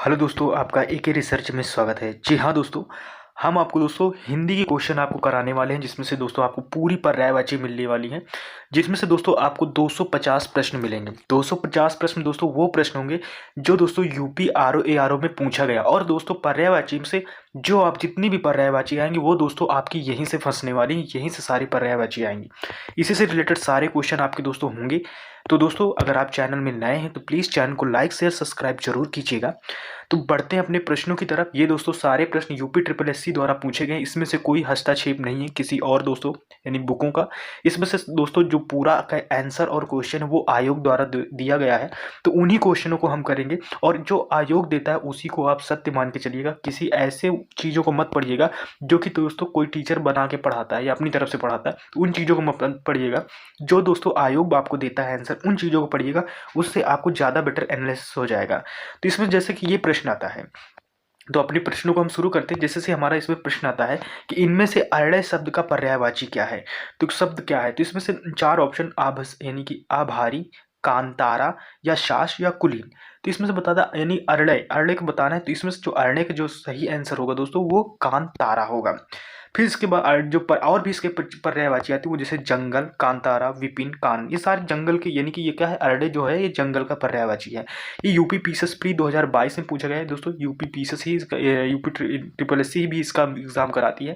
Hello दोस्तों, आपका एके research में स्वागत है। जी हाँ दोस्तों, हम आपको दोस्तों हिंदी के क्वेश्चन आपको कराने वाले हैं, जिसमें से दोस्तों आपको पूरी पर्यायवाची मिलने वाली है। जिसमें से दोस्तों आपको 250 प्रश्न मिलेंगे। 250 प्रश्न दोस्तों वो प्रश्न होंगे जो दोस्तों यूपी आरओ एआरओ में पूछा गया। और दोस्तों पर्यायवाची से जो आप जितनी भी पर्यायवाची आएंगी वो दोस्तों आपकी यहीं से फंसने वाली हैं, यहीं से सारी पर्यायवाची आएंगी। इसी से रिलेटेड सारे क्वेश्चन आपके दोस्तों होंगे। तो दोस्तों अगर आप चैनल में नए हैं तो प्लीज़ चैनल को लाइक शेयर सब्सक्राइब जरूर कीजिएगा। तो बढ़ते हैं अपने प्रश्नों की तरफ। ये दोस्तों सारे प्रश्न यूपी ट्रिपल एससी द्वारा पूछे गए। इसमें से कोई हस्तक्षेप नहीं है किसी और दोस्तों यानी बुकों का। इसमें से दोस्तों जो पूरा का आंसर और क्वेश्चन है वो आयोग द्वारा दिया गया है। तो उन्हीं क्वेश्चनों को हम करेंगे और जो आयोग देता है उसी को आप सत्य मान के चलिएगा। किसी ऐसे चीज़ों को मत पढ़िएगा जो कि दोस्तों कोई टीचर बना के पढ़ाता है या अपनी तरफ से पढ़ाता है, तो उन चीज़ों को मत पढ़िएगा। जो दोस्तों आयोग आपको देता है आंसर, उन चीज़ों को पढ़िएगा, उससे आपको ज़्यादा बेटर एनालिसिस हो जाएगा। तो इसमें जैसे कि ये प्रश्न आता है, तो अपने प्रश्नों को हम शुरू करते हैं। जैसे से हमारा इसमें प्रश्न आता है कि इनमें से अरड़े शब्द का पर्यायवाची क्या है। तो शब्द क्या है, तो इसमें से चार ऑप्शन आभस यानी कि आभारी, कांतारा या शास या कुलीन। तो इसमें से बताता यानी अरड़े अरड़े को बताना है। तो इसमें से जो अरड़े का जो सही आंसर होगा दोस्तों वो कांतारा होगा। फिर इसके बाद जो और भी इसके पर्यायवाची आती है वो जैसे जंगल, कांतारा, विपिन, कान, ये सारे जंगल के यानी कि ये क्या है, अरडे जो है ये जंगल का पर्यायवाची है। ये यूपी पीसीएस प्री 2022 में पूछा गया है दोस्तों। यूपी पीसीएस ही इसका यूपी ट्रिपल एससी भी इसका एग्जाम कराती है।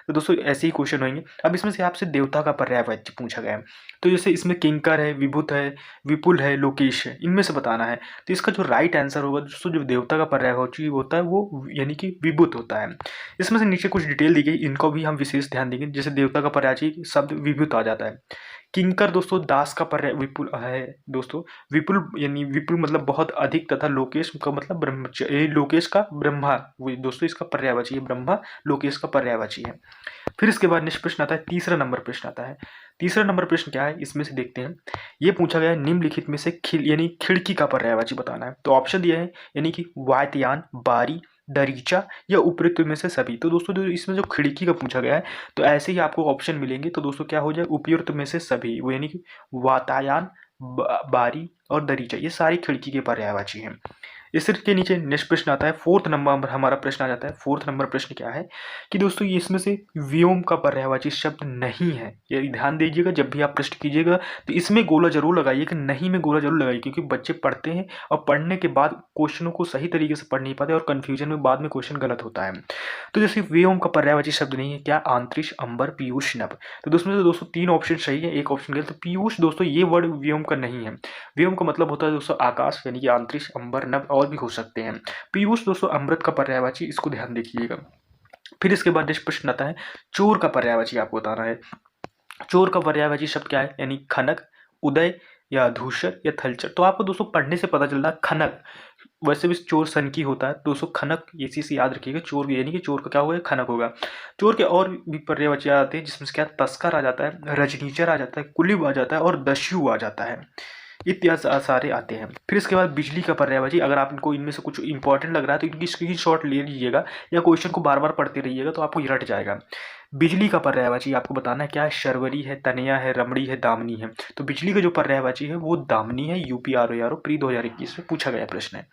तो दोस्तों ऐसे ही क्वेश्चन होंगे। अब इसमें से आपसे देवता का पर्यायवाची पूछा गया है। तो जैसे इसमें किंकर है, विभुत है, विपुल है, लोकेश है, इनमें से बताना है। तो इसका जो राइट आंसर होगा दोस्तों, जो देवता का पर्यायवाची होता है वो यानी कि विभुत होता है। इसमें से नीचे कुछ डिटेल दी गई, इनको भी हम विशेष ध्यान देंगे। जैसे देवता का पर्यायवाची शब्द विभुत आ जाता है। किंकर दोस्तों दास का पर्याय विपुल है दोस्तों। विपुल यानी विपुल मतलब बहुत अधिक, तथा लोकेश का मतलब ब्रह्मचारी, लोकेश का ब्रह्मा दोस्तों इसका पर्यायवाची है। ब्रह्मा लोकेश का पर्यायवाची है। फिर इसके बाद नेक्स्ट प्रश्न आता है, तीसरा नंबर प्रश्न आता है। तीसरा नंबर प्रश्न क्या है, इसमें से देखते हैं। ये पूछा गया है निम्नलिखित में से यानी खिड़की का पर्यायवाची बताना है। तो ऑप्शन दिया है यानी कि वातयान, बारी, दरीचा या उपयुक्त में से सभी। तो दोस्तों जो इसमें जो खिड़की का पूछा गया है, तो ऐसे ही आपको ऑप्शन मिलेंगे। तो दोस्तों क्या हो जाए, उपयुक्त में से सभी, वो यानी कि वातायन, बारी और दरीचा, ये सारी खिड़की के पर्यायवाची हैं। इसके नीचे नेक्स्ट प्रश्न आता है, फोर्थ नंबर हमारा प्रश्न आ जाता है। फोर्थ नंबर प्रश्न क्या है कि दोस्तों ये इसमें से व्योम का पर्यायवाची शब्द नहीं है। ये ध्यान दीजिएगा, जब भी आप प्रश्न कीजिएगा तो इसमें गोला जरूर लगाइए कि नहीं में गोला जरूर लगाइए, क्योंकि बच्चे पढ़ते हैं और पढ़ने के बाद क्वेश्चनों को सही तरीके से पढ़ नहीं पाते और कंफ्यूजन में बाद में क्वेश्चन गलत होता है। तो जैसे व्योम का पर्यायवाची शब्द नहीं है, क्या, अंतरिक्ष, अंबर, पीयूष, नभ। तो दोस्तों तीन ऑप्शन सही है, एक ऑप्शन गलत। तो पीयूष दोस्तों ये वर्ड व्योम का नहीं है। व्योम का मतलब होता है दोस्तों आकाश, यानी कि अंतरिक्ष, अंबर, नभ और भी हो सकते हैं। पीयूष दोस्तों अमृत का पर्यायवाची, इसको ध्यान देखिएगा। फिर इसके बाद नेक्स्ट प्रश्न आता है, चोर का पर्यायवाची आपको बताना है। चोर का पर्यायवाची शब्द क्या है, यानी खनक, उदय या धूसर या थलचर। तो आपको दोस्तों पढ़ने से पता चल रहा है खनक। वैसे भी चोर सन की होता है दोस्तों, खनक ये चीज याद रखिएगा। चोर यानी कि चोर का क्या होगा, खनक होगा। चोर के और भी पर्यायवाची आते हैं, जिसमें से क्या, तस्कर आ जाता है, रजनीचर आ जाता है, कुलीब आ जाता है और दस्यु आ जाता है। इत्यादि सारे आते हैं। फिर इसके बाद बिजली का पर्यायवाची, अगर आपको इनमें से कुछ इंपॉर्टेंट लग रहा है तो इनकी स्क्रीनशॉट ले लीजिएगा या क्वेश्चन को बार बार पढ़ते रहिएगा, तो आपको ये रट जाएगा। बिजली का पर्यायवाची आपको बताना है क्या है, शर्वरी है, तनया है, रमणी है, दामिनी है। तो बिजली का जो पर्यायवाची है वो दामिनी है। यूपी आरओ प्री 2021 में पूछा गया प्रश्न है।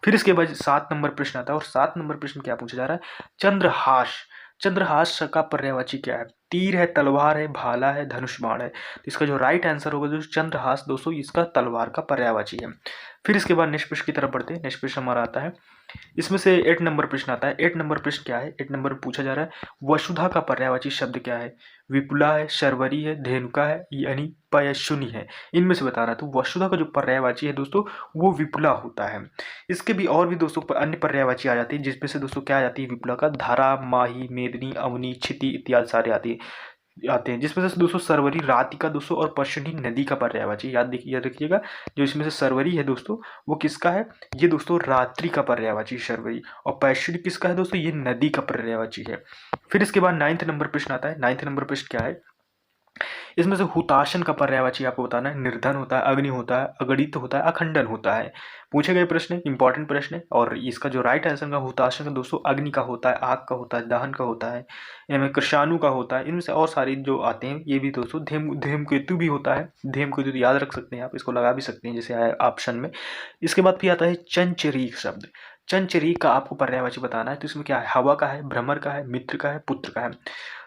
फिर इसके बाद 7 नंबर प्रश्न आता है, और 7 नंबर प्रश्न क्या पूछा जा रहा है, चंद्रहास। चंद्रहास का पर्यायवाची क्या है, तीर है, तलवार है, भाला है, धनुष बाण है। तो इसका जो राइट आंसर होगा जो चंद्रहास दोस्तों इसका तलवार का पर्यायवाची है। फिर इसके बाद नेक्स्ट प्रश्न की तरफ बढ़ते हैं। नेक्स्ट प्रश्न हमारा आता है, इसमें से 8 नंबर प्रश्न आता है। 8 नंबर प्रश्न क्या है, 8 नंबर पूछा जा रहा है, वसुधा का पर्यायवाची शब्द क्या है, विपुला है, शर्वरी है, धेनुका है, यानी पयशुनी है। इनमें से बताना है। तो वसुधा का जो पर्यायवाची है दोस्तों वो विपुला होता है। इसके भी और भी दोस्तों अन्य पर्यायवाची आ जाती है, जिसमें से दोस्तों क्या आ जाती है विपुला का, धारा, माही, मेदिनी, अवनी, क्षिति इत्यादि सारे आते हैं। जिसमें से दोस्तों सरवरी, रातिका दोस्तों और पश्चिमी नदी का पर्यायवाची याद रखिएगा। जो इसमें से सरवरी है दोस्तों वो किसका है, ये दोस्तों रात्रि का पर्यायवाची सरवरी। और पश्चिमी किसका है दोस्तों, ये नदी का पर्यायवाची है। फिर इसके बाद 9th नंबर प्रश्न आता है। 9th नंबर प्रश्न क्या है, इसमें से हुताशन का पर्यायवाची आपको बताना है। निर्धन होता है, अग्नि होता है, अगणित होता है, अखंडन होता है। पूछे गए प्रश्न, इंपॉर्टेंट प्रश्न है। और इसका जो राइट आंसर का हुताशन का दोस्तों अग्नि का होता है, आग का होता है, दहन का होता है, इनमें कृषाणु का होता है। इनमें से और सारी जो आते हैं ये भी दोस्तों धूमकेतु भी होता है। धूमकेतु याद रख सकते हैं आप, इसको लगा भी सकते हैं जैसे आया ऑप्शन में। इसके बाद फिर आता है चंचरीक शब्द। चंचरी का आपको पर्यायवाची बताना है। तो इसमें क्या है, हवा का है, भ्रमर का है, मित्र का है, पुत्र का है।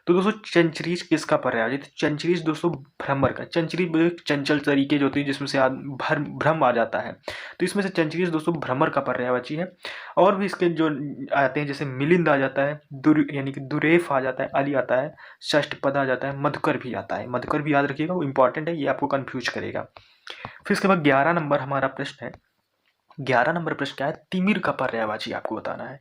तो दोस्तों चंचरीज किसका पर्यायवाची, तो चंचरीज दोस्तों भ्रमर का। चंचरी चंचल तरीके जो होती है जिसमें से भ्रम आ जाता है, तो इसमें से चंचरीज दोस्तों भ्रमर का पर्यायवाची है। और भी इसके जो आते हैं जैसे मिलिंद आ जाता है, दुर यानी कि दुरेफ आ जाता है, अली आता है, षष्ठ पद आ जाता है, मधुकर भी आता है। मधुकर भी याद रखिएगा, वो इंपॉर्टेंट है, ये आपको कंफ्यूज करेगा। फिर इसके बाद 11 नंबर हमारा प्रश्न है। 11 नंबर प्रश्न क्या है, तिमिर का पर्यायवाची आपको बताना है।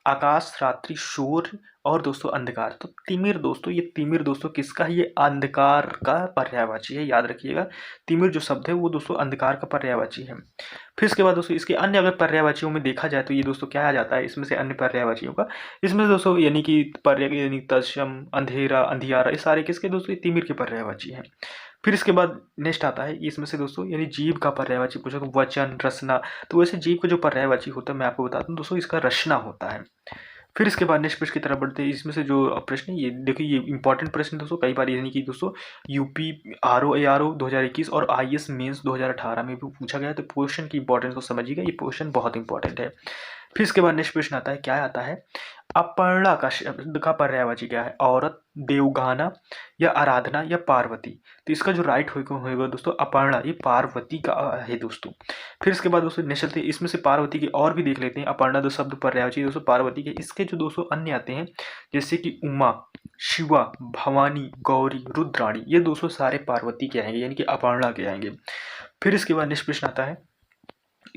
आकाश, रात्रि, शोर और दोस्तों अंधकार। तो तिमिर दोस्तों, ये तिमिर दोस्तों किसका है, ये अंधकार का पर्यायवाची है, याद रखिएगा। तिमिर जो शब्द है वो दोस्तों अंधकार का पर्यायवाची है। फिर इसके बाद दोस्तों इसके अन्य अगर पर्यायवाचियों में देखा जाए तो ये दोस्तों क्या आ जाता है, इसमें से अन्य पर्यायवाचियों का, इसमें से दोस्तों यानी कि पर्याय यानी तत्सम, अंधेरा, अंधियारा, ये सारे किसके दोस्तों, ये तिमिर के पर्यायवाची हैं। फिर इसके बाद नेक्स्ट आता है इसमें से दोस्तों यानी जीव का पर्यायवाची पूछा तो वचन, रचना। तो वैसे जीव का जो पर्यायवाची होता है मैं आपको बताता हूँ दोस्तों, इसका रचना होता है। फिर इसके बाद नेक्स्ट प्रश्न की तरफ बढ़ते हैं। इसमें से जो प्रश्न है ये देखिए, ये इंपॉर्टेंट प्रश्न दोस्तों, कई बार यानी कि दोस्तों यूपी आरओ 2021 और आईएएस मेंस 2018 में भी पूछा गया है। तो क्वेश्चन की इंपॉर्टेंस को समझिएगा, ये क्वेश्चन बहुत इंपॉर्टेंट है। फिर इसके बाद नेक्स्ट प्रश्न आता है, क्या आता है, अपर्णा का शब्द का पर्यायवाची क्या है, औरत, देवगाना या आराधना या पार्वती। तो इसका जो राइट होगा दोस्तों अपर्णा, ये पार्वती का है दोस्तों। फिर इसके बाद दोस्तों नेक्स्ट चलते हैं, इसमें से पार्वती के और भी देख लेते हैं। अपर्णा दो शब्द पर्यायवाची दोस्तों पार्वती के, इसके जो दोस्तों अन्य आते हैं जैसे कि उमा, शिवा, भवानी, गौरी, रुद्राणी, ये दोस्तों सारे पार्वती के आएंगे यानी कि अपर्णा के आएंगे। फिर इसके बाद नेक्स्ट प्रश्न आता है,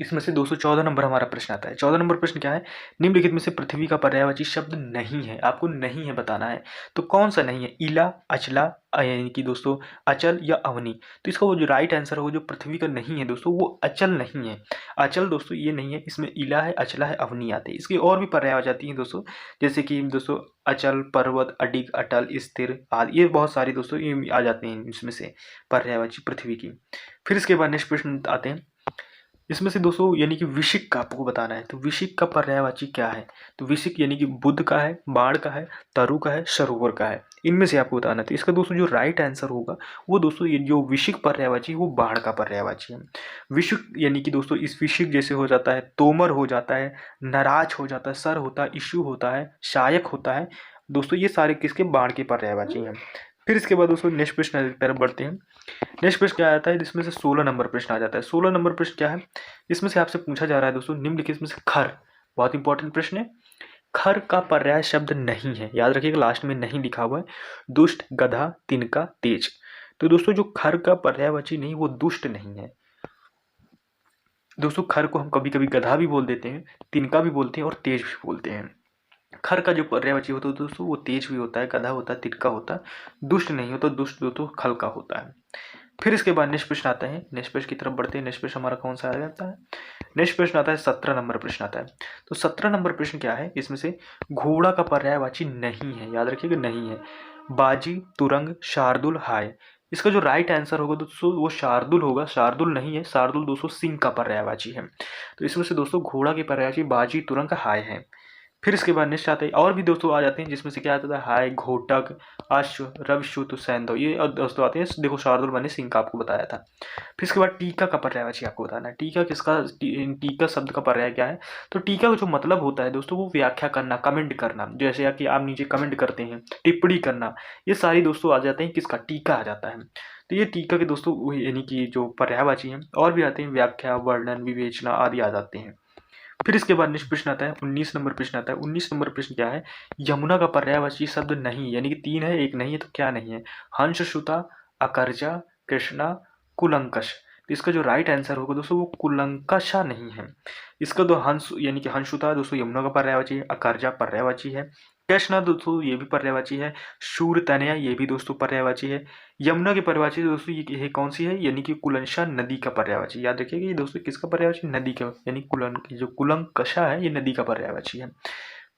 इसमें से 214 नंबर हमारा प्रश्न आता है। 14 नंबर प्रश्न क्या है, निम्नलिखित में से पृथ्वी का पर्यायवाची शब्द नहीं है, आपको नहीं है बताना है। तो कौन सा नहीं है, इला, अचला यानी कि दोस्तों अचल या अवनी। तो इसका वो जो राइट आंसर है वो जो पृथ्वी का नहीं है दोस्तों वो अचल नहीं है। अचल दोस्तों ये नहीं है, इसमें इला है, अचला है, अवनी आते हैं। इसकी और भी पर्याय आ जाती हैं दोस्तों, जैसे कि दोस्तों अचल, पर्वत, अडिग, अटल, स्थिर आदि, ये बहुत सारी दोस्तों ये आ जाते हैं इसमें से पर्यायवाची पृथ्वी की। फिर इसके बाद नेक्स्ट प्रश्न आते हैं, इसमें से दोस्तों यानी कि विशिक का आपको बताना है। तो विशिक का पर्यायवाची क्या है, तो विशिक यानी कि बुद्ध का है, बाण का है, तरु का है, सरोवर का है, इनमें से आपको बताना है। तो इसका दोस्तों जो राइट आंसर होगा वो दोस्तों ये जो विशिक पर्यायवाची वो बाण का पर्यायवाची है। विशिक यानी कि दोस्तों इस विशिक जैसे हो जाता है, तोमर हो जाता है, नाराज हो जाता है, सर होता है, इशू होता है, शायक होता है दोस्तों, ये सारे किसके, बाण के पर्यायवाची हैं। फिर इसके बाद दोस्तों नेक्स्ट प्रश्न की तरफ बढ़ते हैं। नेक्स्ट प्रश्न क्या आता है, जिसमें से 16 नंबर प्रश्न आ जाता है। 16 नंबर प्रश्न क्या है, इसमें से आपसे पूछा जा रहा है दोस्तों निम्नलिखित में से खर, बहुत इंपॉर्टेंट प्रश्न है, खर का पर्याय शब्द नहीं है, याद रखिएगा लास्ट में नहीं लिखा हुआ है। दुष्ट, गधा, तिनका, तेज। तो दोस्तों जो खर का पर्यायवाची नहीं वो दुष्ट नहीं है दोस्तों। खर को हम कभी कभी गधा भी बोल देते हैं, तिनका भी बोलते हैं और तेज भी बोलते हैं। खर का जो पर्यायवाची होता है दोस्तों वो तेज भी होता है, गधा होता है, तिनका होता है, दुष्ट नहीं होता। दुष्ट दोस्तों खल का होता है। फिर इसके बाद नेक्स्ट प्रश्न आता है, नेक्स्ट प्रश्न की तरफ बढ़ते हैं। नेक्स्ट प्रश्न हमारा कौन सा आ जाता है, नेक्स्ट प्रश्न आता है 17 नंबर प्रश्न आता है। तो 17 नंबर प्रश्न क्या है, इसमें से घोड़ा का पर्यायवाची नहीं है, याद रखिएगा नहीं है। बाजी, तुरंग, शार्दुल, हाय। इसका जो राइट आंसर होगा दोस्तों वो शार्दुल होगा, शार्दुल नहीं है। शार्दुल दोस्तों सिंह का पर्यायवाची है। तो इसमें से दोस्तों घोड़ा की पर्यायवाची बाजी, तुरंग, हाय है। फिर इसके बाद नेक्स्ट आते हैं और भी दोस्तों आ जाते हैं जिसमें से क्या आता है, हाय, घोटक, अश्व, रविशुत, सैंधव, ये और दोस्तों आते हैं। देखो शार्दुल मैंने सिंह का आपको बताया था। फिर इसके बाद टीका का पर्यायवाची आपको बताना है। टीका किसका, टीका शब्द का पर्याय क्या है, तो टीका का जो मतलब होता है दोस्तों वो व्याख्या करना, कमेंट करना, जैसे कि आप नीचे कमेंट करते हैं, टिप्पणी करना, ये सारी दोस्तों आ जाते हैं किसका, टीका आ जाता है। तो ये टीका के दोस्तों यानी कि जो पर्यायवाची हैं और भी आते हैं, व्याख्या, वर्णन, विवेचना आदि आ जाते हैं। फिर इसके बाद नेक्स्ट प्रश्न आता है 19 नंबर प्रश्न आता है। 19 नंबर प्रश्न क्या है, यमुना का पर्यायवाची शब्द नहीं, यानी कि 3 है, एक नहीं है, तो क्या नहीं है, हंस, सुता, अकर्जा, कृष्णा, कुलंकष। तो इसका जो राइट आंसर होगा दोस्तों वो कुलंकषा नहीं है। इसका तो हंस यानी कि हंसुता दोस्तों यमुना का पर्यायवाची है, अकर्जा पर्यायवाची है, कृष्णा दोस्तों ये भी पर्यायवाची है, शूर, तनया ये भी दोस्तों पर्यायवाची है। यमुना की पर्यायवाची दोस्तों ये कौन सी है, यानी कि कुलंशा नदी का पर्यायवाची। याद रखिएगा ये दोस्तों किसका पर्यायवाची, नदी का, यानी जो कुलंकषा है ये नदी का पर्यायवाची है।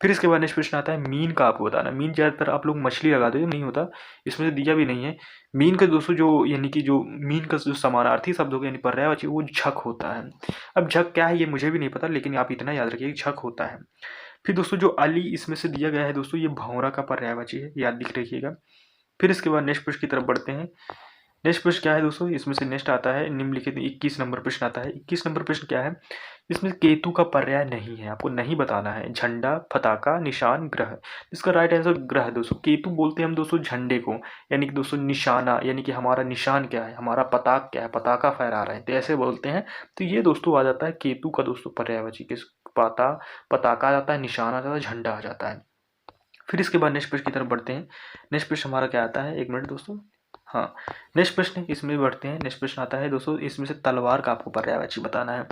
फिर इसके बाद नेक्स्ट प्रश्न आता है मीन का आपको बताना। मीन ज़्यादातर आप लोग मछली लगा देते नहीं होता, इसमें से दिया भी नहीं है। मीन का दोस्तों जो यानी कि जो मीन का जो समानार्थी शब्द होगा यानी पर्यायवाची वो झक होता है। अब झक क्या है ये मुझे भी नहीं पता, लेकिन आप इतना याद रखिए झक होता है। फिर दोस्तों जो अली इसमें से दिया गया है दोस्तों ये भौरा का पर्यायवाची है, याद दिख रखिएगा। फिर इसके बाद नेक्स्ट प्रश्न की तरफ बढ़ते हैं। नेक्स्ट प्रश्न क्या है दोस्तों, इसमें से नेक्स्ट आता है निम्नलिखित 21 नंबर प्रश्न आता है। 21 नंबर प्रश्न क्या है, इसमें केतु का पर्याय नहीं है, आपको नहीं बताना है। झंडा, पताका, निशान, ग्रह। इसका राइट आंसर ग्रह है दोस्तों। केतु बोलते हैं हम दोस्तों झंडे को, यानी कि दोस्तों निशाना, यानी कि हमारा निशान क्या है, हमारा पताक क्या है, पताका फहरा रहे हैं, तो ऐसे बोलते हैं। तो ये दोस्तों आ जाता है केतु का दोस्तों पर्यायवाची। किस पताका आ जाता है, निशान आ जाता है, झंडा आ जाता है। फिर इसके बाद नेक्स्ट प्रश्न की तरफ बढ़ते हैं। नेक्स्ट प्रश्न हमारा क्या आता है, एक मिनट दोस्तों। हाँ, नेक्स्ट प्रश्न इसमें बढ़ते हैं। नेक्स्ट प्रश्न आता है दोस्तों, इसमें से तलवार का आपको पर्यायवाची बताना है।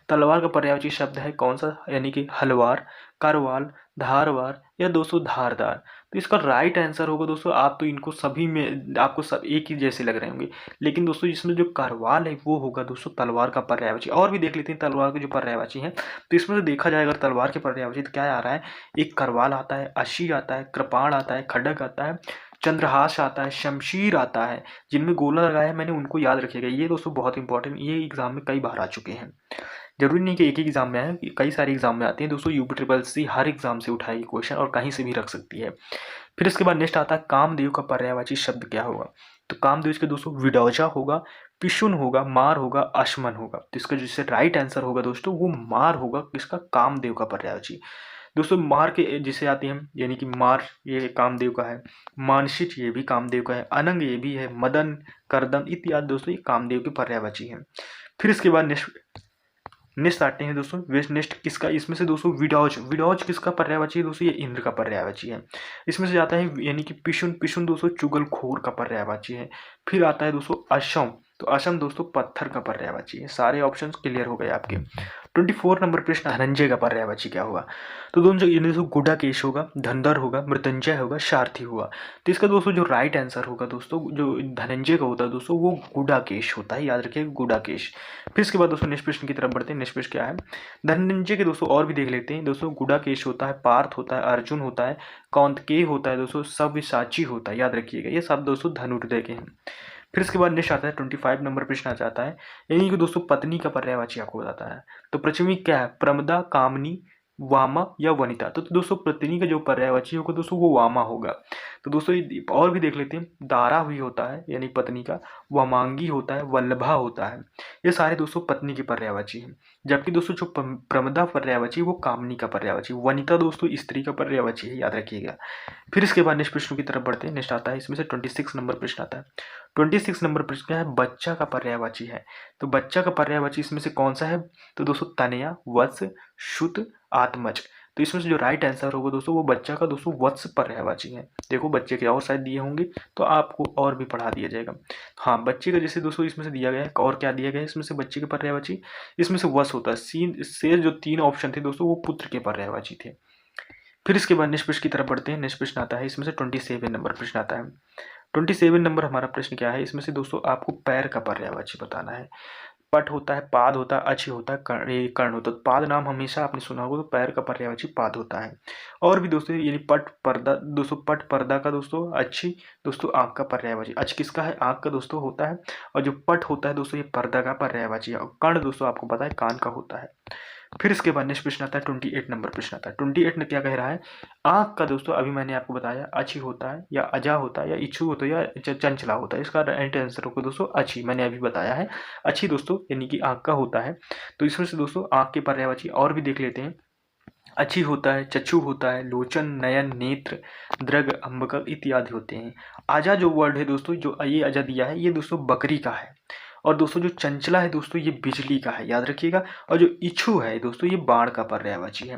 तलवार का पर्यायवाची शब्द है कौन सा, यानी कि हलवार, करवाल, धारवार या दोस्तों धारदार। तो इसका राइट आंसर होगा दोस्तों, आप तो इनको सभी में आपको सब एक ही जैसे लग रहे होंगे, लेकिन दोस्तों इसमें जो करवाल है वो होगा दोस्तों तलवार का पर्यायवाची। और भी देख लेते हैं तलवार के जो पर्यायवाची हैं। तो इसमें से देखा जाएगा तलवार के पर्यायवाची तो क्या आ रहा है, एक करवाल आता है, अशी आता है, कृपाण आता है, खड्ग आता है, चंद्रहास आता है, शमशीर आता है। जिनमें गोला लगाया है मैंने उनको याद रखिएगा, ये दोस्तों बहुत इंपॉर्टेंट, ये एग्जाम में कई बार आ चुके हैं। जरूरी नहीं कि एक ही एग्जाम में आए, कई सारे एग्जाम में आते हैं दोस्तों। यूपी ट्रिपल सी हर एग्जाम से उठाएगी क्वेश्चन और कहीं से भी रख सकती है। फिर इसके बाद नेक्स्ट आता है कामदेव का पर्यायवाची शब्द क्या होगा। तो कामदेव के दोस्तों विडौजा होगा, पिशुन होगा, मार होगा, अश्मन होगा। तो इसका जिससे राइट आंसर होगा दोस्तों वो मार होगा, किसका, कामदेव का पर्यायवाची। दोस्तों मार के जिसे आती है, यानी कि मार ये कामदेव का है, मानसिक ये भी कामदेव का है, अनंग ये भी है, मदन, करदम इत्यादि दोस्तों ये कामदेव के पर्यायवाची हैं। फिर इसके बाद नेक्स्ट आते हैं दोस्तों, वेस्ट नेक्स्ट किसका, इसमें से दोस्तों विडौज, विडौज किसका पर्यायवाची है दोस्तों, ये इंद्र का पर्यायवाची है। इसमें से आता है यानी कि पिशुन, पिशुन दोस्तों चुगलखोर का पर्यायवाची है। फिर आता है दोस्तों अशम, तो अशम दोस्तों पत्थर का पर्यायवाची है। सारे ऑप्शंस क्लियर हो गए आपके। 24 नंबर प्रश्न, धनंजय का पर्यायवाची क्या होगा। तो दोनों इनमें से गुडाकेश होगा, धंधर होगा, मृत्युंजय होगा, सारथी होगा। तो इसका दोस्तों जो राइट आंसर होगा दोस्तों, जो धनंजय का होता है दोस्तों वो गुडाकेश होता है, याद रखिए गुडाकेश। फिर इसके बाद दोस्तों नेक्स्ट प्रश्न की तरफ बढ़ते हैं। नेक्स्ट प्रश्न क्या है, धनंजय के दोस्तों और भी देख लेते हैं दोस्तों। गुडाकेश होता है, पार्थ होता है, अर्जुन होता है, कौंतकेय होता है दोस्तों, सव्यसाची होता है, याद रखिएगा ये सब दोस्तों धनुर्धर के हैं। फिर इसके बाद नेक्स्ट आता है 25 नंबर प्रश्न आ जाता है, यानी कि दोस्तों पत्नी का पर्यायवाची आपको बताता है। तो पश्चिमी क्या है, प्रमदा, कामनी, वामा या वनिता। तो दोस्तों पत्नी का जो पर्यायवाची होगा दोस्तों वो वामा होगा। तो दोस्तों और भी देख लेते हैं, दारा भी होता है यानी पत्नी का, वामांगी होता है, वल्लभा होता है। ये सारे दोस्तों पत्नी के पर्यायवाची हैं। जबकि दोस्तों जो प्रमदा पर्यायवाची वो कामनी का पर्यायवाची, वनिता दोस्तों स्त्री का पर्यायवाची है, याद रखिएगा। फिर इसके बाद नेक्स्ट प्रश्न की तरफ बढ़ते हैं। नेक्स्ट आता है इसमें से 26 नंबर प्रश्न आता है। 26 नंबर प्रश्न क्या है, बच्चा का पर्यायवाची है। तो बच्चा का पर्यायवाची इसमें से कौन सा है, तो दोस्तों तनया, वत्स, शुत, आत्मज। तो इसमें से जो राइट आंसर होगा दोस्तों वो बच्चा का दोस्तों वत्स पर्यायवाची है। देखो बच्चे के और शायद दिए होंगे तो आपको और भी पढ़ा दिया जाएगा। हाँ बच्चे का जैसे दोस्तों इसमें से दिया गया है, और क्या दिया गया है इसमें से बच्चे के पर्यायवाची, इसमें से वत्स होता है। सीन से जो 3 ऑप्शन थे दोस्तों वो पुत्र के पर्यायवाची थे। फिर इसके बाद नेक्स्ट प्रश्न की तरफ बढ़ते हैं। नेक्स्ट प्रश्न आता है इसमें से 27 नंबर प्रश्न आता है। 27 नंबर हमारा प्रश्न क्या है, इसमें से दोस्तों आपको पैर का पर्यायवाची बताना है। पट होता है, पाद होता है, अच्छी होता है, कर्ण होता है। पाद नाम हमेशा आपने सुना होगा, तो पैर का पर्यायवाची पाद होता है। और भी दोस्तों यानी पट, पर्दा दोस्तों, पट पर्दा का दोस्तों अच्छी दोस्तों आंख का पर्यायवाची, अच्छ किसका है, आंख का दोस्तों होता है। और जो पट होता है दोस्तों ये पर्दा का पर्यायवाची है। और कर्ण दोस्तों आपको पता है कान का होता है। फिर इसके बाद नेक्स्ट प्रश्न आता है 28 नंबर प्रश्न आता है। 28 में क्या कह रहा है, आंख का दोस्तों अभी मैंने आपको बताया अच्छी होता है या अजा होता है या इच्छु होता है या चंचला होता है। इसका राइट आंसर होगा दोस्तों अच्छी, मैंने अभी बताया है अच्छी दोस्तों यानी कि आंख का होता है। तो इसमें से दोस्तों आंख के पर्यायवाची और भी देख लेते हैं। अच्छी होता है, चक्षु होता है, लोचन, नयन, नेत्र, दृग, अंबक इत्यादि होते हैं। आजा जो वर्ड है दोस्तों, जो ये अजा दिया है ये दोस्तों बकरी का है। और दोस्तों जो चंचला है दोस्तों ये बिजली का है, याद रखिएगा। और जो इच्छु है दोस्तों ये बाण का पर्यायवाची है।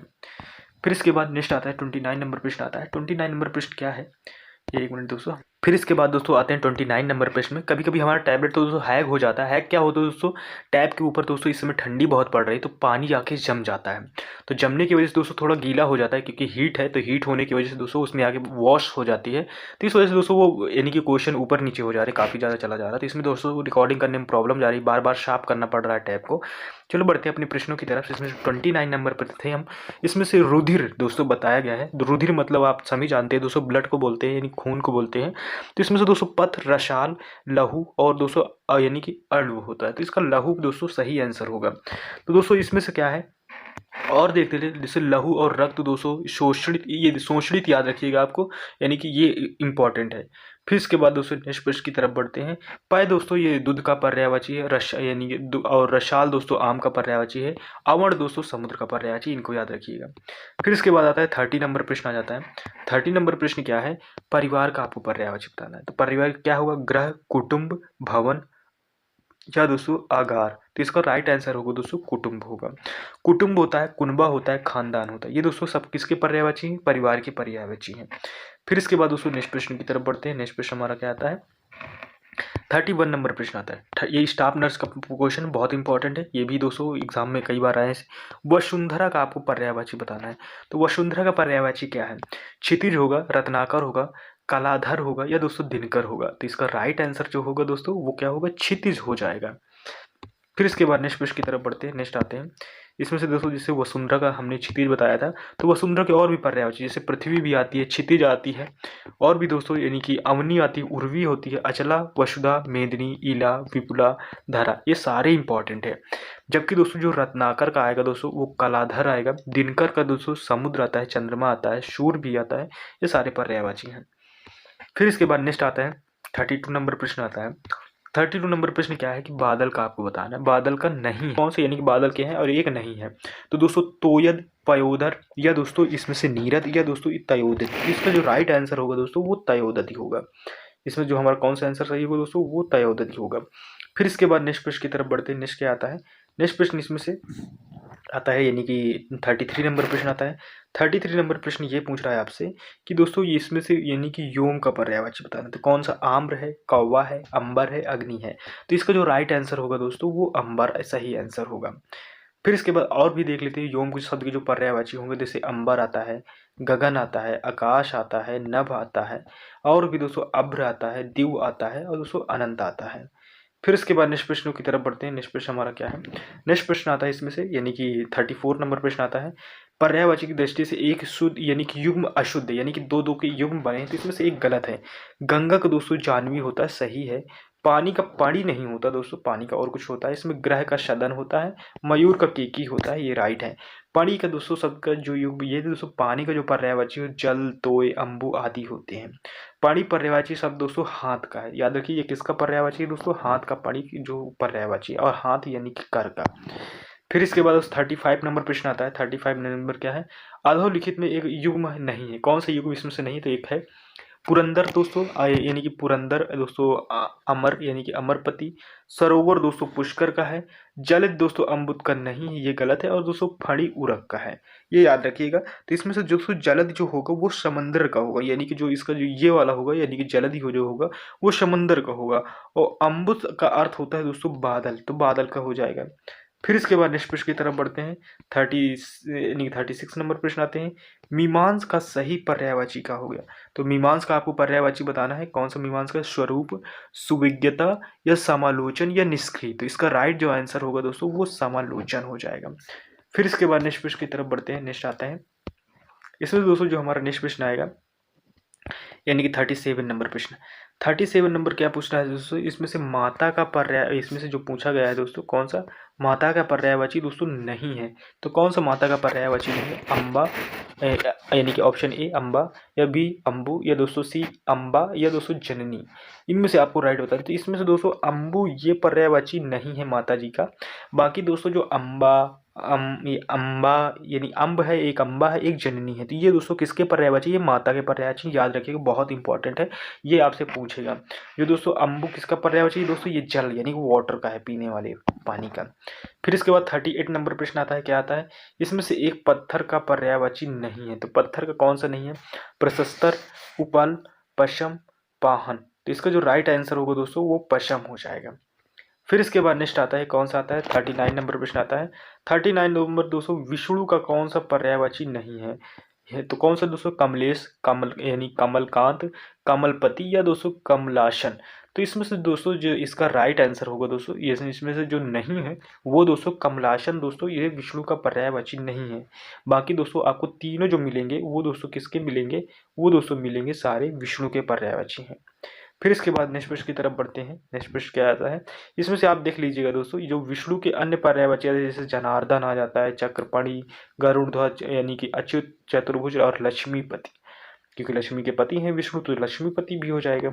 फिर इसके बाद नेक्स्ट आता है 29 नंबर प्रश्न आता है। 29 नंबर प्रश्न क्या है, ये एक मिनट दोस्तों। फिर इसके बाद दोस्तों आते हैं 29 नंबर प्रश्न में। कभी कभी हमारा टैबलेट तो दोस्तों हैग हो जाता है। हैग क्या होता है दोस्तों, टैब के ऊपर दोस्तों इस समय ठंडी बहुत पड़ रही है तो पानी जाके जम जाता है। तो जमने की वजह से दोस्तों थोड़ा गीला हो जाता है, क्योंकि हीट है तो हीट होने की वजह से दोस्तों उसमें आगे वॉश हो जाती है। तो इस वजह से दोस्तों वो यानी कि क्वेश्चन ऊपर नीचे हो जा रहे, काफ़ी ज़्यादा चला जा रहा है। तो इसमें दोस्तों रिकॉर्डिंग करने में प्रॉब्लम जा रही है, बार बार शार्प करना पड़ रहा है टैब को। चलो बढ़ते हैं अपने प्रश्नों की तरफ। इसमें 29 नंबर पर थे हम। इसमें से रुधिर दोस्तों बताया गया है। रुधिर मतलब आप सभी जानते हैं दोस्तों, ब्लड को बोलते हैं यानी खून को बोलते हैं। तो इसमें से दोस्तों पथ, रसाल, लहू और दोस्तों यानी कि अण्व होता है। तो इसका लहू दोस्तों सही आंसर होगा। तो दोस्तों इसमें से क्या है और देखते थे, जैसे लहू और रक्त दोस्तों शोषणित, ये शोषणित याद रखिएगा आपको, यानी कि ये इंपॉर्टेंट है। फिर इसके बाद दोस्तों नेक्स्ट प्रश्न की तरफ बढ़ते हैं। पय दोस्तों ये दूध का पर्यायवाची है, रस यानी कि और रसाल दोस्तों आम का पर्यायवाची है, अवर्ण दोस्तों समुद्र का पर्यायवाची, इनको याद रखिएगा। फिर इसके बाद आता है 30 नंबर प्रश्न आ जाता है। 30 नंबर प्रश्न क्या है, परिवार का आपको पर्यायवाची बताना है। तो परिवार क्या होगा, ग्रह, कुटुंब, भवन या दोस्तों आगार। तो इसका राइट आंसर होगा दोस्तों कुटुंब होगा। कुटुंब होता है, कुनबा होता है, खानदान होता है, ये दोस्तों सब किसके पर्यायवाची हैं, परिवार के पर्यायवाची हैं। फिर इसके बाद दोस्तों नेक्स्ट प्रश्न की तरफ बढ़ते हैं। नेक्स्ट प्रश्न हमारा क्या आता है, 31 नंबर प्रश्न आता है। ये स्टाफ नर्स का क्वेश्चन बहुत इंपॉर्टेंट है, ये भी दोस्तों एग्जाम में कई बार आए हैं। वसुंधरा का आपको पर्यायवाची बताना है। तो वसुंधरा का पर्यायवाची क्या है, क्षितिज होगा, रत्नाकर होगा, कलाधर होगा या दोस्तों दिनकर होगा। तो इसका राइट आंसर जो होगा दोस्तों वो क्या होगा, क्षितिज हो जाएगा। फिर इसके बाद नेक्स्ट प्रश्न की तरफ बढ़ते हैं। नेक्स्ट आते हैं इसमें से दोस्तों, जैसे वसुंधरा का हमने क्षितिज बताया था, तो वसुंधरा के और भी पर्यायवाची जैसे पृथ्वी भी आती है, क्षितिज आती है, और भी दोस्तों यानी कि अवनी आती है, उर्वी होती है, अचला, वसुधा, मेदिनी, ईला, विपुला, धरा, ये सारे इंपॉर्टेंट है। जबकि दोस्तों जो रत्नाकर का आएगा दोस्तों वो कलाधर आएगा, दिनकर का दोस्तों समुद्र आता है, चंद्रमा आता है, सूर्य भी आता है, ये सारे पर्यायवाची हैं। फिर इसके बाद नेक्स्ट आता है 32 नंबर प्रश्न आता है। 32 नंबर प्रश्न क्या है कि बादल का आपको बताना है। बादल का नहीं कौन से, यानी कि बादल के हैं और एक नहीं है। तो दोस्तों तोयद, पयोदर या दोस्तों इसमें से नीरद या दोस्तों तयोदित। इसका जो राइट आंसर होगा दोस्तों वो तयोदित ही होगा। इसमें जो हमारा कौन सा आंसर सही होगा दोस्तों वो तयोदित ही होगा। फिर इसके बाद नेक्स्ट प्रश्न की तरफ बढ़ते हैं। नेक्स्ट क्या आता है, नेक्स्ट प्रश्न इसमें से आता है यानी कि 33 नंबर प्रश्न आता है। 33 नंबर प्रश्न ये पूछ रहा है आपसे कि दोस्तों ये इसमें से यानी कि योम का पर्यायवाची बताना। तो कौन सा, आम्र है, कौवा है, अंबर है, अग्नि है। तो इसका जो राइट आंसर होगा दोस्तों वो अंबर सही आंसर होगा। फिर इसके बाद और भी देख लेते हैं योम के शब्द के जो पर्यायवाची होंगे। जैसे अंबर आता है, गगन आता है, आकाश आता है, नभ आता है, और भी दोस्तों अभ्र आता है, दिव आता है, और दोस्तों अनंत आता है। फिर इसके बाद नेक्स्ट प्रश्नों की तरफ बढ़ते हैं। नेक्स्ट प्रश्न हमारा क्या है, नेक्स्ट प्रश्न आता है इसमें से यानी कि 34 नंबर प्रश्न आता है। पर्यायवाची की दृष्टि से एक शुद्ध यानी कि युग्म अशुद्ध, यानी कि दो दो के युग्म बने हैं, तो इसमें से एक गलत है। गंगा का दोस्तों जानवी होता है, सही है। पानी का पानी नहीं होता दोस्तों, पानी का और कुछ होता है। इसमें ग्रह का सदन होता है, मयूर का केकी होता है, ये राइट है। पानी का दोस्तों शब्द का जो युग, ये दोस्तों पानी का जो पर्यायवाची हो जल, तोय, अम्बु आदि होते हैं। पानी पर्यायवाची शब्द दोस्तों हाथ का है, याद रखिए ये किसका पर्यायवाची है दोस्तों, हाथ का पानी की जो पर्यायवाची है, और हाथ यानी कि कर का। फिर इसके बाद 35 नंबर प्रश्न आता है। 35 नंबर क्या है, अधोलिखित में एक युग्म नहीं है। कौन सा युग्म इसमें से नहीं, तो एक है पुरंदर दोस्तों, यानी कि पुरंदर दोस्तों अमर यानी कि अमरपति। सरोवर दोस्तों पुष्कर का है। जलित दोस्तों अम्बुद का नहीं है, ये गलत है। और दोस्तों फणी उरक का है, ये याद रखिएगा। तो इसमें से दोस्तों जलद जो होगा वो समंदर का होगा, यानी कि जो इसका जो ये वाला होगा यानी कि जलद ही हो जो होगा वो समंदर का होगा। और अम्बुद का अर्थ होता है दोस्तों बादल, तो बादल का हो जाएगा। फिर इसके बाद नेक्स्ट प्रश्न की तरफ बढ़ते हैं। 36 नंबर प्रश्न आते हैं। मीमांस का सही पर्यायवाची का हो गया। तो मीमांस का आपको पर्यायवाची बताना है। कौन सा मीमांस का, स्वरूप, सुविज्ञता या समालोचन या निष्क्रिय। तो इसका राइट जो आंसर होगा दोस्तों वो समालोचन हो जाएगा। फिर इसके बाद नेक्स्ट प्रश्न की तरफ बढ़ते हैं। नेक्स्ट आता है इसमें दोस्तों जो हमारा नेक्स्ट प्रश्न आएगा यानी कि 37 नंबर प्रश्न। 37 नंबर क्या पूछ रहा है दोस्तों, इसमें से माता का पर्याय, इसमें से जो पूछा गया है दोस्तों कौन सा माता का पर्यायवाची दोस्तों नहीं है। तो कौन सा माता का पर्यायवाची नहीं है, अम्बा यानी कि ऑप्शन ए अम्बा, या बी अम्बु, या दोस्तों सी अम्बा, या दोस्तों जननी। इनमें से आपको राइट बता दें। तो इसमें से दोस्तों अम्बु ये पर्यायवाची नहीं है माता जी का। बाकी दोस्तों जो अम्बा ये अम्बा यानी अम्ब है, एक अम्बा है, एक जननी है। तो ये दोस्तों किसके पर्यायवाची, ये माता के पर्यायवाची, याद रखिएगा बहुत इंपॉर्टेंट है, ये आपसे पूछेगा। जो दोस्तों अम्बु किसका पर्यायवाची, दोस्तों ये जल यानी कि वाटर का है, पीने वाले पानी का। फिर इसके बाद 38 नंबर प्रश्न आता है। क्या आता है, इसमें से एक पत्थर का पर्यायवाची नहीं है। तो पत्थर का कौन सा नहीं है, प्रशस्तर, उपल, पशम, पाहन। तो इसका जो राइट आंसर होगा दोस्तों वो पशम हो जाएगा। फिर इसके बाद नेक्स्ट आता है, कौन सा आता है, 39 नंबर प्रश्न आता है। 39 नंबर दोस्तों विष्णु का कौन सा पर्यायवाची नहीं है। तो कौन सा दोस्तों, कमलेश, कमल यानी कमलकांत, कमलपति, या दोस्तों कमलासन। तो इसमें से दोस्तों जो इसका राइट आंसर होगा दोस्तों, ये इसमें से जो नहीं है वो दोस्तों कमलासन, दोस्तों ये विष्णु का पर्यायवाची नहीं है। बाकी दोस्तों आपको तीनों जो मिलेंगे वो दोस्तों किसके मिलेंगे, वो दोस्तों मिलेंगे सारे विष्णु के पर्यायवाची हैं। फिर इसके बाद नेक्स्ट प्रश्न की तरफ बढ़ते हैं। नेक्स्ट प्रश्न क्या आता है, इसमें से आप देख लीजिएगा दोस्तों, जो विष्णु के अन्य पर्यायवाची जैसे जनार्दन आ जाता है, चक्रपणि, गरुड़ध्वज यानी कि अच्युत, चतुर्भुज और लक्ष्मीपति। क्योंकि लक्ष्मी के पति हैं विष्णु, तो लक्ष्मीपति भी हो जाएगा।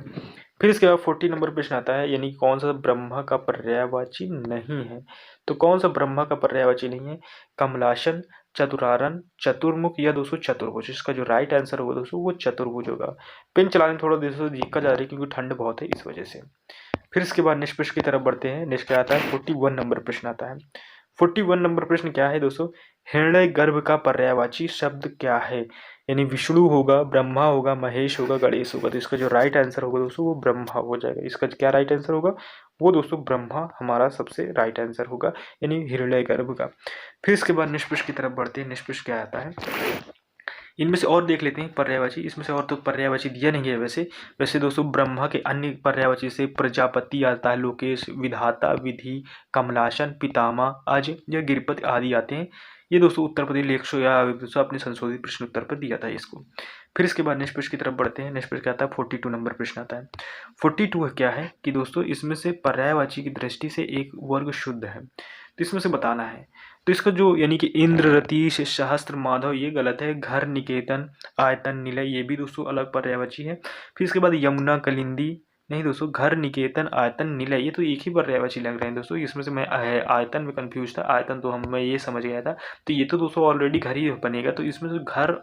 फिर इसके बाद 40 नंबर प्रश्न आता है, यानी कौन सा ब्रह्मा का पर्यायवाची नहीं है। तो कौन सा ब्रह्मा का पर्यायवाची नहीं है? कमलासन, चतुरारन, चतुर्मुख या दोस्तों चतुर्भुज। इसका जो राइट आंसर होगा दोस्तों वो चतुर्भुज होगा। पेन चलाने में थोड़ा दोस्तों दिक्कत आ रही है क्योंकि ठंड बहुत है इस वजह से। फिर इसके बाद नेक्स्ट प्रश्न की तरफ बढ़ते हैं। नेक्स्ट क्या आता है? 41 नंबर प्रश्न आता है। 41 नंबर प्रश्न क्या है दोस्तों? हिरण्य गर्भ का पर्यायवाची शब्द क्या है? यानी विष्णु होगा, ब्रह्मा होगा, महेश होगा, गणेश होगा। तो इसका जो राइट आंसर होगा दोस्तों वो ब्रह्मा हो जाएगा। इसका क्या राइट आंसर होगा? वो दोस्तों ब्रह्मा हमारा सबसे राइट आंसर होगा, यानी हिरण्य गर्भ का। फिर इसके बाद नेक्स्ट प्रश्न की तरफ बढ़ते हैं। नेक्स्ट प्रश्न क्या आता है? इनमें से और देख लेते हैं पर्यायवाची। इसमें से और तो पर्यायवाची दिया नहीं है वैसे। वैसे दोस्तों ब्रह्मा के अन्य पर्यायवाची से प्रजापति आता है, लोकेश, विधाता, विधि, कमलासन, पितामह, अज या गिरिपति आदि आते हैं। ये दोस्तों उत्तर प्रदेश लेखशो या दोस्तों अपने संशोधित प्रश्न उत्तर पर दिया था इसको। फिर इसके बाद नेक्स्ट प्रश्न की तरफ बढ़ते हैं। नेक्स्ट प्रश्न क्या आता है? 42 नंबर प्रश्न आता है। 42 क्या है कि दोस्तों इसमें से पर्यायवाची की दृष्टि से एक वर्ग शुद्ध है, तो इसमें से बताना है। तो इसका जो यानी कि इंद्र, रतीश, सहस्त्र, माधव ये गलत है। घर, निकेतन, आयतन, निलय ये भी दोस्तों अलग पर्यायवाची है। फिर इसके बाद यमुना, कलिंदी नहीं दोस्तों, घर, निकेतन, आयतन, निलय ये तो एक ही पर्यायवाची लग रहे हैं दोस्तों। इसमें से मैं आयतन में कंफ्यूज था। आयतन तो मैं ये समझ गया था, तो ये तो दोस्तों ऑलरेडी घर ही बनेगा। तो इसमें से घर,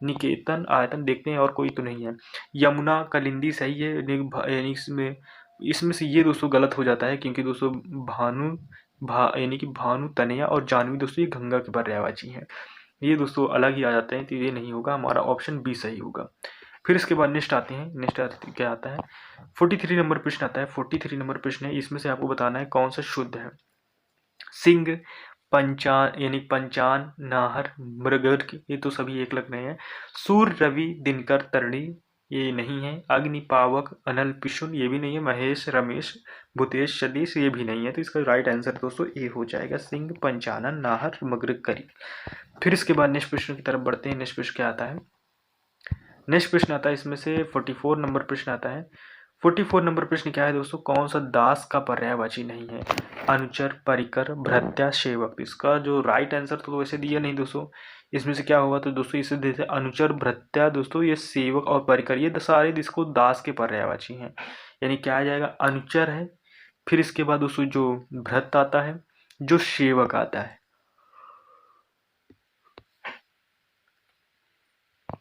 निकेतन, आयतन देखते हैं और कोई तो नहीं है। यमुना, कलिंदी सही है, यानी इसमें से ये दोस्तों गलत हो जाता है क्योंकि दोस्तों भानु यानी कि भानु, तनया और जानवी दोस्तों ये गंगा के पर्यायवाची हैं। ये दोस्तों अलग ही आ जाते हैं, तो ये नहीं होगा, हमारा ऑप्शन बी सही होगा। फिर इसके बाद नेक्स्ट आते हैं। नेक्स्ट क्या आता है? 43 नंबर प्रश्न आता है। 43 नंबर प्रश्न है, इसमें से आपको बताना है कौन सा शुद्ध है। सिंह, पंचान यानी पंचान, नाहर, मृगर्क ये तो सभी एक लग रहे हैं। सूर्य, रवि, दिनकर, तरणी ये नहीं है। अग्नि, पावक, अनल, पिशुन ये भी नहीं है। महेश, रमेश, भूतेश, सदीश ये भी नहीं है। तो इसका राइट आंसर दोस्तों ए हो जाएगा, सिंह, पंचानन, नाहर, मृगरी। फिर इसके बाद नेक्स्ट प्रश्न की तरफ बढ़ते हैं। नेक्स्ट प्रश्न क्या आता है? नेक्स्ट प्रश्न आता है इसमें से 44 नंबर प्रश्न आता है। 44 नंबर प्रश्न क्या है दोस्तों? कौन सा दास का पर्यायवाची नहीं है? अनुचर, परिकर, भृत्या, सेवक। इसका जो राइट आंसर तो वैसे दिया नहीं दोस्तों। इसमें से क्या होगा? तो दोस्तों इसे देते अनुचर, भृत्या दोस्तों ये सेवक और परिकर ये सारे इसको दास के पर्यायवाची हैं। यानी क्या आ जाएगा? अनुचर है, फिर इसके बाद दोस्तों जो भृत्य आता है, जो सेवक आता है,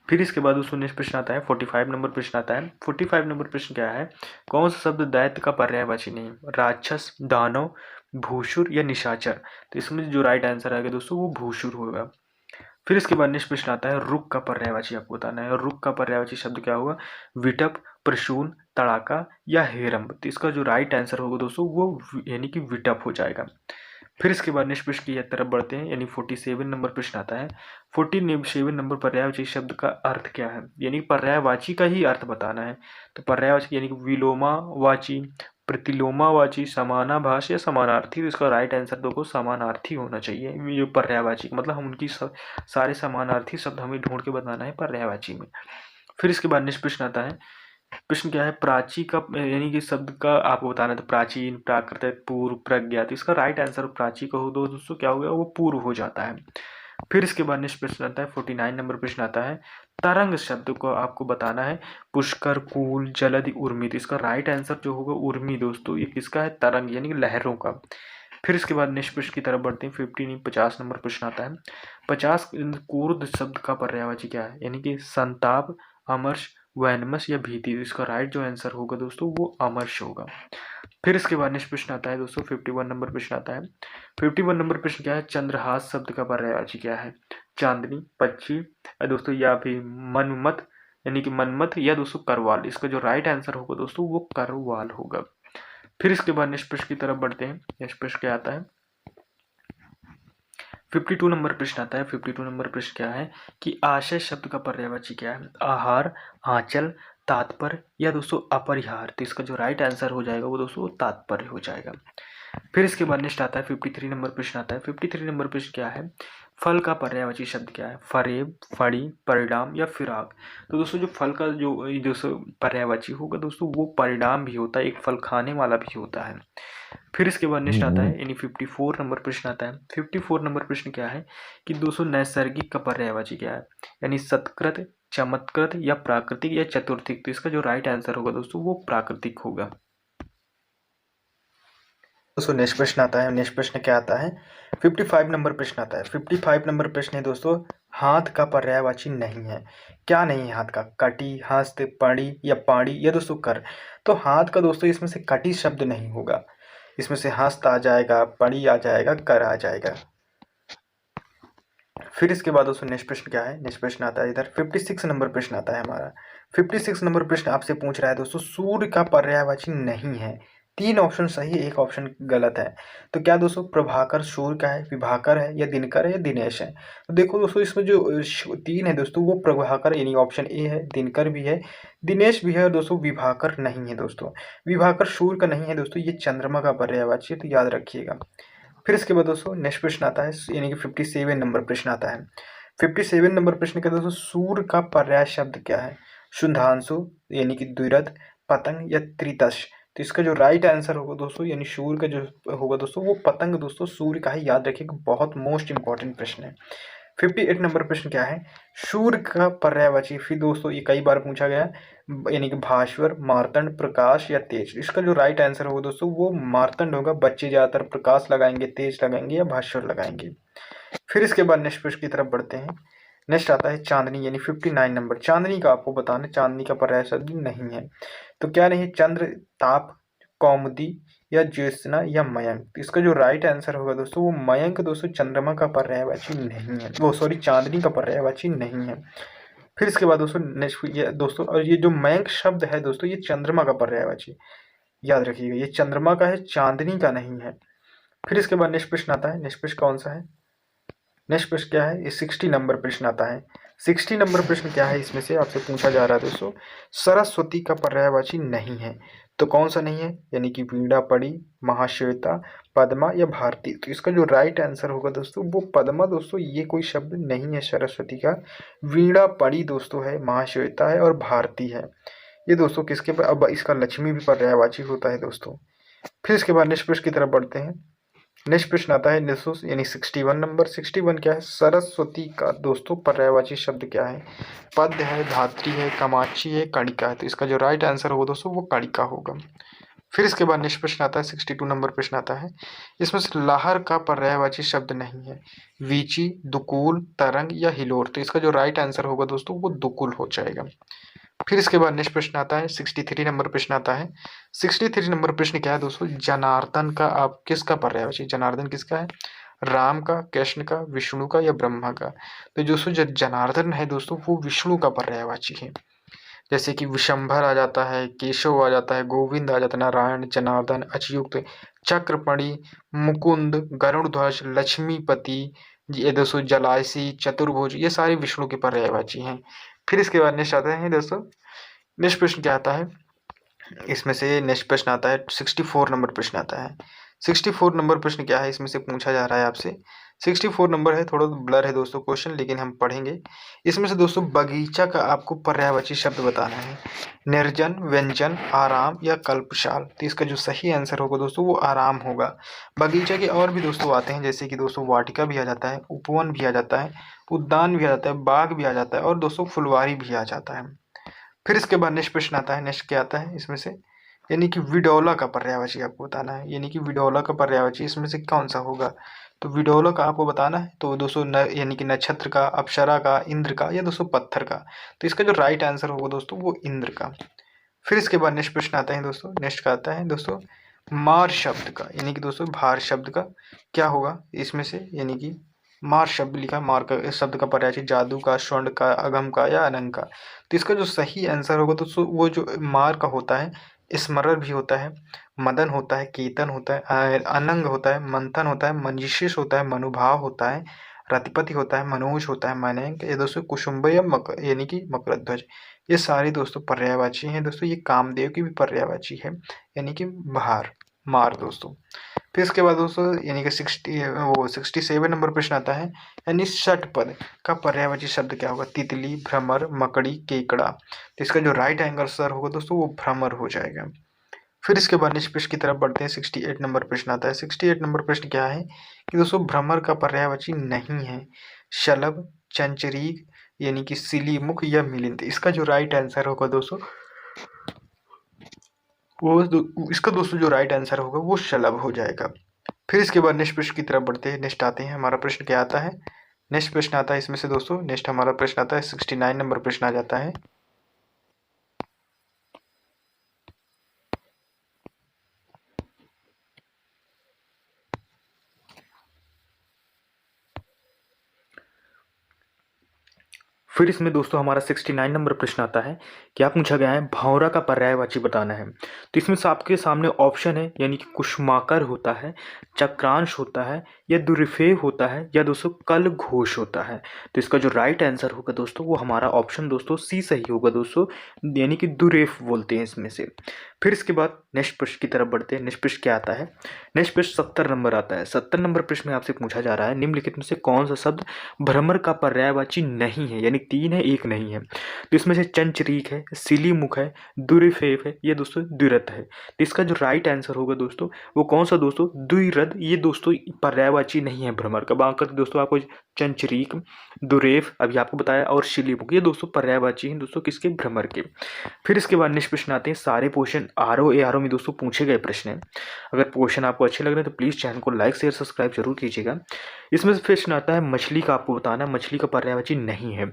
फिर इसके बाद दोस्तों नेक्स्ट प्रश्न आता है। 45 नंबर प्रश्न आता है। 45 नंबर प्रश्न क्या है? कौन सा शब्द दैत्य का पर्यायवाची नहीं? राक्षस, दानव, भूसुर या निशाचर। तो इसमें जो राइट आंसर आएगा दोस्तों वो भूसुर होगा। फिर इसके बाद नेक्स्ट प्रश्न आता है, रुक का पर्यायवाची आपको बताना है। रुक का पर्यायवाची शब्द क्या होगा? विटप, प्रसून, तड़ाका या हेरम्ब। तो इसका जो राइट आंसर होगा दोस्तों वो यानी कि विटप हो जाएगा। फिर इसके बाद नेक्स्ट प्रश्न की तरफ बढ़ते हैं, यानी 47 नंबर प्रश्न आता है। 47 नंबर पर्यायवाची शब्द का अर्थ क्या है? यानी पर्यायवाची का ही अर्थ बताना है। तो पर्यायवाची यानी कि विलोमावाची, प्रतिलोमावाची, समानाभास या समानार्थी। तो इसका राइट आंसर देखो समानार्थी होना चाहिए। ये पर्यायवाची मतलब हम उनकी सारे समानार्थी शब्द हमें ढूंढ के बताना है पर्यायवाची में। फिर इसके बाद नेक्स्ट प्रश्न आता है। प्रश्न क्या है? प्राची का यानी कि शब्द का आपको बताना है। तो प्राचीन, प्राकृतिक, पूर्व, प्रज्ञा। तो इसका राइट आंसर प्राची का हो दोस्तों क्या हो गया? वो पूर्व हो जाता है। फिर इसके बाद नेक्स्ट प्रश्न आता है। 49 नंबर प्रश्न आता है। तरंग शब्द को आपको बताना है। पुष्कर, कूल, जलधि, उर्मी। तो इसका राइट आंसर जो होगा उर्मी दोस्तों, ये किसका है? तरंग यानी कि लहरों का। फिर इसके बाद नेक्स्ट प्रश्न की तरफ बढ़ते हैं। 50 नंबर प्रश्न आता है। 50 क्रोध शब्द का पर्यायवाची क्या है? यानी कि संताप, अमर्ष, वैनमस या भीति। तो इसका राइट जो आंसर होगा दोस्तों वो अमर्ष होगा। फिर इसके बाद नेक्स्ट प्रश्न आता है दोस्तों। 51 नंबर प्रश्न आता है। 51 नंबर प्रश्न क्या है? चंद्रहास शब्द का पर्यायवाची क्या है? चांदनी, पक्षी दोस्तों या फिर मनमत यानी कि मनमथ या दोस्तों करवाल। इसका जो राइट आंसर होगा दोस्तों वो करवाल होगा। फिर इसके बाद नेक्स्ट प्रश्न की तरफ बढ़ते हैं। नेक्स्ट प्रश्न क्या आता है? 52 नंबर प्रश्न आता है। 52 नंबर प्रश्न क्या है कि आशय शब्द का पर्यायवाची क्या है? आहार, आंचल, तात्पर्य या दोस्तों अपरिहार। तो इसका जो राइट आंसर हो जाएगा वो दोस्तों तात्पर्य हो जाएगा। फिर इसके बाद नेक्स्ट आता है 53 नंबर प्रश्न आता है। 53 नंबर प्रश्न क्या है? फल का पर्यायवाची शब्द क्या है? फरेब, फड़ी, परिणाम या फिराक। तो दोस्तों जो फल का जो दोस्तों पर्यायवाची होगा दोस्तों वो परिणाम भी होता है, एक फल खाने वाला भी होता है। फिर इसके बाद नेक्स्ट आता है यानी 54 नंबर प्रश्न आता है। 54 नंबर प्रश्न क्या है कि दोस्तों नैसर्गिक का पर्यायवाची क्या है? यानी सत्कृत, चमत्कृत या प्राकृतिक या चतुर्थिक? तो इसका जो राइट आंसर होगा दोस्तों वो प्राकृतिक होगा। दोस्तों नेक्स्ट प्रश्न आता है। नेक्स्ट प्रश्न क्या आता है? 55 नंबर प्रश्न आता है। 55 नंबर प्रश्न है दोस्तों, हाथ का पर्यायवाची नहीं है। क्या नहीं है हाथ का? कटी, हस्त, पड़ी या पाड़ी या दोस्तों कर? तो हाथ का दोस्तों इसमें से कटी शब्द नहीं होगा, इसमें से हस्त आ जाएगा, पड़ी आ जाएगा, कर आ जाएगा। फिर इसके बाद दोस्तों नेक्स्ट प्रश्न क्या है? नेक्स्ट प्रश्न आता है इधर 56 नंबर प्रश्न आता है हमारा। 56 नंबर प्रश्न आपसे पूछ रहा है दोस्तों, सूर्य का पर्यायवाची नहीं है। 3 ऑप्शन सही है, 1 ऑप्शन गलत है। तो क्या दोस्तों प्रभाकर सूर्य का है, विभाकर है या दिनकर है या दिनेश है? तो देखो दोस्तों इसमें जो 3 है दोस्तों वो प्रभाकर यानी ऑप्शन ए है, दिनकर भी है, दिनेश भी है और दोस्तों विभाकर नहीं है दोस्तों। विभाकर सूर्य का नहीं है दोस्तों, ये चंद्रमा का पर्यायवाची है, तो याद रखिएगा। फिर इसके बाद दोस्तों नेक्स्ट प्रश्न आता है यानी कि 57 नंबर प्रश्न आता है। 57 नंबर प्रश्न का दोस्तों, सूर्य का पर्याय शब्द क्या है? शुद्धांशु यानी कि द्विरथ, पतंग या त्रितश? तो इसका जो राइट आंसर होगा दोस्तों यानी सूर्य का जो होगा दोस्तों वो पतंग दोस्तों सूर्य का ही, याद रखिएगा, बहुत मोस्ट इंपॉर्टेंट प्रश्न है। 58 नंबर प्रश्न क्या है? सूर्य का पर्यायवाची, फिर दोस्तों ये कई बार पूछा गया, यानी कि भास्वर, मार्तंड, प्रकाश या तेज? इसका जो राइट आंसर होगा दोस्तों वो मार्तंड होगा। बच्चे ज्यादातर प्रकाश लगाएंगे, तेज लगाएंगे या भास्वर लगाएंगे। फिर इसके बाद नेक्स्ट प्रश्न की तरफ बढ़ते हैं। नेक्स्ट आता है चांदनी यानी 59 नंबर। चांदनी का आपको बताना, चांदनी का पर्याय शब्द नहीं है। तो क्या नहीं है? चंद्र, ताप, कौमुदी या ज्योत्सना या मयंक? तो इसका जो राइट आंसर होगा दोस्तों वो मयंक दोस्तों चंद्रमा का पर्यायवाची नहीं है, वो सॉरी चांदनी का पर्यायवाची नहीं है। फिर इसके बाद दोस्तों नेक्स्ट ये दोस्तों, और ये जो मयंक शब्द है दोस्तों ये चंद्रमा का पर्यायवाची, याद रखिएगा, ये चंद्रमा का है, चांदनी का नहीं है। फिर इसके बाद नेक्स्ट प्रश्न आता है। नेक्स्ट प्रश्न कौन सा है? नेक्स्ट प्रश्न क्या है? ये 60 नंबर प्रश्न आता है। 60 नंबर प्रश्न क्या है? इसमें से आपसे पूछा जा रहा है दोस्तों, सरस्वती का पर्यायवाची नहीं है। तो कौन सा नहीं है? यानी कि वीणा, पड़ी, महाश्वेता, पद्मा या भारती? तो इसका जो राइट आंसर होगा दोस्तों वो पद्मा दोस्तों, ये कोई शब्द नहीं है सरस्वती का। वीणा, पड़ी दोस्तों है, महाश्वेता है और भारती है। ये दोस्तों किसके पर, अब इसका लक्ष्मी भी पर्यायवाची होता है दोस्तों। फिर इसके बाद नेक्स्ट प्रश्न की तरफ बढ़ते हैं। नेक्स्ट प्रश्न आता है यानी 61 नंबर। 61 क्या है? सरस्वती का दोस्तों पर्यायवाची शब्द क्या है? पद्य है, धात्री है, कामाक्षी है, कणिका है? तो इसका जो राइट आंसर होगा दोस्तों वो कणिका होगा। फिर इसके बाद नेक्स्ट प्रश्न आता है 62 नंबर प्रश्न आता है। इसमें से लहर का पर्यायवाची शब्द नहीं है। वीची, दुकूल, तरंग या हिलोर? तो इसका जो राइट आंसर होगा दोस्तों वो दुकुल हो जाएगा। फिर इसके बाद नेक्स्ट प्रश्न आता है 63 नंबर प्रश्न आता है। 63 नंबर प्रश्न क्या है दोस्तों? जनार्दन का आप किसका पर्यायवाची? जनार्दन किसका है? राम का, कृष्ण का, विष्णु का या ब्रह्मा का? तो दोस्तों जो जनार्दन है दोस्तों वो विष्णु का पर्यायवाची है। जैसे कि विशंभर आ जाता है, केशव आ जाता है, गोविंद आ जाता है, नारायण, जनार्दन, अच्युत, चक्रपणि, मुकुंद, गरुड़ध्वज, लक्ष्मीपति, ये दोस्तों जलायसी, चतुर्भुज, ये सारे विष्णु के पर्यायवाची हैं। फिर इसके बाद नेक्स्ट आता है दोस्तों, नेक्स्ट प्रश्न क्या आता है? इसमें से नेक्स्ट प्रश्न आता है 64 नंबर प्रश्न आता है। 64 नंबर प्रश्न क्या है? इसमें से पूछा जा रहा है आपसे। 64 नंबर है, थोड़ा ब्लर है दोस्तों क्वेश्चन, लेकिन हम पढ़ेंगे। इसमें से दोस्तों बगीचा का आपको पर्यायवाची शब्द बताना है। निर्जन, व्यंजन, आराम या कल्पशाल? तो इसका जो सही आंसर होगा दोस्तों वो आराम होगा। बगीचा के और भी दोस्तों आते हैं, जैसे कि दोस्तों वाटिका भी आ जाता है, उपवन भी आ जाता है, उद्यान भी आ जाता है, बाग भी आ जाता है और दोस्तों फुलवारी भी आ जाता है। फिर इसके बाद नेक्स्ट प्रश्न आता है। नेक्स्ट क्या आता है इसमें से? यानी कि विडोला का पर्यायवाची आपको बताना है। यानी कि विडोला का पर्यायवाची इसमें से कौन सा होगा? तो विडोला का आपको बताना है। तो दोस्तों यानी कि नक्षत्र का, अप्सरा का, इंद्र का या दोस्तों पत्थर का? तो इसका जो राइट आंसर होगा दोस्तों वो इंद्र का। फिर इसके बाद नेक्स्ट प्रश्न आता है दोस्तों। नेक्स्ट का आता है दोस्तों मार शब्द का, यानी कि दोस्तों भार शब्द का क्या होगा इसमें से? यानी कि मार शब्द लिखा, मार का इस शब्द का पर्यायवाची जादू का, स्वर्ण का, अगम का या अनंग का? तो इसका जो सही आंसर होगा तो वो जो मार का होता है, स्मरण भी होता है, मदन होता है, कीर्तन होता है, अनंग होता है, मंथन होता है, मंजिशिस होता है, मनुभाव होता है, रतिपति होता है, मनोज होता है, मनयंक, ये दोस्तों कुसुम्ब या यानी कि मकरध्वज। ये सारे दोस्तों पर्यायवाची हैं दोस्तों। ये कामदेव की भी पर्यायवाची है, यानी कि भार, मार दोस्तों। फिर इसके बाद दोस्तों यानी कि 67 नंबर प्रश्न आता है। यानी षटपद का पर्यायवाची शब्द क्या होगा? तितली, भ्रमर, मकड़ी, केकड़ा? तो इसका जो राइट आंसर होगा दोस्तों वो भ्रमर हो जाएगा। फिर इसके बाद नेक्स्ट प्रश्न की तरफ बढ़ते हैं। 68 नंबर प्रश्न आता है। 68 नंबर प्रश्न क्या है कि दोस्तों भ्रमर का पर्यायवाची नहीं है। शलभ, चंचरीक यानी कि सिलीमुख या मिलिंद। इसका जो राइट आंसर होगा दोस्तों इसका दोस्तों जो राइट आंसर होगा वो शलभ हो जाएगा। फिर इसके बाद नेक्स्ट प्रश्न की तरफ बढ़ते हैं। नेक्स्ट आते हैं, हमारा प्रश्न क्या आता है, नेक्स्ट प्रश्न आता है इसमें से दोस्तों, नेक्स्ट हमारा प्रश्न आता है 69 नंबर प्रश्न आ जाता है। फिर इसमें दोस्तों हमारा 69 नंबर प्रश्न आता है कि आप पूछा गया है भौरा का पर्यायवाची बताना है। तो इसमें से आपके सामने ऑप्शन है, यानी कि कुसुमाकर होता है, चक्रांश होता है, या दुर्फेव होता है, या दोस्तों कल घोष होता है। तो इसका जो राइट आंसर होगा दोस्तों वो हमारा ऑप्शन दोस्तों सी सही होगा दोस्तों, यानी कि दुरेफ बोलते हैं इसमें से। फिर इसके बाद नेक्स्ट प्रश्न की तरफ बढ़ते हैं। नेक्स्ट प्रश्न क्या आता है, नेक्स्ट प्रश्न 70 नंबर आता है। 70 नंबर प्रश्न में आपसे पूछा जा रहा है निम्नलिखित में से कौन सा शब्द भ्रमर का पर्यायवाची नहीं है, यानी 3 है 1 नहीं है। तो इसमें से चंचरीक है, सिलीमुख है, दुर्फेव है, ये दोस्तों द्विरथ है। तो इसका जो राइट आंसर होगा दोस्तों वो कौन सा दोस्तों, द्विरथ। ये दोस्तों पर्यायवाची नहीं है भ्रमर का। बाकी दोस्तों आपको चंचरीक, दुरेफ अभी आपको बताया, और सिलीमुख ये दोस्तों पर्यायवाची हैं दोस्तों किसके, भ्रमर के। फिर इसके बाद नेक्स्ट प्रश्न आते हैं, सारे क्वेश्चन आरओ ए आरओ में दोस्तों पूछे गए प्रश्न हैं। अगर क्वेश्चन आपको अच्छे लग रहे हैं तो प्लीज़ चैनल को लाइक शेयर सब्सक्राइब जरूर कीजिएगा। इसमें से प्रश्न आता है मछली का, आपको बताना मछली का पर्यायवाची नहीं है।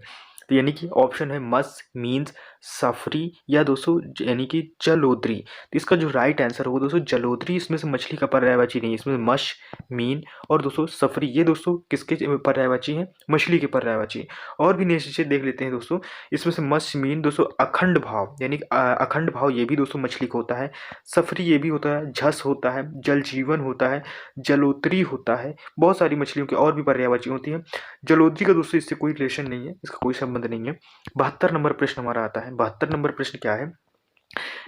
तो यानी कि ऑप्शन है मस, मीन्स, सफरी, या दोस्तों यानी कि जलोदरी। तो इसका जो राइट आंसर होगा दोस्तों जलोदरी, इसमें से मछली का पर्यायवाची नहीं है। इसमें मश, मीन और दोस्तों सफरी ये दोस्तों किसके पर्यायवाची हैं, मछली के पर्यायवाची। और भी नीचे देख लेते हैं दोस्तों, इसमें से मस, मीन दोस्तों अखंड भाव, यानी कि अखंड भाव ये भी दोस्तों मछली का होता है। सफरी ये भी होता है, झस होता है, जल जीवन होता है, जलोत्री होता है, बहुत सारी मछलियों की और भी पर्यायवाची होती है। जलोदरी का दोस्तों इससे कोई रिलेशन नहीं है, इसका कोई संबंध नहीं है। 72 नंबर प्रश्न हमारा आता है। 72 नंबर प्रश्न क्या है,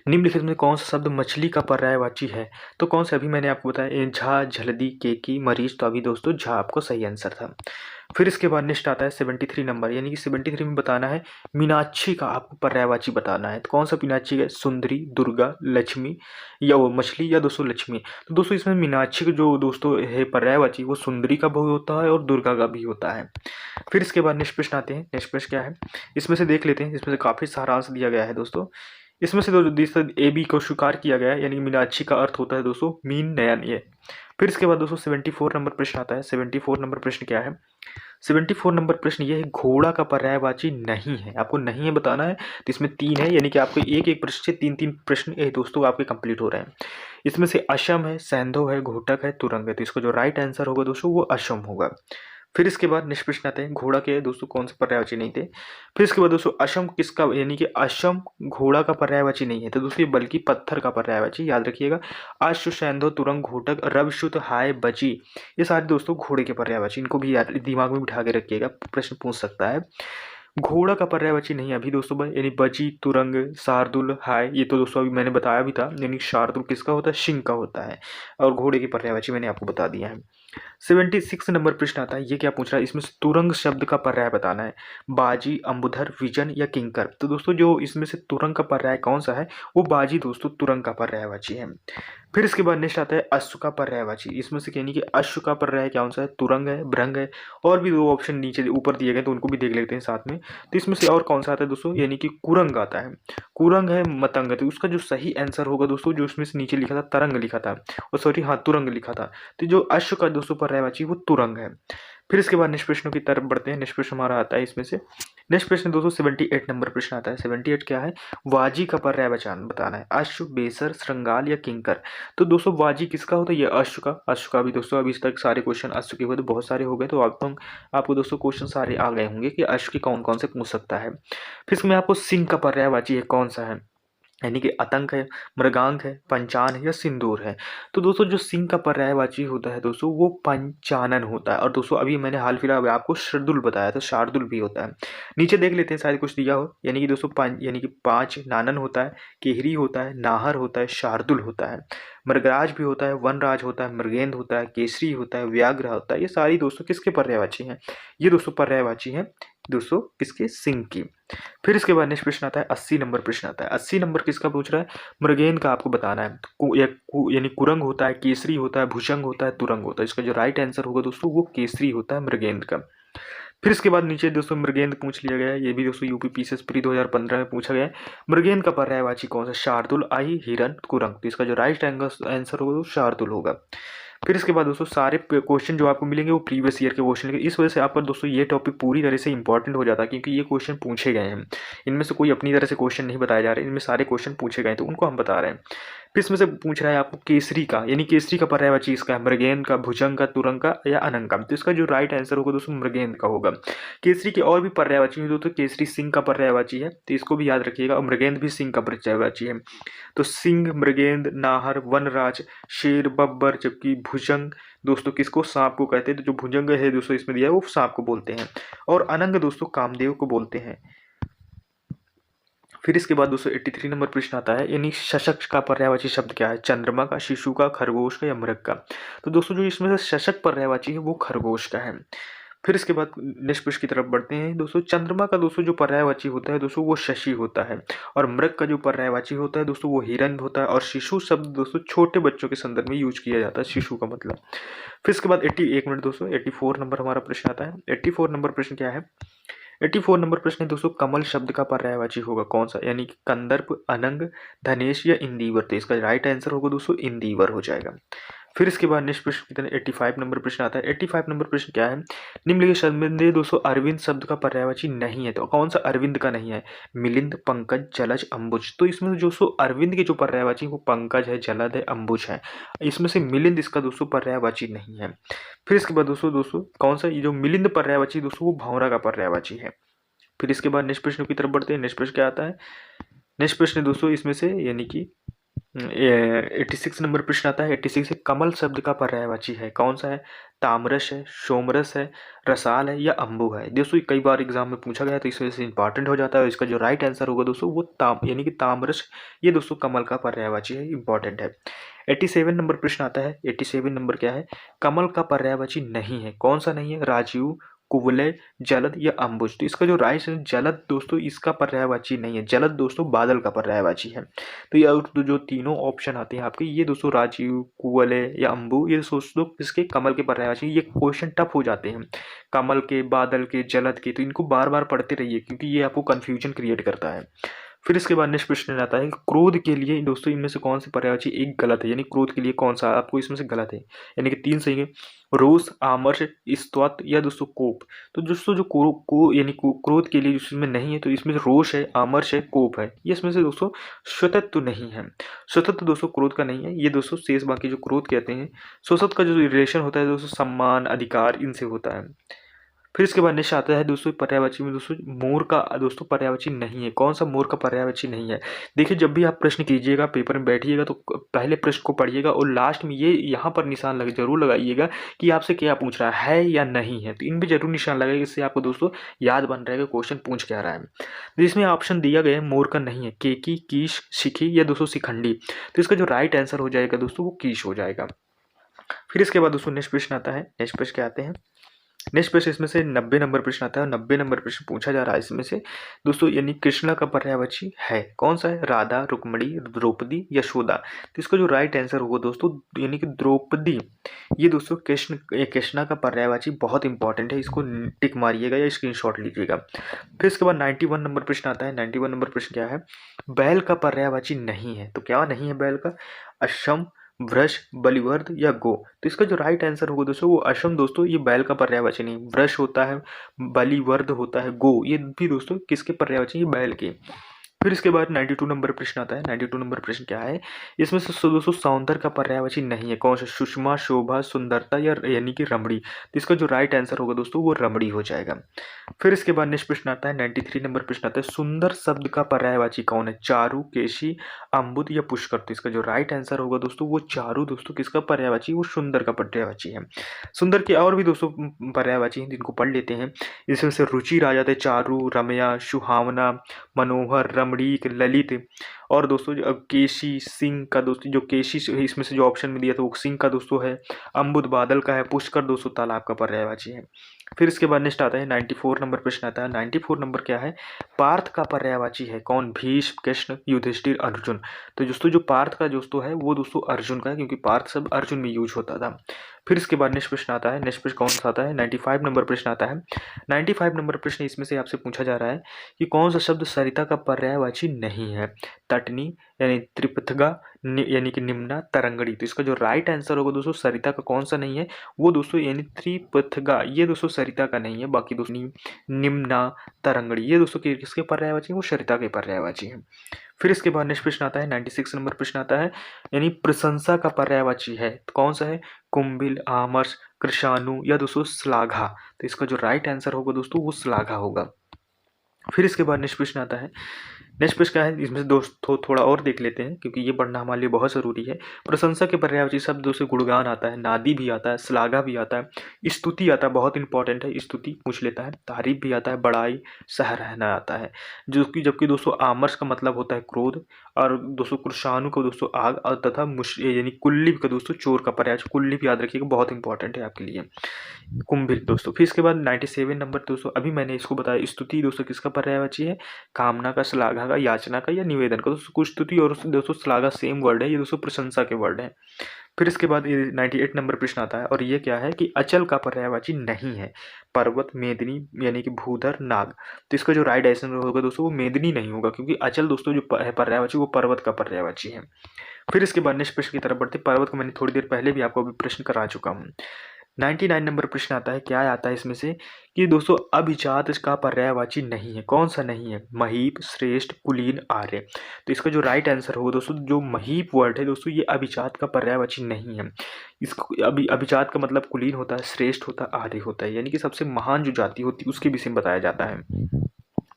निम्नलिखित में कौन सा शब्द मछली का पर्यायवाची है। तो कौन सा, अभी मैंने आपको बताया झा, झलदी, केकी, मरीच। तो अभी दोस्तों झा आपको सही आंसर था। फिर इसके बाद नेक्स्ट आता है 73 नंबर, यानी कि 73 में बताना है मीनाक्षी का आपको पर्यायवाची बताना है। तो कौन सा मीनाक्षी है, सुंदरी, दुर्गा, लक्ष्मी, या वो मछली, या दोस्तों लक्ष्मी। तो दोस्तों इसमें मीनाक्षी का जो दोस्तों है पर्यायवाची वो सुंदरी का भी होता है और दुर्गा का भी होता है। फिर इसके बाद नेक्स्ट प्रश्न आते हैं। नेक्स्ट प्रश्न क्या है, इसमें से देख लेते हैं, इसमें से काफ़ी सारांश दिया गया है दोस्तों। इसमें से दोस्तों ए बी को स्वीकार किया गया है, यानी कि मीनाक्षी का अर्थ होता है दोस्तों मीन, नयन, ये। फिर इसके बाद दोस्तों 74 नंबर प्रश्न आता है। 74 नंबर प्रश्न क्या है, 74 नंबर प्रश्न ये है घोड़ा का पर्यायवाची नहीं है, आपको नहीं है बताना है। तो इसमें 3 है, यानी कि आपको एक एक प्रश्न से 3-3 प्रश्न दोस्तों आपके कंप्लीट हो रहे हैं। इसमें से अशम है, सैंधव है, घोटक है, तुरंग है। तो इसका जो राइट आंसर होगा दोस्तों वो अशम होगा। फिर इसके बाद नेक्स्ट प्रश्न आते हैं, घोड़ा के दोस्तों कौन से पर्यायवाची नहीं थे। फिर इसके बाद दोस्तों अशम किसका, यानी कि अशम घोड़ा का पर्यायवाची नहीं है। तो दोस्तों ये बल्कि पत्थर का पर्यायवाची, याद रखिएगा। अश्व, सैंधव, तुरंग, घोटक, रव, शुत, हाय, बची, ये सारे दोस्तों घोड़े के पर्यायवाची, इनको भी याद दिमाग में बिठा के रखिएगा, प्रश्न पूछ सकता है। घोड़ा का पर्यायवाची नहीं अभी दोस्तों, यानी बची, तुरंग, शार्दुल, हाय, ये तो दोस्तों अभी मैंने बताया भी था, यानी शार्दुल किसका होता है, सिंह का होता है। और घोड़े की पर्यायवाची मैंने आपको बता दिया है। 76 नंबर प्रश्न आता है, ये क्या पूछ रहा है, इसमें से तुरंग शब्द का पर्याय बताना है। बाजी, अंबुधर, विजन, या किंकर। तो दोस्तों जो इसमें से तुरंग का पर्याय कौन सा है, वो बाजी दोस्तों तुरंग का पर्यायवाची है। फिर इसके बाद नेक्स्ट आता है अश्व का पर्यायवाची। इसमें से यानी कि अश्व का पर्याय कौन सा है, तुरंग है, भृंग है, और भी 2 ऑप्शन नीचे ऊपर दिए गए तो उनको भी देख लेते हैं साथ में। तो इसमें से और कौन सा आता है दोस्तों, यानी कि कुरंग आता है। कुरंग है, मतंग है। तो उसका जो सही आंसर होगा दोस्तों, जो उसमें से नीचे लिखा था तरंग लिखा था, और सॉरी हाँ तुरंग लिखा था। तो जो अश्व का दोस्तों पर्यायवाची वो तुरंग है। फिर इसके बाद नेक्स्ट प्रश्नों की तरफ बढ़ते हैं। नेक्स्ट प्रश्न हमारा आता है इसमें से, नेक्स्ट प्रश्न दोस्तों 78 नंबर प्रश्न आता है। 78 क्या है, वाजी का पर्यायवाचन बताना है। अश्व, बेसर, श्रृंगाल, या किंकर। तो दोस्तों वाजी किसका होता है, ये अश्व का। अश्व का भी दोस्तों अभी तक सारे क्वेश्चन अश्व के हुए तो बहुत सारे हो गए, तो आपको दोस्तों क्वेश्चन सारे आ गए होंगे कि अश्व के कौन कौन से पूछ सकता है। फिर इसमें आपको सिंह का पर्यायवाची है कौन सा है, यानी कि आतंक है, मृगांक है, पंचान है, या सिंदूर है। तो दोस्तों जो सिंह का पर्यायवाची होता है दोस्तों वो पंचानन होता है। और दोस्तों अभी मैंने हाल फिलहाल आपको शार्दुल बताया था, शार्दुल भी होता है। नीचे देख लेते हैं शायद कुछ दिया हो, यानी कि दोस्तों यानी कि 5 नानन होता है, केहरी होता है, नाहर होता है, शार्दुल होता है, मृगराज भी होता है, वनराज होता है, मृगेंद्र होता है, केसरी होता है, व्याघ्र होता है। ये सारी दोस्तों किसके पर्यायवाची हैं, ये दोस्तों पर्यायवाची हैं दोस्तों किसके, सिंह की। फिर इसके बाद नेक्स्ट प्रश्न आता है 80 नंबर प्रश्न आता है। 80 नंबर किसका पूछ रहा है, मृगेंद्र का आपको बताना है। यानी कुरंग होता है, केसरी होता है, भुजंग होता है, तुरंग होता है। इसका जो राइट आंसर होगा दोस्तों वो केसरी होता है, मृगेंद्र का। फिर इसके बाद नीचे दोस्तों मृगेंद्र पूछ लिया गया है, ये भी दोस्तों यूपी पीसीएस प्री 2015 में पूछा गया है। मृगेंद्र का पर्यायवाची कौन सा? शार्दुल, आई, हिरन, कुरंग। तो इसका जो राइट आंसर होगा वो शार्दुल होगा। फिर इसके बाद दोस्तों सारे क्वेश्चन जो आपको मिलेंगे वो प्रीवियस ईयर के क्वेश्चन लेंगे। इस वजह से आपका दोस्तों ये टॉपिक पूरी तरह से इंपॉर्टेंट हो जाता है, क्योंकि ये क्वेश्चन पूछे गए हैं। इनमें से कोई अपनी तरह से क्वेश्चन नहीं बताए जा रहे, इनमें सारे क्वेश्चन पूछे गए, तो उनको हम बता रहे हैं। फिर इसमें से पूछ रहा है आपको केसरी का, यानी केसरी का पर्यायवाची इसका है मृगेंद्र का, भुजंग का, तुरंग का या अनंग का। तो इसका जो राइट आंसर होगा दोस्तों मृगेंद्र का होगा। केसरी के और भी पर्यायवाची है दोस्तों, केसरी सिंह का पर्यायवाची है, तो इसको भी याद रखिएगा, और मृगेंद्र भी सिंह का पर्यायवाची है। तो सिंह, मृगेंद्र, नाहर, वनराज, शेर, बब्बर, जबकि भुजंग दोस्तों किसको? सांप को कहते हैं। तो जो भुजंग है दोस्तों इसमें दिया है वो सांप को बोलते हैं, और अनंग दोस्तों कामदेव को बोलते हैं। फिर इसके बाद दोस्तों 83 नंबर प्रश्न आता है, यानी शशक का पर्यायवाची शब्द क्या है? चंद्रमा का, शिशु का, खरगोश का या मृग का। तो दोस्तों जो इसमें से शशक पर्यायवाची है वो खरगोश का है। फिर इसके बाद नेक्स्ट प्रश्न की तरफ बढ़ते हैं दोस्तों। चंद्रमा का दोस्तों जो पर्यायवाची होता है दोस्तों वो शशि होता है, और मृग का जो पर्यायवाची होता है दोस्तों वो हिरन होता है, और शिशु शब्द दोस्तों छोटे बच्चों के संदर्भ में यूज किया जाता है, शिशु का मतलब। फिर इसके बाद 81 मिनट दोस्तों 84 नंबर हमारा प्रश्न आता है। 84 नंबर प्रश्न क्या है? 84 नंबर प्रश्न है दोस्तों, कमल शब्द का पर्यायवाची होगा कौन सा? यानी कि कंदर्प, अनंग, धनेश या इंदीवर। तो इसका राइट आंसर होगा दोस्तों इंदीवर हो जाएगा। फिर इसके बाद नेक्स्ट प्रश्न कितने 85 नंबर प्रश्न आता है। 85 नंबर प्रश्न क्या है? निम्नलिखित शब्द में दोस्तों अरविंद शब्द का पर्यायवाची नहीं है, तो कौन सा अरविंद का नहीं है? मिलिंद, पंकज, जलज, अंबुज। तो इसमें से दोस्तों अरविंद के जो पर्यायवाची वो पंकज है, जलद है, अंबुज है। इसमें से मिलिंद इसका दोस्तों पर्यायवाची नहीं है। फिर इसके बाद दोस्तों कौन सा? ये जो मिलिंद पर्यायवाची दोस्तों वो भौरा का पर्यायवाची है। फिर इसके बाद नेक्स्ट प्रश्न की तरफ बढ़ते हैं। नेक्स्ट प्रश्न क्या आता है? नेक्स्ट प्रश्न दोस्तों इसमें से यानी कि 86 नंबर प्रश्न आता है। 86 है, कमल शब्द का पर्यायवाची है कौन सा है? तामरस है, सोमरस है, रसाल है या अम्बु है। दोस्तों कई बार एग्जाम में पूछा गया तो इस वजह से इंपॉर्टेंट हो जाता है। इसका जो राइट आंसर होगा दोस्तों वो यानी कि तामरस, ये दोस्तों कमल का पर्यायवाची है, इंपॉर्टेंट है। 87 नंबर प्रश्न आता है। 87 नंबर क्या है? कमल का पर्यायवाची नहीं है, कौन सा नहीं है? राजीव, कुवलय, जलद या अंबुज। तो इसका जो राइट है जलद दोस्तों इसका पर्यायवाची नहीं है, जलद दोस्तों बादल का पर्यायवाची है। तो ये तो जो तीनों ऑप्शन आते हैं आपके, ये दोस्तों राजीव, कुवलय या अंबु, ये दोस्तों इसके कमल के पर्यायवाची। ये क्वेश्चन टफ हो जाते हैं, कमल के, बादल के, जलद के, तो इनको बार बार पढ़ते रहिए क्योंकि ये आपको कंफ्यूजन क्रिएट करता है। फिर इसके बाद नेक्स्ट क्वेश्चन आता है, क्रोध के लिए दोस्तों इनमें से कौन से पर्यायवाची एक गलत है? यानी क्रोध के लिए कौन सा आपको इसमें से गलत है? यानी कि 3 सही है, रोष, आमर्ष, स्तुति या दोस्तों कोप। तो दोस्तों जो यानी क्रोध के लिए इसमें नहीं है, तो इसमें रोष है, आमर्ष है, कोप है। ये इसमें से दोस्तों स्वतत्व तो नहीं है। स्वतत्व दोस्तों क्रोध का नहीं है, ये दोस्तों शेष बाकी जो क्रोध कहते हैं। स्वतत्व का जो रिलेशन होता है दोस्तों सम्मान, अधिकार, इनसे होता है। फिर इसके बाद नेक्स्ट आता है दोस्तों पर्यायवाची में दोस्तों मोर का दोस्तों पर्यायवाची नहीं है, कौन सा मोर का पर्यायवाची नहीं है? देखिए जब भी आप प्रश्न कीजिएगा, पेपर में बैठिएगा तो पहले प्रश्न को पढ़िएगा और लास्ट में ये यहाँ पर निशान जरूर लगाइएगा कि आपसे क्या पूछ रहा है या नहीं है। तो इन पर जरूर निशान लगाइएगा, इससे आपको दोस्तों याद बन रहेगा क्वेश्चन पूछ क्या रहा है। तो इसमें ऑप्शन दिया गया है मोर का नहीं है, केकी, कीश, शिखी या दोस्तों शिखंडी। तो इसका जो राइट आंसर हो जाएगा दोस्तों वो कीश हो जाएगा। फिर इसके बाद दोस्तों नेक्स्ट प्रश्न आता है। नेक्स्ट प्रश्न क्या आते हैं? नेक्स्ट प्रश्न इसमें से 90 नंबर प्रश्न आता है। 90 नंबर प्रश्न पूछा जा रहा है इसमें से दोस्तों, यानी कृष्णा का पर्यायवाची है कौन सा है? राधा, रुक्मणी, द्रौपदी, यशोदा। तो इसका जो राइट आंसर होगा दोस्तों यानी कि द्रौपदी, ये दोस्तों कृष्णा का पर्यायवाची बहुत इंपॉर्टेंट है, इसको टिक मारिएगा या स्क्रीनशॉट लीजिएगा। फिर इसके बाद 91 नंबर प्रश्न आता है। 91 नंबर प्रश्न क्या है? बैल का पर्यायवाची नहीं है, तो क्या नहीं है बैल का? अश्व, वृष, बलिवर्ध या गो। तो इसका जो राइट आंसर होगा दोस्तों वो अश्व दोस्तों ये बैल का पर्यायवाची नहीं, वृष होता है, बलिवर्ध होता है, गो ये भी दोस्तों किसके पर्यायवाची? बैल के। फिर इसके बाद 92 नंबर प्रश्न आता है। 92 नंबर प्रश्न क्या है? इसमें से दोस्तों सौंदर्य का पर्यायवाची नहीं है, कौन सा? सुषमा, शोभा, सुंदरता या यानी कि रमणी। तो इसका जो राइट आंसर होगा दोस्तों वो रमणी हो जाएगा। फिर इसके बाद नेक्स्ट प्रश्न आता है। 93 नंबर प्रश्न आता है, सुंदर शब्द का पर्यायवाची कौन है? चारु, केशी, अम्बुद या पुष्कर। तो इसका जो राइट आंसर होगा दोस्तों वो चारु दोस्तों किसका पर्यायवाची? वो सुंदर का पर्यायवाची है। सुंदर के और भी दोस्तों पर्यायवाची हैं जिनको पढ़ लेते हैं। इसमें से रुचि आ जाते हैं, चारु, रमया, सुहावना, मनोहर, रमणीक, ललित। और दोस्तों जो केशी, सिंह का दोस्तों जो केशी इसमें से जो ऑप्शन में दिया था वो सिंह का दोस्तों है, अम्बुद बादल का है, पुष्कर दोस्तों तालाब का पर्यायवाची है। फिर इसके बाद नेक्स्ट आता है 94 नंबर प्रश्न आता है। 94 नंबर क्या है? पार्थ का पर्यायवाची है कौन? भीष्म, कृष्ण, युधिष्ठिर, अर्जुन। तो दोस्तों जो पार्थ का दोस्तों है वो दोस्तों अर्जुन का है, क्योंकि पार्थ शब्द अर्जुन में यूज होता था। फिर इसके बाद नेक्स्ट प्रश्न आता है, नेक्स्ट प्रश्न कौन सा आता है, 95 नंबर प्रश्न आता है। 95 नंबर प्रश्न इसमें से आपसे पूछा जा रहा है कि कौन सा शब्द सरिता का पर्यायवाची नहीं है। तटनी यानी त्रिपथगा, यानी कि निम्ना, तरंगड़ी। तो इसका जो राइट आंसर होगा दोस्तों सरिता का कौन सा नहीं है, वो दोस्तों यानी त्रिपथगा, ये दोस्तों सरिता का नहीं है। बाकी दोस्तों निम्ना, तरंगड़ी, ये दोस्तों किसके पर्यायवाची है, वो सरिता के पर्यायवाची है। फिर इसके बाद नेक्स्ट प्रश्न आता है, 96 नंबर प्रश्न आता है, यानी प्रशंसा का पर्यायवाची है तो कौन सा है, कुंभिल, आमर्ष, कृशाणु या दोस्तों श्लाघा। तो इसका जो राइट आंसर होगा दोस्तों वो श्लाघा होगा। फिर इसके बाद नेक्स्ट प्रश्न आता है, नेक्स्ट प्रश्न क्या है, इसमें से दोस्तों थोड़ा और देख लेते हैं क्योंकि ये पढ़ना हमारे लिए बहुत ज़रूरी है। प्रशंसा के पर्यायवाची शब्द दोस्तों गुणगान आता है, नादी भी आता है, श्लाघा भी आता है, स्तुति आता है, बहुत इंपॉर्टेंट है, स्तुति पूछ लेता है, तारीफ भी आता है, बड़ाई, सराहना आता है। जबकि दोस्तों आमर्ष का मतलब होता है क्रोध, और दोस्तों कृशाणु का दोस्तों आग, और तथा यानी कुल्लिप का दोस्तों चोर का पर्यायवाची। कुल्लिप याद रखिएगा, बहुत इंपॉर्टेंट है आपके लिए। कुंभिल दोस्तों। फिर इसके बाद 97 नंबर दोस्तों, अभी मैंने इसको बताया, स्तुति दोस्तों किसका पर्यायवाची है, कामना का, श्लाघा का, याचना का या निवेदन का। दोस्तों कुछ स्तुति और दोस्तों श्लाघा सेम वर्ड है, ये दोस्तों प्रशंसा के वर्ड है। फिर इसके बाद ये 98 नंबर प्रश्न आता है, और ये क्या है कि अचल का पर्यायवाची नहीं है, पर्वत, मेदिनी यानी कि भूधर, नाग। तो इसका जो राइट आंसर होगा दोस्तों वो मेदिनी नहीं होगा, क्योंकि अचल दोस्तों जो है पर्यायवाची वो पर्वत का पर्यायवाची है। फिर इसके बाद नेक्स्ट प्रश्न की तरफ बढ़ते, पर्वत को मैंने थोड़ी देर पहले भी आपको अभी प्रश्न करा चुका हूँ। 99 नंबर प्रश्न आता है, क्या आता है इसमें से कि दोस्तों अभिजात का पर्यायवाची नहीं है, कौन सा नहीं है, महीप, श्रेष्ठ, कुलीन, आर्य। तो इसका जो राइट आंसर होगा दोस्तों, जो महीप वर्ड है दोस्तों ये अभिजात का पर्यायवाची नहीं है। इसको अभिजात का मतलब कुलीन होता है, श्रेष्ठ होता है, आर्य होता है, यानी कि सबसे महान जो जाति होती है उसके विषय में बताया जाता है।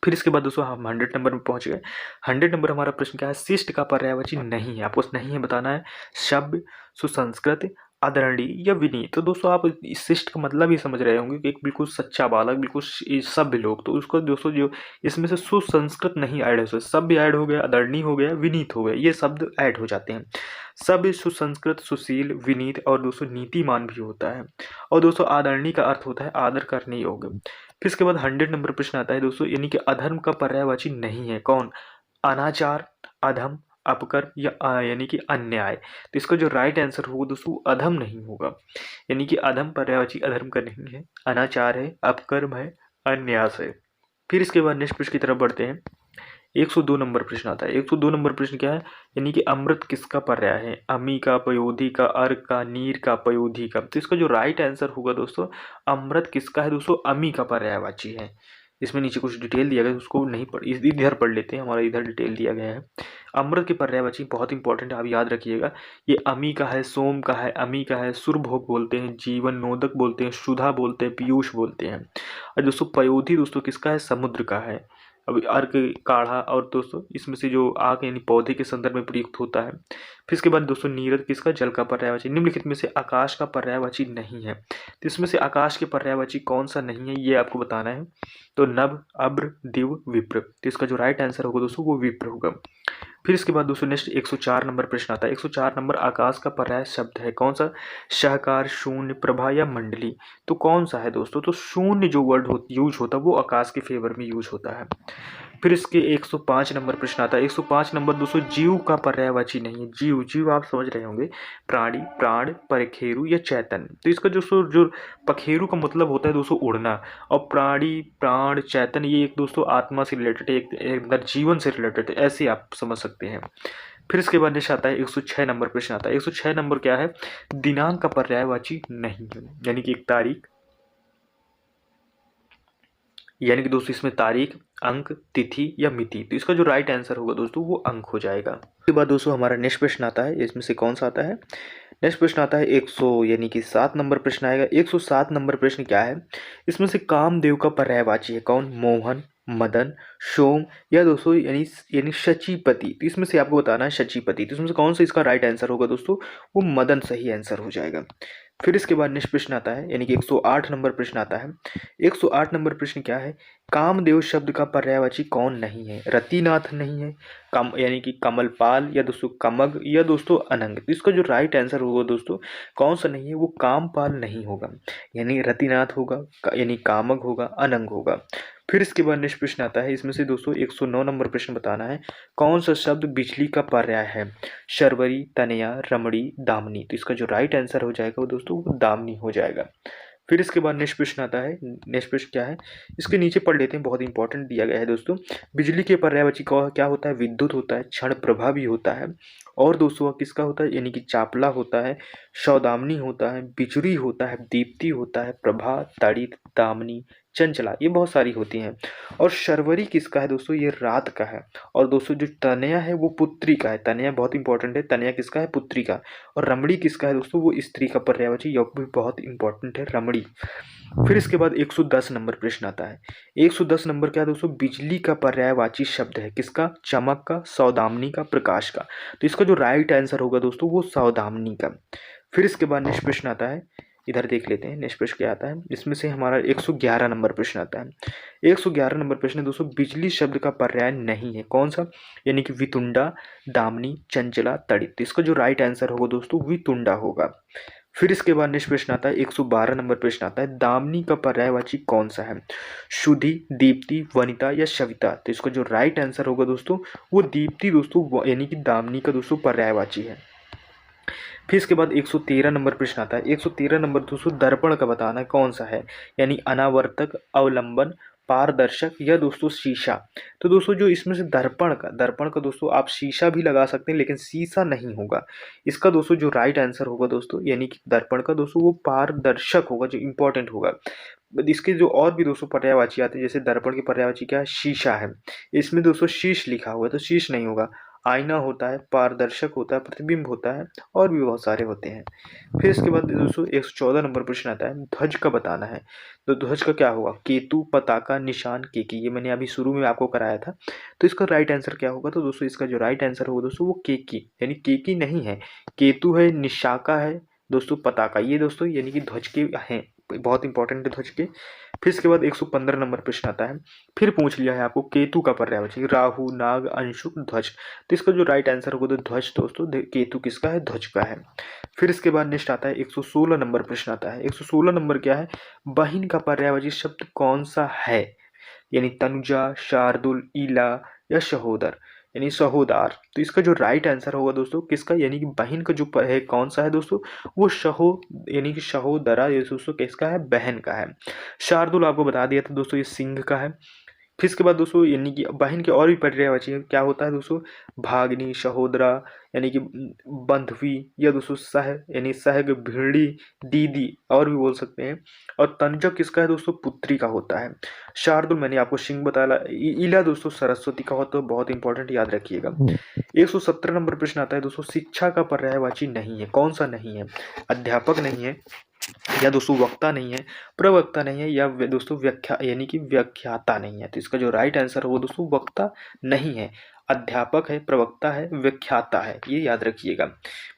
फिर इसके बाद दोस्तों हम 100 नंबर में पहुंच गए। 100 नंबर हमारा प्रश्न क्या है, शिष्ट का पर्यायवाची नहीं है, आपको नहीं है बताना है, शब्द, सुसंस्कृत, आदरणीय या विनीत। तो दोस्तों आप इस शिष्ट का मतलब ही समझ रहे होंगे कि एक बिल्कुल सच्चा बालक, बिल्कुल सभ्य लोग। तो उसको दोस्तों जो इसमें से सुसंस्कृत नहीं ऐड हो, सभ्य ऐड हो गया, आदरणीय हो गया, विनीत हो गया, ये शब्द ऐड हो जाते हैं। सभ्य, सुसंस्कृत, सुशील, विनीत और दोस्तों नीतिमान भी होता है। और दोस्तों आदरणीय का अर्थ होता है आदर करने योग्य। फिर इसके बाद 100 नंबर प्रश्न आता है दोस्तों, यानी कि अधर्म का पर्यायवाची नहीं है, कौन, अनाचार, अधम, अपकर या यानी कि अन्याय। तो इसका जो राइट आंसर होगा दोस्तों अधम नहीं होगा, यानी कि अधम पर्यायवाची अधर्म का नहीं है, अनाचार है, अपकर्म है, अन्यास है। फिर इसके बाद नेक्स्ट प्रश्न की तरफ बढ़ते हैं। 102 नंबर प्रश्न आता है। 102 नंबर प्रश्न क्या है, यानी कि अमृत किसका पर्याय है, अमी का, पयोधी का, अर्क का, नीर का, पयोधी का। तो इसका जो राइट आंसर होगा दोस्तों अमृत किसका है दोस्तों, अमी का पर्यायवाची है। इसमें नीचे कुछ डिटेल दिया गया है, उसको नहीं पढ़, इधर पढ़ लेते हैं, हमारा इधर डिटेल दिया गया है। अमृत के पर्यायवाची बहुत इंपॉर्टेंट है, आप याद रखिएगा। ये अमी का है, सोम का है, अमी का है, सुरभोग बोलते हैं, जीवन नोदक बोलते हैं, सुधा बोलते हैं, पीयूष बोलते हैं। और दोस्तों पयोधी दोस्तों किसका है, समुद्र का है। अभी अर्क, काढ़ा और दोस्तों इसमें से जो आग यानी पौधे के संदर्भ में प्रयुक्त होता है। फिर इसके बाद दोस्तों नीरद किसका, जल का पर्यायवाची। निम्नलिखित में से आकाश का पर्यायवाची नहीं है, तो इसमें से आकाश के पर्यायवाची कौन सा नहीं है ये आपको बताना है। तो नभ, अब्र, दिव, विप्र। तो इसका जो राइट आंसर होगा दोस्तों वो विप्र होगा। फिर इसके बाद दोस्तों नेक्स्ट 104 नंबर प्रश्न आता है। 104 नंबर आकाश का पर्याय शब्द है, कौन सा, शाहकार, शून्य, प्रभा या मंडली। तो कौन सा है दोस्तों, तो शून्य जो वर्ड यूज होता है वो आकाश के फेवर में यूज होता है। फिर इसके 105 नंबर प्रश्न आता है। 105 नंबर दोस्तों जीव का पर्यायवाची नहीं है। जीव, जीव आप समझ रहे होंगे, प्राणी, प्राण, पखेरु या चैतन्य। तो इसका जो पखेरु का मतलब होता है दोस्तों उड़ना, और प्राणी, प्राण, चैतन्य ये एक दोस्तों आत्मा से रिलेटेड है, एक अंदर जीवन से रिलेटेड है, ऐसे आप समझ सकते हैं। फिर इसके बाद नेक्स्ट आता है 106 नंबर प्रश्न आता है। 106 नंबर क्या है, दिनांक का पर्यायवाची नहीं है, यानी कि एक तारीख, यानी कि दोस्तों इसमें तारीख, अंक, तिथि या मिति। तो इसका जो राइट आंसर होगा दोस्तों वो अंक हो जाएगा। उसके बाद दोस्तों हमारा नेक्स्ट प्रश्न आता है, इसमें से कौन सा आता है, नेक्स्ट प्रश्न आता है 100 यानी कि 7 नंबर प्रश्न आएगा। 107 नंबर प्रश्न क्या है, इसमें से कामदेव का पर्यायवाची है, कौन, मोहन, मदन, सोम या दोस्तों यानी शचीपति। तो इसमें से आपको बताना है शचीपति। तो इसमें से कौन सा इसका राइट आंसर होगा दोस्तों, वो मदन सही आंसर हो जाएगा। फिर इसके बाद नेक्स्ट प्रश्न आता है, यानी कि 108 नंबर प्रश्न आता है। 108 नंबर प्रश्न क्या है, कामदेव शब्द का पर्यायवाची कौन नहीं है, रतिनाथ नहीं है, कम यानी कि कमलपाल या दोस्तों कमग या दोस्तों अनंग। तो इसका जो राइट आंसर होगा दोस्तों कौन सा नहीं है, वो कामपाल नहीं होगा, यानी रतिनाथ होगा, यानी कामग होगा, अनंग होगा। फिर इसके बाद नेक्स्ट प्रश्न आता है, इसमें से दोस्तों 109 नंबर प्रश्न बताना है, कौन सा शब्द बिजली का पर्याय है? शर्वरी, तनया, रमणी, दामिनी। तो इसका जो राइट आंसर हो जाएगा वो दोस्तों वो दामिनी हो जाएगा। फिर इसके बाद नेक्स्ट प्रश्न आता है, नेक्स्ट प्रश्न क्या है, इसके नीचे पढ़ लेते हैं, बहुत इंपॉर्टेंट दिया गया है दोस्तों। बिजली के पर्यायवाची क्या होता है? विद्युत होता है, क्षण प्रभा भी होता है, और दोस्तों किसका होता है, यानी कि चापला होता है, सौदामिनी होता है, बिजुरी होता है, दीप्ति होता है, प्रभा, तड़ित, दामिनी, चंचला, ये बहुत सारी होती हैं। और शर्वरी किसका है दोस्तों? ये रात का है। और दोस्तों जो तनया है वो पुत्री का है, तनया बहुत इंपॉर्टेंट है, तनया किसका है? पुत्री का। और रमणी किसका है दोस्तों? वो स्त्री का पर्यायवाची, यह भी बहुत इंपॉर्टेंट है, रमणी। फिर इसके बाद 110 नंबर प्रश्न आता है। 110 नंबर क्या है दोस्तों? बिजली का पर्यायवाची शब्द है किसका? चमक का, सौदामिनी का, प्रकाश का। तो इसका जो राइट आंसर होगा दोस्तों वो सौदामिनी का। फिर इसके बाद नेक्स्ट प्रश्न आता है, इधर देख लेते हैं नेक्स्ट प्रश्न क्या आता है। इसमें से हमारा 111 नंबर प्रश्न आता है। 111 नंबर प्रश्न दोस्तों, बिजली शब्द का पर्याय नहीं है, कौन सा? यानी कि वितुंडा, दामिनी, चंचला, तड़ित। तो इसका जो राइट आंसर होगा दोस्तों वितुंडा होगा। फिर इसके बाद नेक्स्ट प्रश्न आता है, 112 नंबर प्रश्न आता है, दामिनी का पर्यायवाची कौन सा है? शुद्धि, दीप्ति, वनिता या सविता। तो इसका जो राइट आंसर होगा दोस्तों वो दीप्ति दोस्तों, यानी कि दामिनी का दोस्तों पर्यायवाची है। फिर इसके बाद 113 नंबर प्रश्न आता है। 113 नंबर दोस्तों, दर्पण का बताना है कौन सा है, यानी अनावर्तक, अवलंबन, पारदर्शक या दोस्तों शीशा। तो दोस्तों जो इसमें से दर्पण का दोस्तों आप शीशा भी लगा सकते हैं, लेकिन शीशा नहीं होगा। इसका दोस्तों जो राइट आंसर होगा दोस्तों, यानी कि दर्पण का दोस्तों वो पारदर्शक होगा, जो इंपॉर्टेंट होगा। इसके जो और भी दोस्तों पर्यायवाची आते हैं, जैसे दर्पण की पर्यायवाची क्या है? शीशा है। इसमें दोस्तों शीश लिखा हुआ है, तो शीश नहीं होगा। आईना होता है, पारदर्शक होता है, प्रतिबिंब होता है, और भी बहुत सारे होते हैं। फिर इसके बाद दोस्तों 114 नंबर प्रश्न आता है, ध्वज का बताना है। तो ध्वज का क्या होगा? केतु, पताका, निशान, केकी। ये मैंने अभी शुरू में आपको कराया था। तो इसका राइट आंसर क्या होगा? तो दोस्तों इसका जो राइट आंसर होगा दोस्तों वो केकी, यानी केकी नहीं है, केतु है, निशाका है दोस्तों, पताका, ये दोस्तों यानी कि ध्वज के हैं, बहुत इंपॉर्टेंट है ध्वज के। फिर इसके बाद 115 नंबर प्रश्न आता है, फिर पूछ लिया है आपको केतु का पर्यायवाची, राहु, नाग, अंशुक, ध्वज। तो इसका जो राइट आंसर होगा तो ध्वज दोस्तों, केतु किसका है? ध्वज का है। फिर इसके बाद नेक्स्ट आता है 116 नंबर प्रश्न आता है। 116 नंबर क्या है? बहिन का पर्यायवाची शब्द कौन सा है? यानी तनुजा, शार्दुल, ईला या सहोदर, यानी सहोदार। तो इसका जो राइट आंसर होगा दोस्तों किसका, यानी कि बहन का जो है कौन सा है दोस्तों? वो शहो, यानी कि सहोदरा, ये दोस्तों किसका है? बहन का है। शार्दुल आपको बता दिया था दोस्तों, ये सिंह का है। फिर इसके बाद दोस्तों यानी कि बहन के और भी पर्यायवाची क्या होता है दोस्तों? भागनी, सहोदरा, यानी कि बंधवी, या दोस्तों सह, यानी सहग, भिड़ी, दीदी, और भी बोल सकते हैं। और तंजक किसका है दोस्तों? पुत्री का होता है। शार्दुल मैंने आपको सिंह बताया। इला दोस्तों सरस्वती का होता है, बहुत इंपॉर्टेंट, याद रखिएगा। 117 नंबर प्रश्न आता है दोस्तों, शिक्षा का पर्यायवाची नहीं है, कौन सा नहीं है? अध्यापक नहीं है, या दोस्तों वक्ता नहीं है, प्रवक्ता नहीं है, या दोस्तों व्याख्या, यानी कि व्याख्याता नहीं है। तो इसका जो राइट आंसर है वो दोस्तों वक्ता नहीं है, अध्यापक है, प्रवक्ता है, व्याख्याता है, ये याद रखिएगा,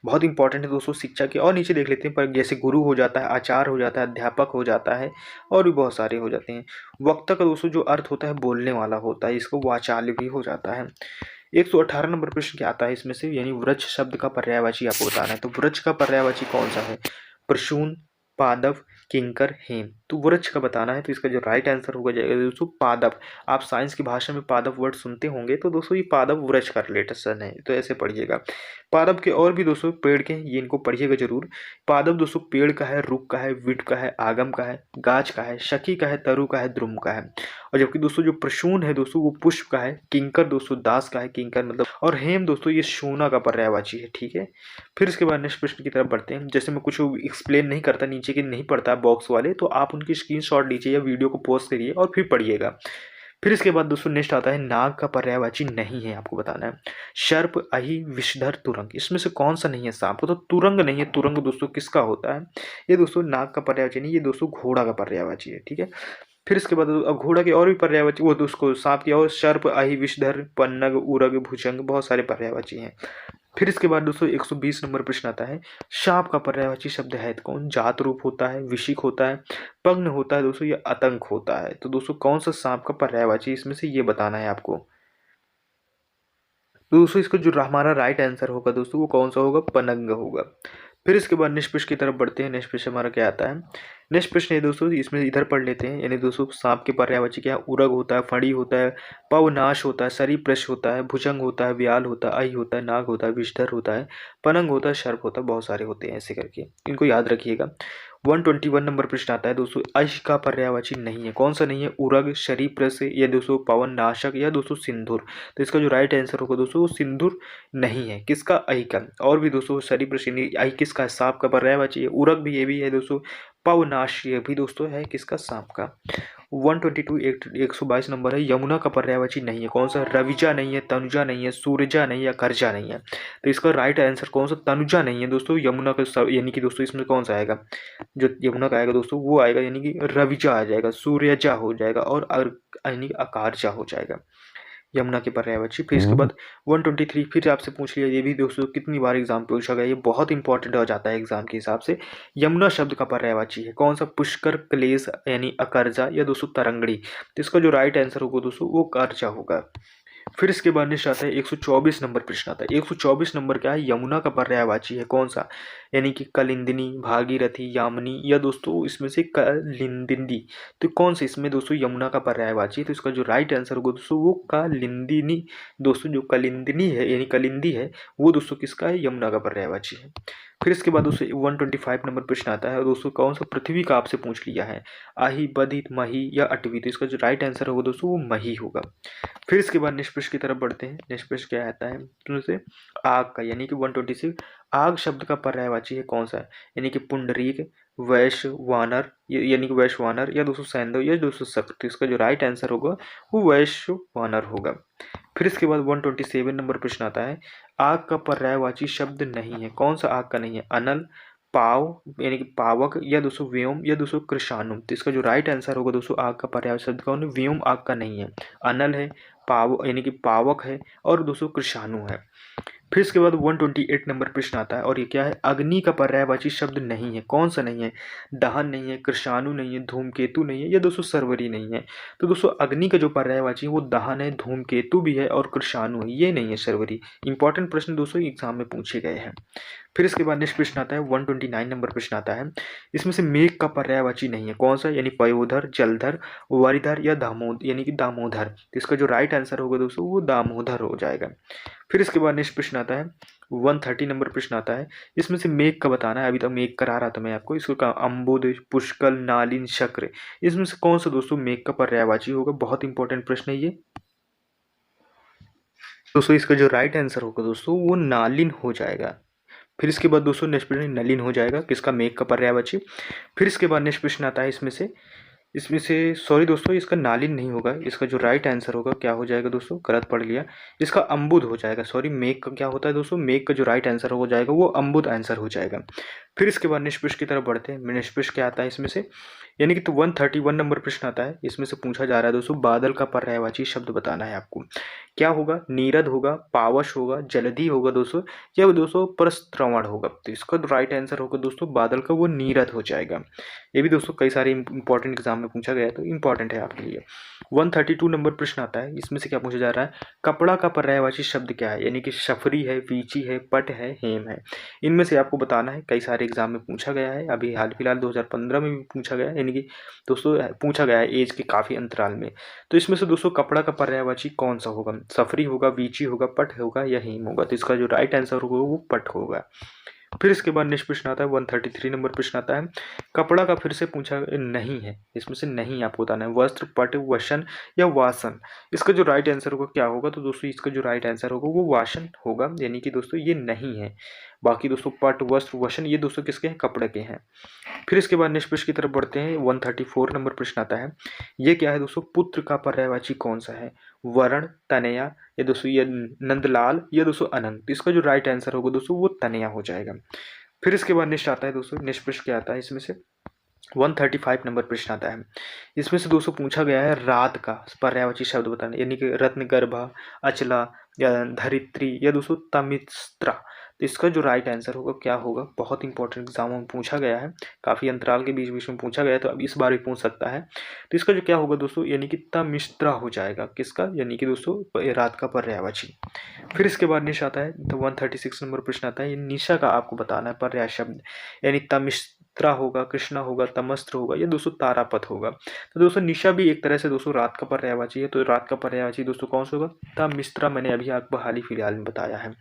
बहुत इंपॉर्टेंट है दोस्तों शिक्षा के। और नीचे देख लेते हैं, पर जैसे गुरु हो जाता है, आचार्य हो जाता है, अध्यापक हो जाता है, और भी बहुत सारे हो जाते हैं। वक्ता का दोस्तों जो अर्थ होता है बोलने वाला होता है, इसको वाचाल्य भी हो जाता है। 118 नंबर प्रश्न क्या आता है इसमें से, यानी वृक्ष शब्द का पर्यायवाची आपको बताना है। तो वृक्ष का पर्यायवाची कौन सा है? प्रसून, पादप, किंकर, हेम। तो वृक्ष का बताना है। तो इसका जो राइट आंसर होगा जाएगा दोस्तों पादप। आप साइंस की भाषा में पादप वर्ड सुनते होंगे, तो दोस्तों ये पादप वृक्ष का रिलेटेशन है, तो ऐसे पढ़िएगा। पादप के और भी दोस्तों पेड़ के, ये इनको पढ़िएगा जरूर। पादप दोस्तों पेड़ का है, रुख का है, विट का है, आगम का है, गाछ का है, शकी का है, तरु का है, द्रुम का है। और जबकि दोस्तों जो प्रसून है दोस्तों वो पुष्प का है, किंकर दोस्तों दास का है, किंकर मतलब, और हेम दोस्तों ये सोना का पर्यायवाची है, ठीक है। फिर इसके बाद नेक्स्ट प्रश्न की तरफ बढ़ते हैं। जैसे मैं कुछ एक्सप्लेन नहीं करता, नीचे के नहीं पढ़ता बॉक्स वाले, तो आप उनकी स्क्रीनशॉट लीजिए या वीडियो को पॉज करिए और फिर पढ़िएगा। फिर इसके बाद दोस्तों नेक्स्ट आता है, नाग का पर्यायवाची नहीं है, आपको बताना है। सर्प, अहि, विषधर, तुरंग, इसमें से कौन सा नहीं है सांप को? तो तुरंग नहीं है। तुरंग दोस्तों किसका होता है? ये दोस्तों नाग का पर्यायवाची नहीं, ये दोस्तों घोड़ा का पर्यायवाची है, ठीक है। फिर इसके बाद अब घोड़ा के और भी पर्यायवाची, वो दोस्तों सांप की, और सर्प, अहि, विषधर, पन्नग, उरग, भुजंग, बहुत सारे पर्यायवाची हैं। फिर इसके बाद दोस्तों 120 नंबर प्रश्न आता है, सांप का पर्यायवाची शब्द है तो कौन? जात रूप होता है, विशिक होता है, पग्न होता है दोस्तों, या आतंक होता है। तो दोस्तों कौन सा सांप का पर्यायवाची इसमें से ये बताना है आपको। तो दोस्तों इसका जो हमारा राइट आंसर होगा दोस्तों वो कौन सा होगा? पनंग होगा। फिर इसके बाद नेक्स्ट प्रश्न की तरफ बढ़ते हैं। नेक्स्ट प्रश्न हमारा क्या आता है? नेक्स्ट प्रश्न है दोस्तों, इसमें इधर पढ़ लेते हैं। यानी दोस्तों सांप के पर्यायवाची क्या है? उरग होता है, फणी होता है, पवनाश होता है, सरीपृष्ठ होता है, भुजंग होता है, व्याल होता है, आई होता है, नाग होता है, विषधर होता है, पनंग होता है, सर्प होता है। बहुत सारे होते हैं ऐसे करके, इनको याद रखिएगा। 121 नंबर प्रश्न आता है दोस्तों, अश का पर्यायवाची नहीं है। कौन सा नहीं है? उरग, सरीपृष्ठ या दोस्तों पवन नाशक या दोस्तों सिंधुर। तो इसका जो राइट आंसर होगा दोस्तों वो सिंधुर नहीं है। किसका? अहि का। और भी दोस्तों सरीपृष्ठ अहि किसका है? सांप का पर्यायवाची है। उरग भी ये भी है दोस्तों। पवनाश ये भी दोस्तों है किसका? सांप का। 122 122 नंबर है, यमुना का पर्यायवाची नहीं है। कौन सा? रविजा नहीं है, तनुजा नहीं है, सूरजा नहीं है, करजा नहीं है। तो इसका राइट आंसर कौन सा? तनुजा नहीं है दोस्तों। यमुना का यानी कि दोस्तों इसमें कौन सा आएगा? जो यमुना का आएगा दोस्तों वो आएगा यानी कि रविजा आ जाएगा, सूर्यजा हो जाएगा और यानी कि आकारजा हो जाएगा यमुना के पर्यायवाची। फिर इसके बाद 123 फिर आपसे पूछ लिया, ये भी दोस्तों कितनी बार एग्जाम पूछा गया, ये बहुत इंपॉर्टेंट हो जाता है एग्जाम के हिसाब से। यमुना शब्द का पर्यायवाची है कौन सा? पुष्कर, क्लेश यानी अकर्जा या दोस्तों तरंगड़ी। तो इसका जो राइट आंसर होगा दोस्तों वो कर्जा होगा। फिर इसके बाद नेक्स्ट आता है 124 नंबर प्रश्न आता है। 124 नंबर क्या है? यमुना का पर्यायवाची है कौन सा? यानी कि कलिंदिनी, भागीरथी, यामिनी या दोस्तों इसमें से कलिंदिनी। तो कौन सा इसमें दोस्तों यमुना का पर्यायवाची है? तो इसका जो राइट आंसर होगा दोस्तों वो कलिंदिनी। दोस्तों जो कलिंदिनी है यानी कलिंदी है वो दोस्तों किसका है? यमुना का पर्यायवाची है। फिर इसके बाद दोस्तों 125 नंबर प्रश्न आता है दोस्तों, कौन सा पृथ्वी का आपसे पूछ लिया है? आही, बदित, मही या अटवी। तो इसका जो राइट आंसर होगा दोस्तों वो मही होगा। फिर इसके बाद नेक्स्ट प्रश्न की तरफ बढ़ते हैं। नेक्स्ट प्रश्न क्या आता है तुमसे? आग का यानी कि 126 आग शब्द का पर्यायवाची है कौन सा है? यानी कि पुंडरीक, वैश्य, वानर यानी कि वैश्य वानर या दोस्तों सैंधव या दोस्तों शक। तो इसका जो राइट आंसर होगा वो वैश्य वानर होगा। फिर इसके बाद 127 नंबर प्रश्न आता है, आग का पर्यायवाची शब्द नहीं है। कौन सा आग का नहीं है? अनल, पाव यानी कि पावक या दोस्तों व्योम या दोस्तों कृषाणु। तो इसका जो राइट आंसर होगा दोस्तों आग का पर्यायवाची शब्द कौन है? व्योम आग का नहीं है, अनल है, पाव यानी कि पावक है और दोस्तों कृषाणु है। फिर इसके बाद 128 नंबर प्रश्न आता है और ये क्या है? अग्नि का पर्यायवाची शब्द नहीं है। कौन सा नहीं है? दहन नहीं है, कृषाणु नहीं है, धूमकेतु नहीं है या दोस्तों सर्वरी नहीं है। तो दोस्तों अग्नि का जो पर्यायवाची है वो दहन है, धूमकेतु भी है और कृषाणु है, ये नहीं है सर्वरी। इंपॉर्टेंट प्रश्न दोस्तों एग्जाम में पूछे गए हैं। फिर इसके बाद नेक्स्ट प्रश्न आता है 129 नंबर प्रश्न आता है, इसमें से मेघ का पर्यायवाची नहीं है। कौन सा? यानी पयोधर, जलधर, वारिधर या दामोदर यानी कि दामोदर। तो इसका जो राइट आंसर होगा दोस्तों वो दामोदर हो जाएगा। फिर इसके बाद नेक्स्ट प्रश्न आता है 130 नंबर प्रश्न आता है, इसमें से मेघ का बताना है। अभी तक मेघ करा रहा था मैं आपको, इसको कहा अम्बुद, पुष्कल, नालिन, शक्र। इसमें से कौन सा दोस्तों मेघ का पर्यायवाची होगा? बहुत इंपॉर्टेंट प्रश्न है ये दोस्तों। इसका जो राइट आंसर होगा दोस्तों वो नालिन हो जाएगा। फिर इसके बाद दोस्तों नेक्स्ट प्रश्न नलिन हो जाएगा, किसका? मेघ का पर्यायवाची। फिर इसके बाद नेक्स्ट प्रश्न आता है इसमें से सॉरी दोस्तों इसका नालिन नहीं होगा, इसका जो राइट आंसर होगा क्या हो जाएगा दोस्तों? गलत पढ़ लिया, इसका अम्बुद हो जाएगा। सॉरी मेघ का क्या होता है दोस्तों? मेघ का जो राइट आंसर हो जाएगा वो अम्बुद आंसर हो जाएगा। फिर इसके बाद नेक्स्ट प्रश्न की तरफ बढ़ते हैं। नेक्स्ट प्रश्न क्या आता है इसमें से? यानी कि तो 131 नंबर प्रश्न आता है, इसमें से पूछा जा रहा है दोस्तों बादल का पर्यायवाची शब्द बताना है आपको। क्या होगा? नीरद होगा, पावश होगा, जलधि होगा दोस्तों या दोस्तों प्रस्त्रवण होगा। तो इसका राइट आंसर होगा दोस्तों बादल का वो नीरद हो जाएगा। ये भी दोस्तों कई सारे इंपॉर्टेंट एग्जाम में पूछा गया है तो इंपॉर्टेंट है आपके लिए। 132 नंबर प्रश्न आता है, इसमें से क्या पूछा जा रहा है? कपड़ा का पर्यायवाची शब्द क्या है? यानी कि शफरी है, वीची है, पट है, हेम है। इनमें से आपको बताना है, कई सारे एग्जाम में पूछा गया है। अभी हाल फिलहाल 2015 में भी पूछा गया है, यानी कि दोस्तों पूछा गया है एज के काफ़ी अंतराल में। तो इसमें से दोस्तों कपड़ा का पर्यायवाची कौन सा होगा? सफरी होगा, वीची होगा, पट होगा या हेम होगा। तो इसका जो राइट आंसर होगा वो पट होगा। फिर इसके बाद नेक्स्ट प्रश्न आता है 133 नंबर प्रश्न आता है, कपड़ा का फिर से पूछा नहीं है, इसमें से नहीं आपको बताना है। वस्त्र, पट, वसन या वासन। इसका जो राइट आंसर होगा क्या होगा? तो दोस्तों इसका जो राइट आंसर होगा वो वासन होगा, यानी कि दोस्तों ये नहीं है। बाकी दोस्तों पट, वस्त्र, वसन ये दोस्तों किसके हैं? कपड़े के हैं। फिर इसके बाद नेक्स्ट प्रश्न की तरफ बढ़ते हैं। 134 नंबर प्रश्न आता है, ये क्या है दोस्तों? पुत्र का पर्यायवाची कौन सा है? वरण, तनया या दोस्तों ये नंदलाल या दोस्तों अनंग। तो इसका जो राइट आंसर होगा दोस्तों वो तनया हो जाएगा। फिर इसके बाद नेक्स्ट आता है दोस्तों, नेक्स्ट प्रश्न क्या आता है इसमें से? 135 नंबर प्रश्न आता है, इसमें से दोस्तों पूछा गया है रात का पर्यायवाची शब्द बताना, यानी कि रत्न गर्भा, अचला या धरित्री या दोस्तों तमिस्त्रा। तो इसका जो राइट आंसर होगा क्या होगा, बहुत इंपॉर्टेंट एग्जामों में पूछा गया है, काफ़ी अंतराल के बीच बीच में पूछा गया है, तो अब इस बार भी पूछ सकता है। तो इसका जो क्या होगा दोस्तों, यानी कि तमिश्रा हो जाएगा, किसका, यानी कि दोस्तों रात का पर्यायवाची। फिर इसके बाद नेक्स्ट आता है, तो 136 नंबर प्रश्न आता है, ये निशा का आपको बताना है पर्याय शब्द, यानी तमिश्रा होगा, कृष्णा होगा, तमस्त्र होगा, या दोस्तों तारापथ होगा। तो दोस्तों निशा भी एक तरह से दोस्तों रात का पर्यायवाची है, तो रात का पर्यायवाची दोस्तों कौन सा होगा, तमिश्रा, मैंने अभी आपको हाल ही फिलहाल में बताया है।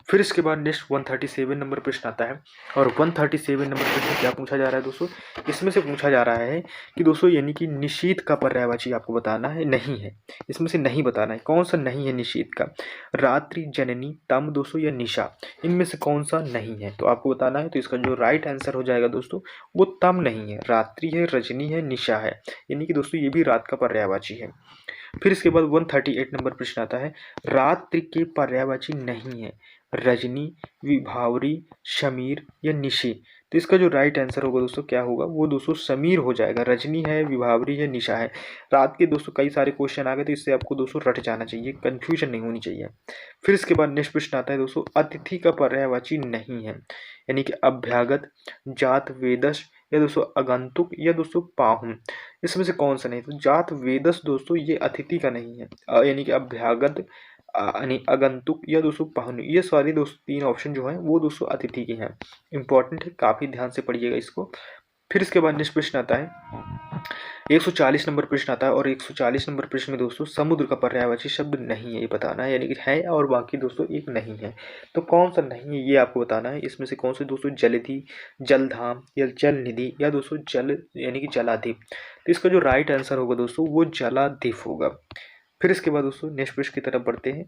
फिर इसके बाद नेक्स्ट 137 नंबर प्रश्न आता है, और 137 नंबर प्रश्न क्या पूछा जा रहा है दोस्तों, इसमें से पूछा जा रहा है कि दोस्तों यानी कि निशीथ का पर्यायवाची आपको बताना है, नहीं है, इसमें से नहीं बताना है, कौन सा नहीं है निशीथ का, रात्रि, जननी, तम दोस्तों या निशा, इनमें से कौन सा नहीं है, तो आपको बताना है। तो इसका जो राइट आंसर हो जाएगा दोस्तों, वो तम नहीं है, रात्रि है, रजनी है, निशा है, यानी कि दोस्तों ये भी रात का पर्यायवाची है। फिर इसके बाद 138 नंबर प्रश्न आता है, रात्रि के पर्यायवाची नहीं है, रजनी, विभावरी, शमीर या निशी, तो इसका जो राइट आंसर होगा दोस्तों क्या होगा, वो दोस्तों समीर हो जाएगा, रजनी है, विभावरी है, निशा है। रात के दोस्तों कई सारे क्वेश्चन आ गए, तो इससे आपको दोस्तों रट जाना चाहिए, कंफ्यूजन नहीं होनी चाहिए। फिर इसके बाद नेक्स्ट प्रश्न आता है दोस्तों, अतिथि का पर्यायवाची नहीं है, यानी कि अभ्यागत, जात वेदस, या दोस्तों आगंतुक, या दोस्तों पाहुन, इसमें से कौन सा नहीं, तो जात वेदस दोस्तों ये अतिथि का नहीं है, यानी कि अभ्यागत, यानी आगंतुक, या दोस्तों पाहुन, ये सारी दोस्तों तीन ऑप्शन जो हैं वो दोस्तों अतिथि के हैं। इंपॉर्टेंट है, काफ़ी ध्यान से पढ़िएगा इसको। फिर इसके बाद नेक्स्ट प्रश्न आता है, 140 नंबर प्रश्न आता है, और 140 नंबर प्रश्न में दोस्तों समुद्र का पर्यायवाची शब्द नहीं है, ये बताना है, यानी कि है और बाकी दोस्तों एक नहीं है, तो कौन सा नहीं है ये आपको बताना है। इसमें से कौन से दोस्तों, जलधि, जलधाम, या जल निधि, या दोस्तों जल यानी कि जलाधिप, तो इसका जो राइट आंसर होगा दोस्तों वो जलाधिप होगा। फिर इसके बाद दोस्तों नेक्स्ट प्रश्न की तरफ बढ़ते हैं,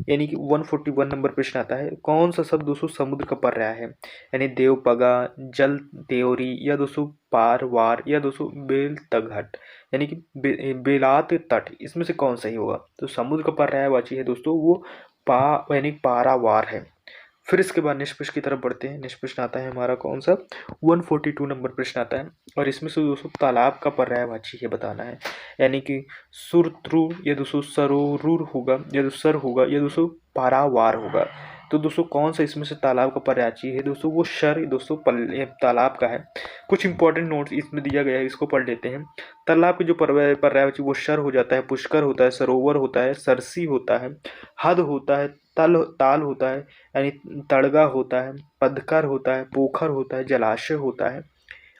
यानी कि 141 नंबर प्रश्न आता है, कौन सा शब्द दोस्तों समुद्र का पर्याय है, यानी देवपगा, जल देवरी, या दोस्तों पार वार, या दोस्तों बेल तघट, यानी कि बेलात तट, इसमें से कौन सही होगा, तो समुद्र का पर्यायवाची है दोस्तों वो यानी पारावार है। फिर इसके बाद नेक्स्ट प्रश्न की तरफ बढ़ते हैं, नेक्स्ट प्रश्न आता है हमारा कौन सा, 142 नंबर प्रश्न आता है, और इसमें से दोस्तों तालाब का पर्यायवाची है बताना है, यानी कि सुरत्रु, या दोस्तों सरोरुर होगा, या दोस्तों सर होगा, या दोस्तों पारावार होगा, तो दोस्तों कौन सा इसमें से तालाब का पर्यायवाची है दोस्तों, वो शर दोस्तों तालाब का है। कुछ इंपॉर्टेंट नोट्स इसमें दिया गया है, इसको पढ़ लेते हैं। तालाब के जो पर्यायवाची वो शर हो जाता है, पुष्कर होता है, सरोवर होता है, सरसी होता है, हद होता है, ताल होता है, यानी तड़गा होता है, पदकर होता है, पोखर होता है, जलाशय होता है,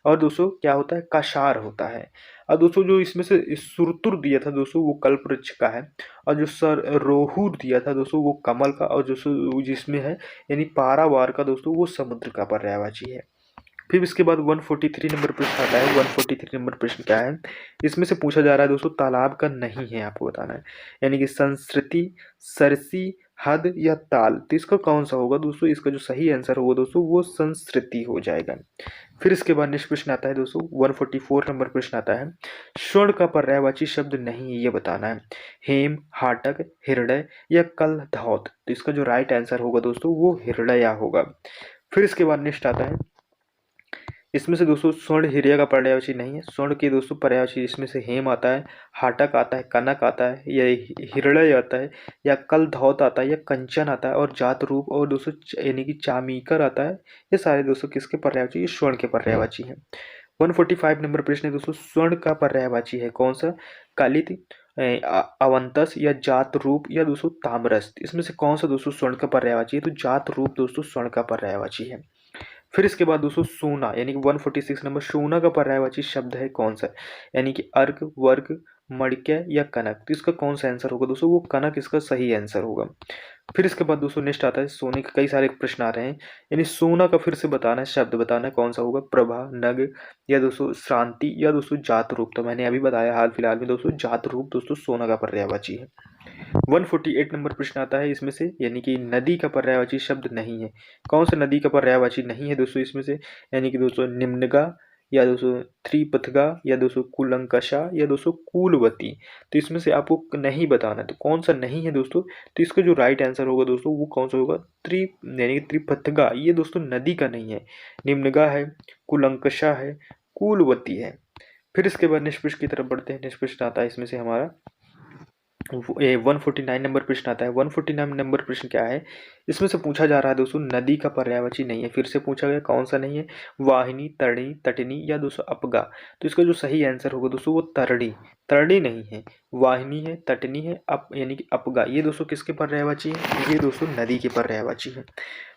और दोस्तों क्या होता है, कशार होता है। और दोस्तों जो इसमें से सुरतुर दिया था दोस्तों वो कल्पवृक्ष का है, और जो सर रोहूर दिया था दोस्तों वो कमल का, और जो जिसमें है यानी पारावार का दोस्तों वो समुद्र का पर्यायवाची है। फिर इसके बाद 143 नंबर प्रश्न आता है, 143 नंबर प्रश्न क्या है, इसमें से पूछा जा रहा है दोस्तों तालाब का नहीं है, आपको बताना है, यानी कि संस्कृति, सरसी, हद या ताल, तो इसका कौन सा होगा दोस्तों, इसका जो सही आंसर होगा दोस्तों वो संस्कृति हो जाएगा। फिर इसके बाद नेक्स्ट प्रश्न आता है दोस्तों 144 नंबर प्रश्न आता है, स्वर्ण का पर्यायवाची शब्द नहीं है, ये बताना है, हेम, हाटक, हृदय या कलधौत, तो इसका जो राइट आंसर होगा दोस्तों वो हृदय होगा। फिर इसके बाद नेक्स्ट आता है, इसमें से दोस्तों स्वर्ण हिरिया का पर्यायवाची नहीं है, स्वर्ण के दोस्तों पर्यायवाची इसमें से हेम आता है, हाटक आता है, कनक आता है, या हिरण्य आता है, या कलधौत आता है, या कंचन आता है, और जात रूप, और दोस्तों यानी कि चामीकर आता है, ये सारे दोस्तों किसके पर्यायवाची, ये स्वर्ण के पर्यायवाची है। 145 नंबर प्रश्न है दोस्तों, स्वर्ण का पर्यायवाची है कौन सा, कालित, अवंतस, या जात रूप, या दोस्तों ताम्रस, इसमें से कौन सा दोस्तों स्वर्ण का पर्यायवाची है, तो जात रूप दोस्तों स्वर्ण का पर्यायवाची है। फिर इसके बाद दोस्तों सोना, यानी कि 146 नंबर, सोना का पर्यायवाची शब्द है कौन सा, यानी कि अर्क, वर्ग, मणिक्य या कनक, तो इसका कौन सा आंसर होगा दोस्तों, वो कनक इसका सही आंसर होगा। फिर इसके बाद दोस्तों नेक्स्ट आता है, सोने के कई सारे प्रश्न आ रहे हैं, यानी सोना का फिर से बताना है, शब्द बताना है कौन सा होगा, प्रभा, नग, या दोस्तों श्रांति, या दोस्तों जात रूप, तो मैंने अभी बताया हाल फिलहाल में दोस्तों जात रूप दोस्तों सोना का पर्यायवाची है। 148 नंबर प्रश्न आता है इसमें से, यानी कि नदी का पर्यायवाची शब्द नहीं है, कौन सा नदी का पर्यायवाची नहीं है दोस्तों इसमें से, यानी कि दोस्तों निम्नगा, या दोस्तों त्रिपथगा, या दोस्तों कुलंकषा, या दोस्तों कूलवती, तो इसमें से आपको नहीं बताना है, तो कौन सा नहीं है दोस्तों, तो इसका जो राइट आंसर होगा दोस्तों वो कौन सा होगा, यानी कि त्रिपथगा, ये दोस्तों नदी का नहीं है, निम्नगा है, कुलंकषा है, कूलवती है। फिर इसके बाद नेक्स्ट प्रश्न की तरफ बढ़ते हैं, नेक्स्ट प्रश्न आता है इसमें से हमारा 149 नंबर प्रश्न आता है। 149 नंबर प्रश्न क्या है, इसमें से पूछा जा रहा है दोस्तों नदी का पर्यायवाची नहीं है। फिर से पूछा गया कौन सा नहीं है, वाहिनी, तरणी, तटनी या दोस्तों अपगा। तो इसका जो सही आंसर होगा दोस्तों वो तरणी। तरणी नहीं है, वाहिनी है, तटनी है, अप यानी कि अपगा। ये दोस्तों किसके पर्यायवाची है, ये दोस्तों नदी के पर्यायवाची है।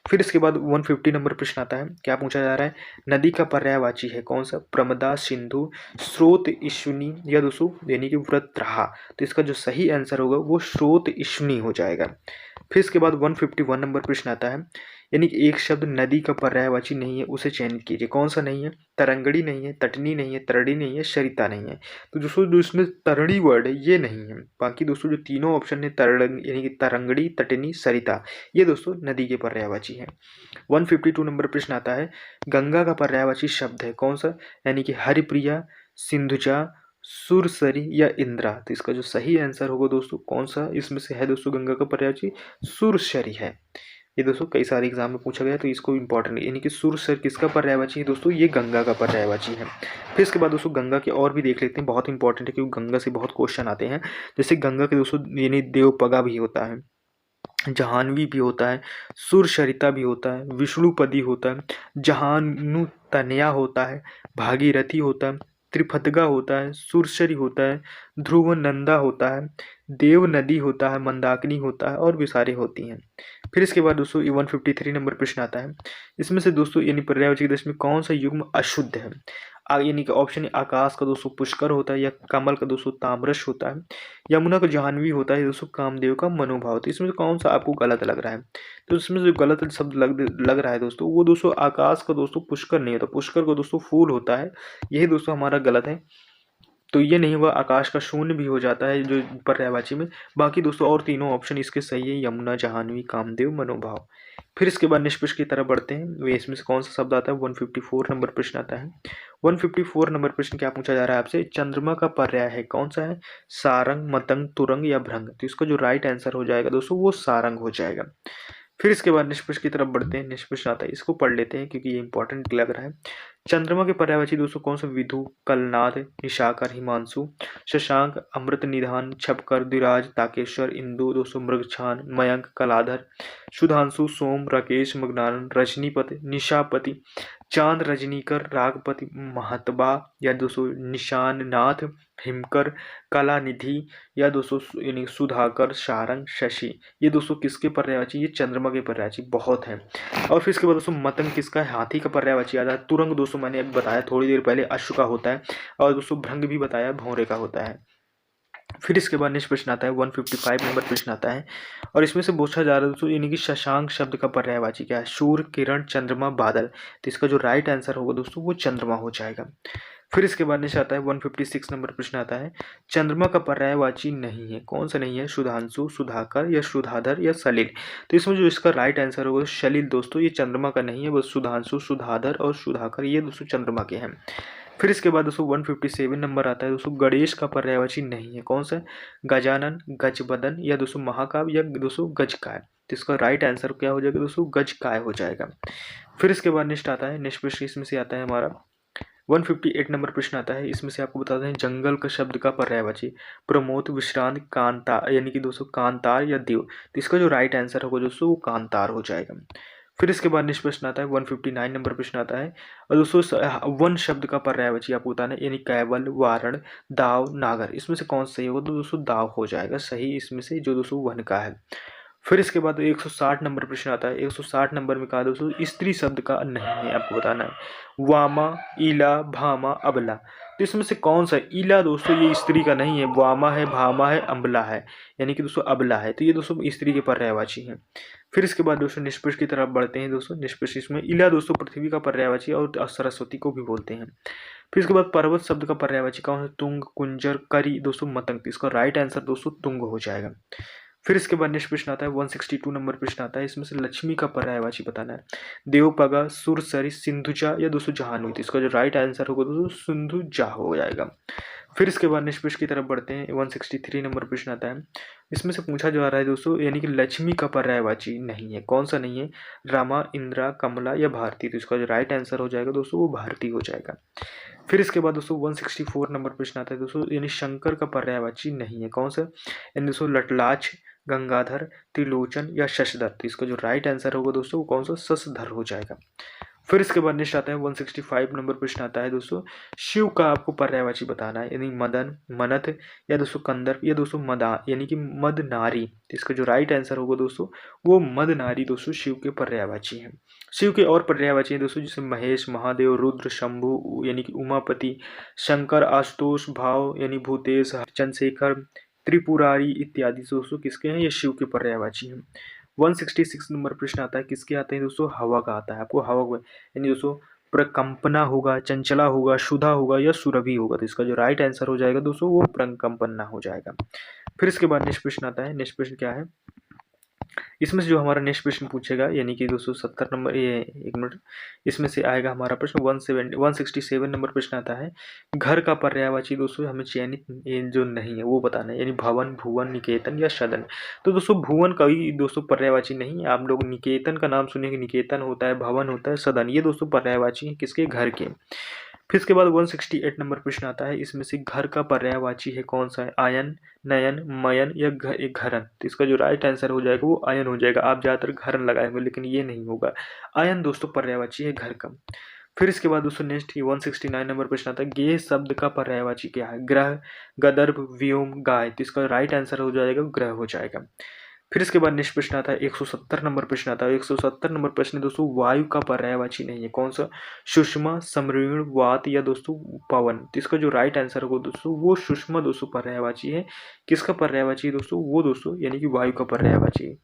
फिर इसके बाद 150 नंबर प्रश्न आता है। क्या पूछा जा रहा है, नदी का पर्यायवाची है कौन सा, प्रमदा, सिंधु, स्रोत, ईशुनी या दोस्तों यानी कि वृत्रहा। तो इसका जो सही आंसर होगा वो स्रोत ईशुनी हो जाएगा। फिर इसके बाद 151 नंबर प्रश्न आता है, यानी कि एक शब्द नदी का पर्यायवाची नहीं है उसे चयन कीजिए। कौन सा नहीं है, तरंगड़ी नहीं है, तटनी नहीं है, तरड़ी नहीं है, सरिता नहीं है। तो दोस्तों जो इसमें तरड़ी वर्ड है ये नहीं है। बाकी दोस्तों जो तीनों ऑप्शन है तरंग यानी कि तरंगड़ी, तटनी, सरिता, ये दोस्तों नदी के पर्यायवाची है। 152 नंबर प्रश्न आता है, गंगा का पर्यायवाची शब्द है कौन सा, यानी कि हरिप्रिया, सिंधुजा, सुरसरी या इंद्रा। तो इसका जो सही आंसर होगा दोस्तों कौन सा इसमें से है दोस्तों, गंगा का पर्यायवाची सुरसरी है। ये दोस्तों कई सारे एग्जाम में पूछा गया तो इसको इंपॉर्टेंट यानी कि सुरसर किसका पर्यायवाची है दोस्तों, ये गंगा का पर्यायवाची है। फिर इसके बाद दोस्तों गंगा के और भी देख लेते हैं, बहुत इंपॉर्टेंट है क्योंकि गंगा से बहुत क्वेश्चन आते हैं। जैसे गंगा के दोस्तों यानी देवपगा भी होता है, जाह्नवी भी होता है, सुरसरिता भी होता है, विष्णुपदी होता है, जहानुतनया होता है, भागीरथी होता है, त्रिफतगा होता है, सुरसरी होता है, ध्रुवनंदा होता है, देव नदी होता है, मंदाकिनी होता है और भी सारी होती हैं। फिर इसके बाद दोस्तों 153 नंबर प्रश्न आता है। इसमें से दोस्तों यानी पर्यायवाची दश में कौन सा युग्म अशुद्ध है, यानी कि ऑप्शन आकाश का दोस्तों पुष्कर होता है, या कमल का दोस्तों ताम्रश होता है, यमुना का जाह्नवी होता है, दोस्तों कामदेव का मनोभाव। तो इसमें से कौन सा आपको गलत लग रहा है, तो इसमें जो गलत शब्द लग रहा है दोस्तों वो दोस्तों आकाश का दोस्तों पुष्कर नहीं होता, पुष्कर का दोस्तों फूल होता है, यही दोस्तों हमारा गलत है। तो ये नहीं हुआ, आकाश का शून्य भी हो जाता है जो पर्यायवाची में। बाकी दोस्तों और तीनों ऑप्शन इसके सही है, यमुना, जाह्नवी, कामदेव, मनोभाव। फिर इसके बाद निष्पक्ष की तरफ बढ़ते हैं, वे इसमें से कौन सा शब्द आता है, 154 नंबर प्रश्न आता है। 154 नंबर प्रश्न क्या पूछा जा रहा है आपसे, चंद्रमा का पर्याय है कौन सा है, सारंग, मतंग, तुरंग या भ्रंग। तो इसका जो राइट आंसर हो जाएगा दोस्तों वो सारंग हो जाएगा। फिर इसके बाद निष्पक्ष की तरफ बढ़ते हैं, निष्पक्ष आता है, इसको पढ़ लेते हैं क्योंकि ये इंपॉर्टेंट लग रहा है। चंद्रमा के पर्यायवाची दोस्तों कौन सा, विधु, कलनाद, निशाकर, हिमांशु, शशांक, अमृत निधान, छपकर, द्विराज, ताकेश्वर, इंदु, दोस्तों मृगछान, मयंक, कलाधर, सुधांशु, सोम, राकेश, मग्नानन, रजनीपति, निशापति, चांद, रजनीकर, रागपति, महतबा या दोस्तों निशान नाथ, हिमकर, कलानिधि या दोस्तों यानी सुधाकर, शारंग, शशि। ये दोस्तों किसके पर्यायवाची, ये चंद्रमा के पर्यायवाची बहुत हैं। और फिर इसके बाद दोस्तों मतंग किसका है, हाथी का पर्यायवाची आता है। तुरंग दोस्तों मैंने अभी बताया थोड़ी देर पहले अश्व का होता है, और दोस्तों भृंग भी बताया भौरे का होता है। फिर इसके बाद नेक्स्ट प्रश्न आता है 155 नंबर प्रश्न आता है, और इसमें से पूछा जा रहा है दोस्तों यानी कि शशांक शब्द का पर्यायवाची क्या है, सूर्य, किरण, चंद्रमा, बादल। तो इसका जो राइट आंसर होगा दोस्तों वो चंद्रमा हो जाएगा। फिर इसके बाद नेक्स्ट आता है 156 नंबर प्रश्न आता है, चंद्रमा का पर्यायवाची नहीं है कौन सा नहीं है, सुधांशु, सुधाकर या सुधाधर या सलिल। तो इसमें जो इसका राइट आंसर होगा सलिल दोस्तों, ये चंद्रमा का नहीं है, बस सुधांशु, सुधाधर और सुधाकर ये दोस्तों चंद्रमा के हैं। फिर इसके बाद दोस्तों 157 नंबर आता है दोस्तों, गणेश का पर्यायवाची नहीं है कौन सा, गजानन, गजबदन या दोस्तों महाकाव्य या दोस्तों गजकाय। तो इसका राइट आंसर क्या हो जाएगा दोस्तों, गजकाय हो जाएगा। फिर इसके बाद नेक्स्ट आता है, नेक्स्ट प्रश्न इसमें से आता है हमारा 158 नंबर प्रश्न आता है। इसमें से आपको बताते हैं जंगल का शब्द का पर्यायवाची, प्रमोद, विश्रांत, कांता यानी कि दोस्तों कांतार या देव। तो इसका जो राइट आंसर होगा दोस्तों वो कांतार हो जाएगा। फिर इसके बाद नेक्स्ट प्रश्न आता है 159 नंबर प्रश्न आता है, और दोस्तों वन शब्द का पर्यायवाची आपको बताना है, यानी कैवल, वारण, दाव, नागर। इसमें से कौन सा सही होगा, तो दोस्तों दाव हो जाएगा सही इसमें से जो दोस्तों वन का है। फिर इसके बाद 160 नंबर प्रश्न आता है। 160 नंबर में कहा दोस्तों स्त्री शब्द का नहीं है आपको बताना है, वामा, ईला, भामा, अबला। तो इसमें से कौन सा, ईला दोस्तों ये स्त्री का नहीं है, वामा है, भामा है, अम्बला है यानी कि दोस्तों अबला है। तो ये दोस्तों स्त्री के पर्यायवाची है। फिर इसके बाद दोस्तों निष्पक्ष की तरफ बढ़ते हैं दोस्तों, निष्पक्ष इसमें ईला दोस्तों पृथ्वी का पर्यायवाची और सरस्वती को भी बोलते हैं। फिर इसके बाद पर्वत शब्द का पर्यायवाची कौन है, तुंग, कुंजर, करी, दोस्तों मतंग। तो इसका राइट आंसर दोस्तों तुंग हो जाएगा। फिर इसके बाद नेक्स्ट प्रश्न आता है 162 नंबर प्रश्न आता है। इसमें से लक्ष्मी का पर्यायवाची बताना है, देवपगा, सुरसरी, सिंधुजा या दोस्तों जहानुई। तो इसका जो राइट आंसर होगा दोस्तों सिंधुजा हो जाएगा। फिर इसके बाद नेक्स्ट प्रश्न की तरफ बढ़ते हैं। 163 नंबर प्रश्न आता है। इसमें से पूछा जा रहा है दोस्तों, यानी कि लक्ष्मी का पर्यायवाची नहीं है। कौन सा नहीं है? रामा, इंदिरा, कमला या भारती। तो इसका जो राइट आंसर हो जाएगा दोस्तों वो भारती हो जाएगा। फिर इसके बाद दोस्तों 164 नंबर प्रश्न आता है दोस्तों, यानी शंकर का पर्यायवाची नहीं है। कौन सा? यानी दोस्तों लटलाच, गंगाधर, त्रिलोचन या शशधर। तो इसका जो राइट आंसर होगा दोस्तों वो कौन सा? शशधर हो जाएगा। फिर इसके बाद नेक्स्ट आता है 165 नंबर प्रश्न आता है दोस्तों, शिव का आपको पर्यायवाची बताना है, यानी मदन, मनत या दोस्तों कंदर्प या दोस्तों मदा, यानी कि मद नारी। तो इसका जो राइट आंसर होगा दोस्तों वो मद नारी दोस्तों शिव के पर्यायवाची हैं। शिव के और पर्यायवाची हैं दोस्तों, जैसे महेश, महादेव, रुद्र, शंभु यानी कि उमापति, शंकर, आशुतोष, भाव यानी भूतेश, चंद्रशेखर, त्रिपुरारी इत्यादि दोस्तों किसके हैं? ये शिव के पर्यायवाची हैं। 166 नंबर प्रश्न आता है, किसके आते हैं दोस्तों? हवा का आता है। आपको हवा को यानी दोस्तों प्रकंपना होगा, चंचला होगा, सुधा होगा या सुरभि होगा। तो इसका जो राइट आंसर हो जाएगा दोस्तों वो प्रकंपना हो जाएगा। फिर इसके बाद नेक्स्ट प्रश्न आता है। नेक्स्ट प्रश्न क्या है? इसमें से जो हमारा नेक्स्ट प्रश्न पूछेगा, यानी कि 270 नंबर, ये एक मिनट, इसमें से आएगा हमारा प्रश्न 167 नंबर प्रश्न आता है। घर का पर्यायवाची दोस्तों हमें चयनित ये जो नहीं है वो बताना है, यानी भवन, भुवन, निकेतन या सदन। तो दोस्तों भुवन का ही दोस्तों पर्यायवाची नहीं है। आप लोग निकेतन का नाम सुनेंगे, निकेतन होता है, भवन होता है, सदन, ये दोस्तों पर्यायवाची है किसके? घर के। फिर इसके बाद 168 नंबर प्रश्न आता है। इसमें से घर का पर्यायवाची है कौन सा है? आयन, नयन, मयन या घरन। तो इसका जो राइट आंसर हो जाएगा वो आयन हो जाएगा। आप ज़्यादातर घरन लगाएंगे लेकिन ये नहीं होगा। आयन दोस्तों पर्यायवाची है घर का। फिर इसके बाद दोस्तों नेक्स्ट 169 नंबर प्रश्न आता है। गेह शब्द का पर्यायवाची क्या है? ग्रह, गदर्भ, व्योम, गाय। तो इसका राइट आंसर हो जाएगा ग्रह हो जाएगा। फिर इसके बाद नेक्स्ट प्रश्न आता है 170 नंबर प्रश्न आता है। 170 नंबर प्रश्न दोस्तों वायु का पर्यायवाची नहीं है। कौन सा? सुषमा, समृण, वात या दोस्तों पवन। तो इसका जो राइट आंसर होगा दोस्तों वो सुषमा दोस्तों पर्यायवाची है। किसका पर्यायवाची है दोस्तों? वो दोस्तों यानी कि वायु का पर्यायवाची है।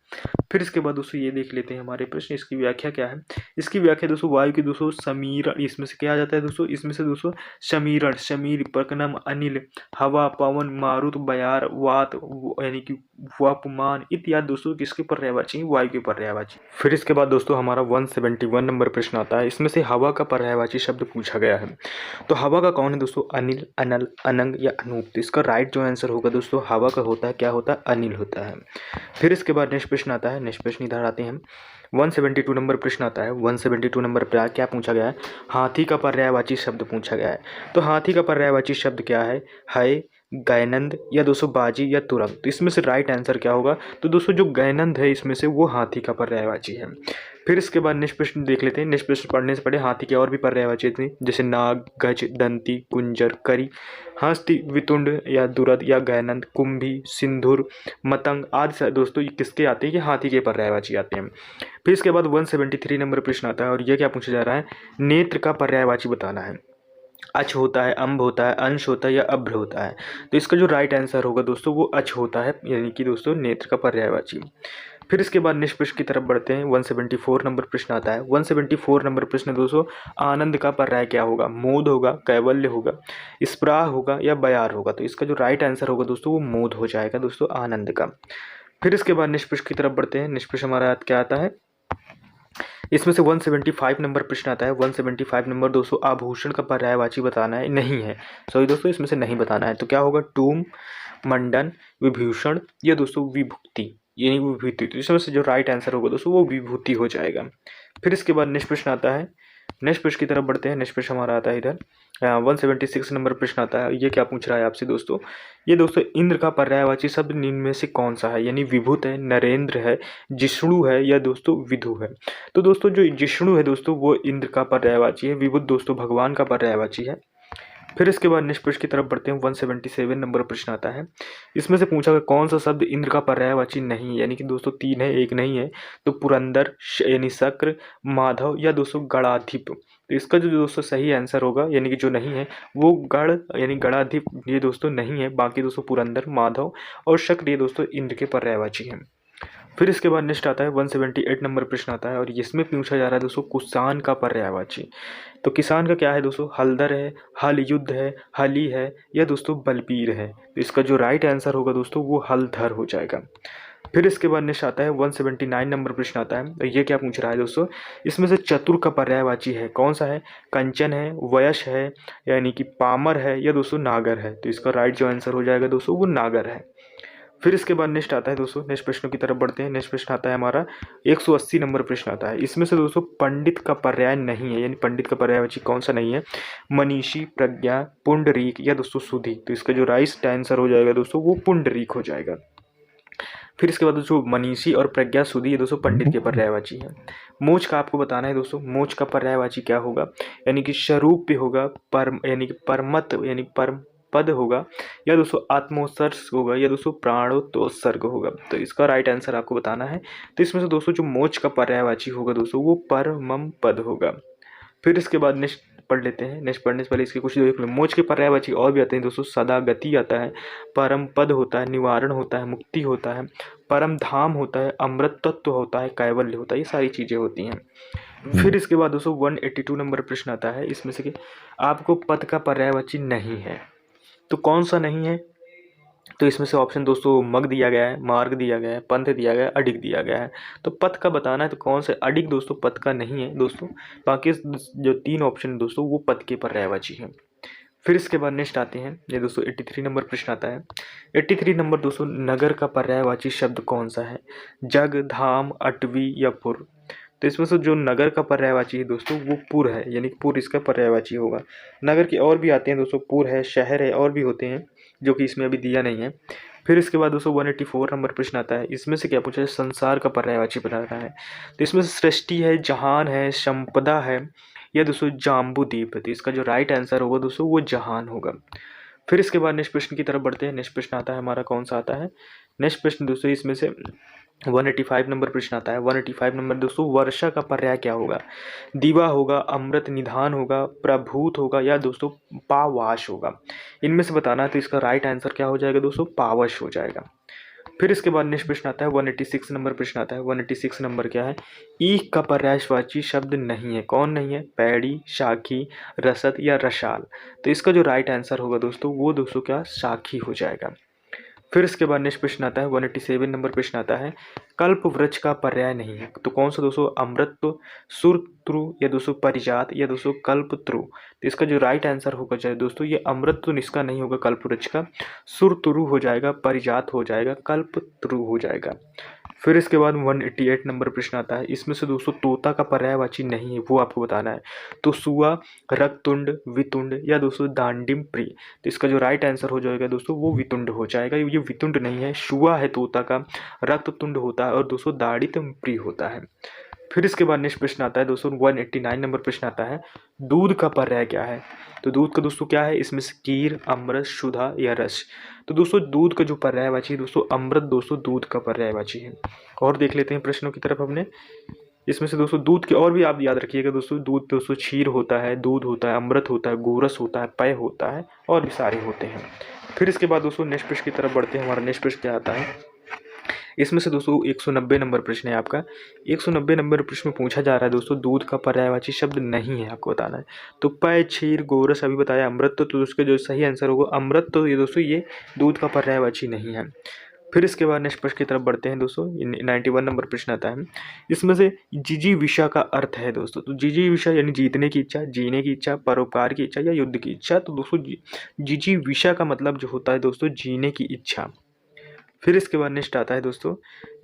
फिर इसके बाद दोस्तों ये देख लेते हैं हमारे प्रश्न, इसकी व्याख्या क्या है। इसकी व्याख्या दोस्तों वायु की दोस्तों समीरण, इसमें से क्या आ जाता है दोस्तों? इसमें से दोस्तों समीरण, समीर, प्रकनम, अनिल, हवा, पवन, मारुत, बयार, वात यानी कि वापमान इत्यादि दोस्तों किसके पर्यायवाची? वायु के पर्यायवाची। फिर इसके बाद दोस्तों हमारा 171 नंबर प्रश्न आता है। इसमें से हवा का पर्यायवाची शब्द पूछा गया है। तो हवा का कौन है दोस्तों? अनिल, अनल, अनंग या अनूप। तो इसका राइट जो आंसर होगा दोस्तों हवा का होता है, क्या होता है? अनिल होता है। फिर इसके बाद नेक्स्ट प्रश्न आता है। नेक्स्ट प्रश्न इधर आते हैं। 172 नंबर प्रश्न आता है। 172 नंबर पर क्या पूछा गया है? हाथी का पर्यायवाची शब्द पूछा गया है। तो हाथी का पर्यायवाची शब्द क्या है? गैनंद या दोस्तों बाजी या तुरंग। तो इसमें से राइट आंसर क्या होगा? तो दोस्तों जो गैनंद है इसमें से वो हाथी का पर्यायवाची है। फिर इसके बाद नेक्स्ट प्रश्न देख लेते हैं। नेक्स्ट प्रश्न पढ़ने से पहले हाथी के और भी पर्यायवाची थे, जैसे नाग, गज, दंती, कुंजर, करी, हस्ती, वितुंड या दुरद या गैनंद, कुंभी, सिंधुर, मतंग आदि दोस्तों ये किसके आते हैं? ये हाथी के पर्यायवाची आते हैं। फिर इसके बाद 173 नंबर प्रश्न आता है और ये क्या पूछा जा रहा है? नेत्र का पर्यायवाची बताना है। अच होता है, अम्ब होता है, अंश होता है या अभ्र होता है। तो इसका जो राइट आंसर होगा दोस्तों वो अच होता है, यानी कि दोस्तों नेत्र का पर्यायवाची। फिर इसके बाद नेक्स्ट प्रश्न की तरफ बढ़ते हैं। 174 नंबर प्रश्न आता है। 174 नंबर प्रश्न दोस्तों आनंद का पर्याय क्या होगा? मोद होगा, कैवल्य होगा, स्प्राह होगा या बयार होगा। तो इसका जो राइट आंसर होगा दोस्तों वो मोद हो जाएगा दोस्तों आनंद का। फिर इसके बाद नेक्स्ट प्रश्न की तरफ बढ़ते हैं। नेक्स्ट प्रश्न हमारा क्या आता है? इसमें से 175 नंबर प्रश्न आता है। 175 नंबर दोस्तों आभूषण का पर्यायवाची बताना है, नहीं है। सॉरी दोस्तों इसमें से नहीं बताना है। तो क्या होगा? टूम, मंडन, विभूषण या दोस्तों विभूति, यानी विभूति। तो इसमें से जो राइट आंसर होगा दोस्तों वो विभूति हो जाएगा। फिर इसके बाद नेक्स्ट प्रश्न आता है। नेक्स्ट प्रश्न की तरफ बढ़ते हैं। नेक्स्ट प्रश्न हमारा आता है इधर 176 नंबर प्रश्न आता है। ये क्या पूछ रहा है आपसे दोस्तों? ये दोस्तों इंद्र का पर्यायवाची शब्द निम्न में से कौन सा है? यानी विभूत है, नरेंद्र है, जिष्णु है या दोस्तों विधु है। तो दोस्तों जो जिष्णु है दोस्तों वो इंद्र का पर्यायवाची है, विभूत दोस्तों भगवान का पर्यायवाची है। फिर इसके बाद नेक्स्ट प्रश्न की तरफ बढ़ते हैं। 177 नंबर प्रश्न आता है। इसमें से पूछा गया कौन सा शब्द इंद्र का पर्यायवाची नहीं है, यानी कि दोस्तों 3 है, एक नहीं है। तो पुरंदर यानी शक्र, माधव या दोस्तों गणाधिप। तो इसका जो दोस्तों सही आंसर होगा, यानी कि जो नहीं है वो गढ़ यानी गणाधिप, ये दोस्तों नहीं है। बाकी दोस्तों पुरंदर, माधव और शक्र ये दोस्तों इंद्र के पर्यायवाची हैं। फिर इसके बाद नेक्स्ट आता है 178 नंबर प्रश्न आता है और इसमें पूछा जा रहा है दोस्तों किसान का पर्यायवाची। तो किसान का क्या है दोस्तों? हलदर है, हल युद्ध है, हली है या दोस्तों बलबीर है। तो इसका जो राइट आंसर होगा दोस्तों वो हलधर हो जाएगा। फिर इसके बाद नेक्स्ट आता है 179 नंबर प्रश्न आता है। तो ये क्या पूछ रहा है दोस्तों, इसमें से चतुर का पर्यायवाची है कौन सा है? कंचन है, वयस है, यानी कि पामर है, या दोस्तों नागर है। तो इसका राइट जो आंसर हो जाएगा दोस्तों वो नागर है। फिर इसके बाद नेक्स्ट आता है दोस्तों, नेक्स्ट प्रश्नों की तरफ बढ़ते हैं। नेक्स्ट प्रश्न आता है हमारा 180 नंबर प्रश्न आता है। इसमें से दोस्तों पंडित का पर्याय नहीं है, यानी पंडित का पर्यायवाची कौन सा नहीं है? मनीषी, प्रज्ञा, पुंडरीक, या दोस्तों सुधी। तो इसका जो राइट आंसर हो जाएगा दोस्तों वो पुंडरीक हो जाएगा। फिर इसके बाद दोस्तों मनीषी और प्रज्ञा सुधी ये दोस्तों पंडित के पर्यायवाची है। मोक्ष का आपको बताना है दोस्तों, मोक्ष का पर्यायवाची क्या होगा? यानी कि स्वरूप होगा, परम यानी कि परमत यानी परम पद होगा, या दोस्तों आत्मोत्सर्ग होगा, या दोस्तों प्राणोत्सर्ग होगा। तो इसका राइट आंसर आपको बताना है। तो इसमें से दोस्तों जो मोक्ष का पर्यायवाची होगा दोस्तों वो परमम पद होगा। फिर इसके बाद नेक्स्ट पढ़ लेते हैं। नेक्स्ट पढ़ने से पहले इसके कुछ देख लो। मोक्ष के पर्यायवाची और भी आते हैं दोस्तों, सदा गति आता है, परम पद होता है, निवारण होता है, मुक्ति होता है, परम धाम होता है, अमृत तत्व होता है, कैवल्य होता है। ये सारी चीज़ें होती हैं। फिर इसके बाद दोस्तों 182 नंबर प्रश्न आता है। इसमें से कि आपको पद का पर्यायवाची नहीं है, तो कौन सा नहीं है? तो इसमें से ऑप्शन दोस्तों मग दिया गया है, मार्ग दिया गया है, पंथ दिया गया है, अडिग दिया गया है। तो पथ का बताना है तो कौन सा? अडिग दोस्तों पथ का नहीं है दोस्तों। बाकी जो 3 ऑप्शन है दोस्तों वो पथ के पर्यायवाची है। फिर इसके बाद नेक्स्ट आते हैं, ये दोस्तों 83 नंबर प्रश्न आता है। 83 नंबर दोस्तों, नगर का पर्यायवाची शब्द कौन सा है? जग, धाम, अटवी, या पुर। तो इसमें से जो नगर का पर्यायवाची है दोस्तों वो पुर है, यानी पुर इसका पर्यायवाची होगा। नगर के और भी आते हैं दोस्तों, पुर है, शहर है, और भी होते हैं जो कि इसमें अभी दिया नहीं है। फिर इसके बाद दोस्तों 184 नंबर प्रश्न आता है। इसमें से क्या पूछा है? संसार का पर्यायवाची बताना है। तो इसमें से सृष्टि है, जहान है, संपदा है, या दोस्तों जाम्बू द्वीप है। तो इसका जो राइट आंसर होगा दोस्तों वो जहान होगा। फिर इसके बाद नेक्स्ट प्रश्न की तरफ बढ़ते हैं। नेक्स्ट प्रश्न आता है हमारा कौन सा आता है? नेक्स्ट प्रश्न दोस्तों इसमें से 185 नंबर प्रश्न आता है। 185 नंबर दोस्तों, वर्षा का पर्याय क्या होगा? दीवा होगा, अमृत निधान होगा, प्रभूत होगा, या दोस्तों पावाश होगा। इनमें से बताना है। तो इसका राइट आंसर क्या हो जाएगा दोस्तों? पावश हो जाएगा। फिर इसके बाद नेक्स्ट प्रश्न आता है 186 नंबर प्रश्न आता है। 186 नंबर क्या है? ईख का पर्यायवाची शब्द नहीं है, कौन नहीं है? पैड़ी, शाखी, रसद, या रसाल। तो इसका जो राइट आंसर होगा दोस्तों वो दोस्तों क्या? शाखी हो जाएगा। फिर इसके बाद नेक्स्ट प्रश्न आता है 187 नंबर प्रश्न आता है। कल्प वृक्ष का पर्याय नहीं है, तो कौन सा दोस्तों? अमृत, सुरत्रु, या दोस्तों परिजात, या दोस्तों कल्पत्रु। तो इसका जो राइट आंसर होगा चाहे दोस्तों ये अमृत तो इसका नहीं होगा कल्प वृक्ष का, सुरतरु हो जाएगा, परिजात हो जाएगा, कल्पत्रु हो जाएगा। फिर इसके बाद 188 नंबर प्रश्न आता है। इसमें से दोस्तों तोता का पर्यायवाची नहीं है, वो आपको बताना है। तो सुआ, रक्तुंड, वितुंड, या दोस्तों दांडिम प्री। तो इसका जो राइट आंसर हो जाएगा दोस्तों वो वितुंड हो जाएगा। ये वितुंड नहीं है, शुआ है तोता का, रक्ततुंड होता है, और दोस्तों दाढ़ित प्री होता है। फिर इसके बाद नेक्स्ट प्रश्न आता है दोस्तों 189 नंबर प्रश्न आता है। दूध का पर्याय क्या है? तो दूध का दोस्तों क्या है? इसमें से कीर, अमृत, सुधा, या रस। तो दोस्तों दूध का जो पर्यायवाची है दोस्तों अमृत दोस्तों दूध का पर्यायवाची है। और देख लेते हैं प्रश्नों की तरफ हमने। इसमें से दोस्तों दूध के और भी आप याद रखिएगा दोस्तों, दूध दोस्तों क्षीर होता है, दूध होता है, अमृत होता है, गोरस होता है, पेय होता है, और भी सारे होते हैं। फिर इसके बाद दोस्तों नेक्स्ट प्रश्न की तरफ बढ़ते हैं। हमारा नेक्स्ट प्रश्न क्या आता है? इसमें से दोस्तों 190 नंबर प्रश्न है आपका। 190 नंबर प्रश्न में पूछा जा रहा है दोस्तों दूध का पर्यायवाची शब्द नहीं है, आपको बताना है। तो पेय, क्षीर, गोरस अभी बताया, अमृत तो उसका जो सही आंसर होगा अमृत। तो ये दोस्तों ये दूध का पर्यायवाची नहीं है। फिर इसके बाद नेक्स्ट प्रश्न की तरफ बढ़ते हैं दोस्तों। 91 नंबर प्रश्न आता है। इसमें से जिजीविषा का अर्थ है दोस्तों। तो जिजीविषा यानी जीतने की इच्छा, जीने की इच्छा, परोपकार की इच्छा, या युद्ध की इच्छा। तो दोस्तों जिजीविषा का मतलब जो होता है दोस्तों जीने की इच्छा। फिर इसके बाद नेक्स्ट आता है दोस्तों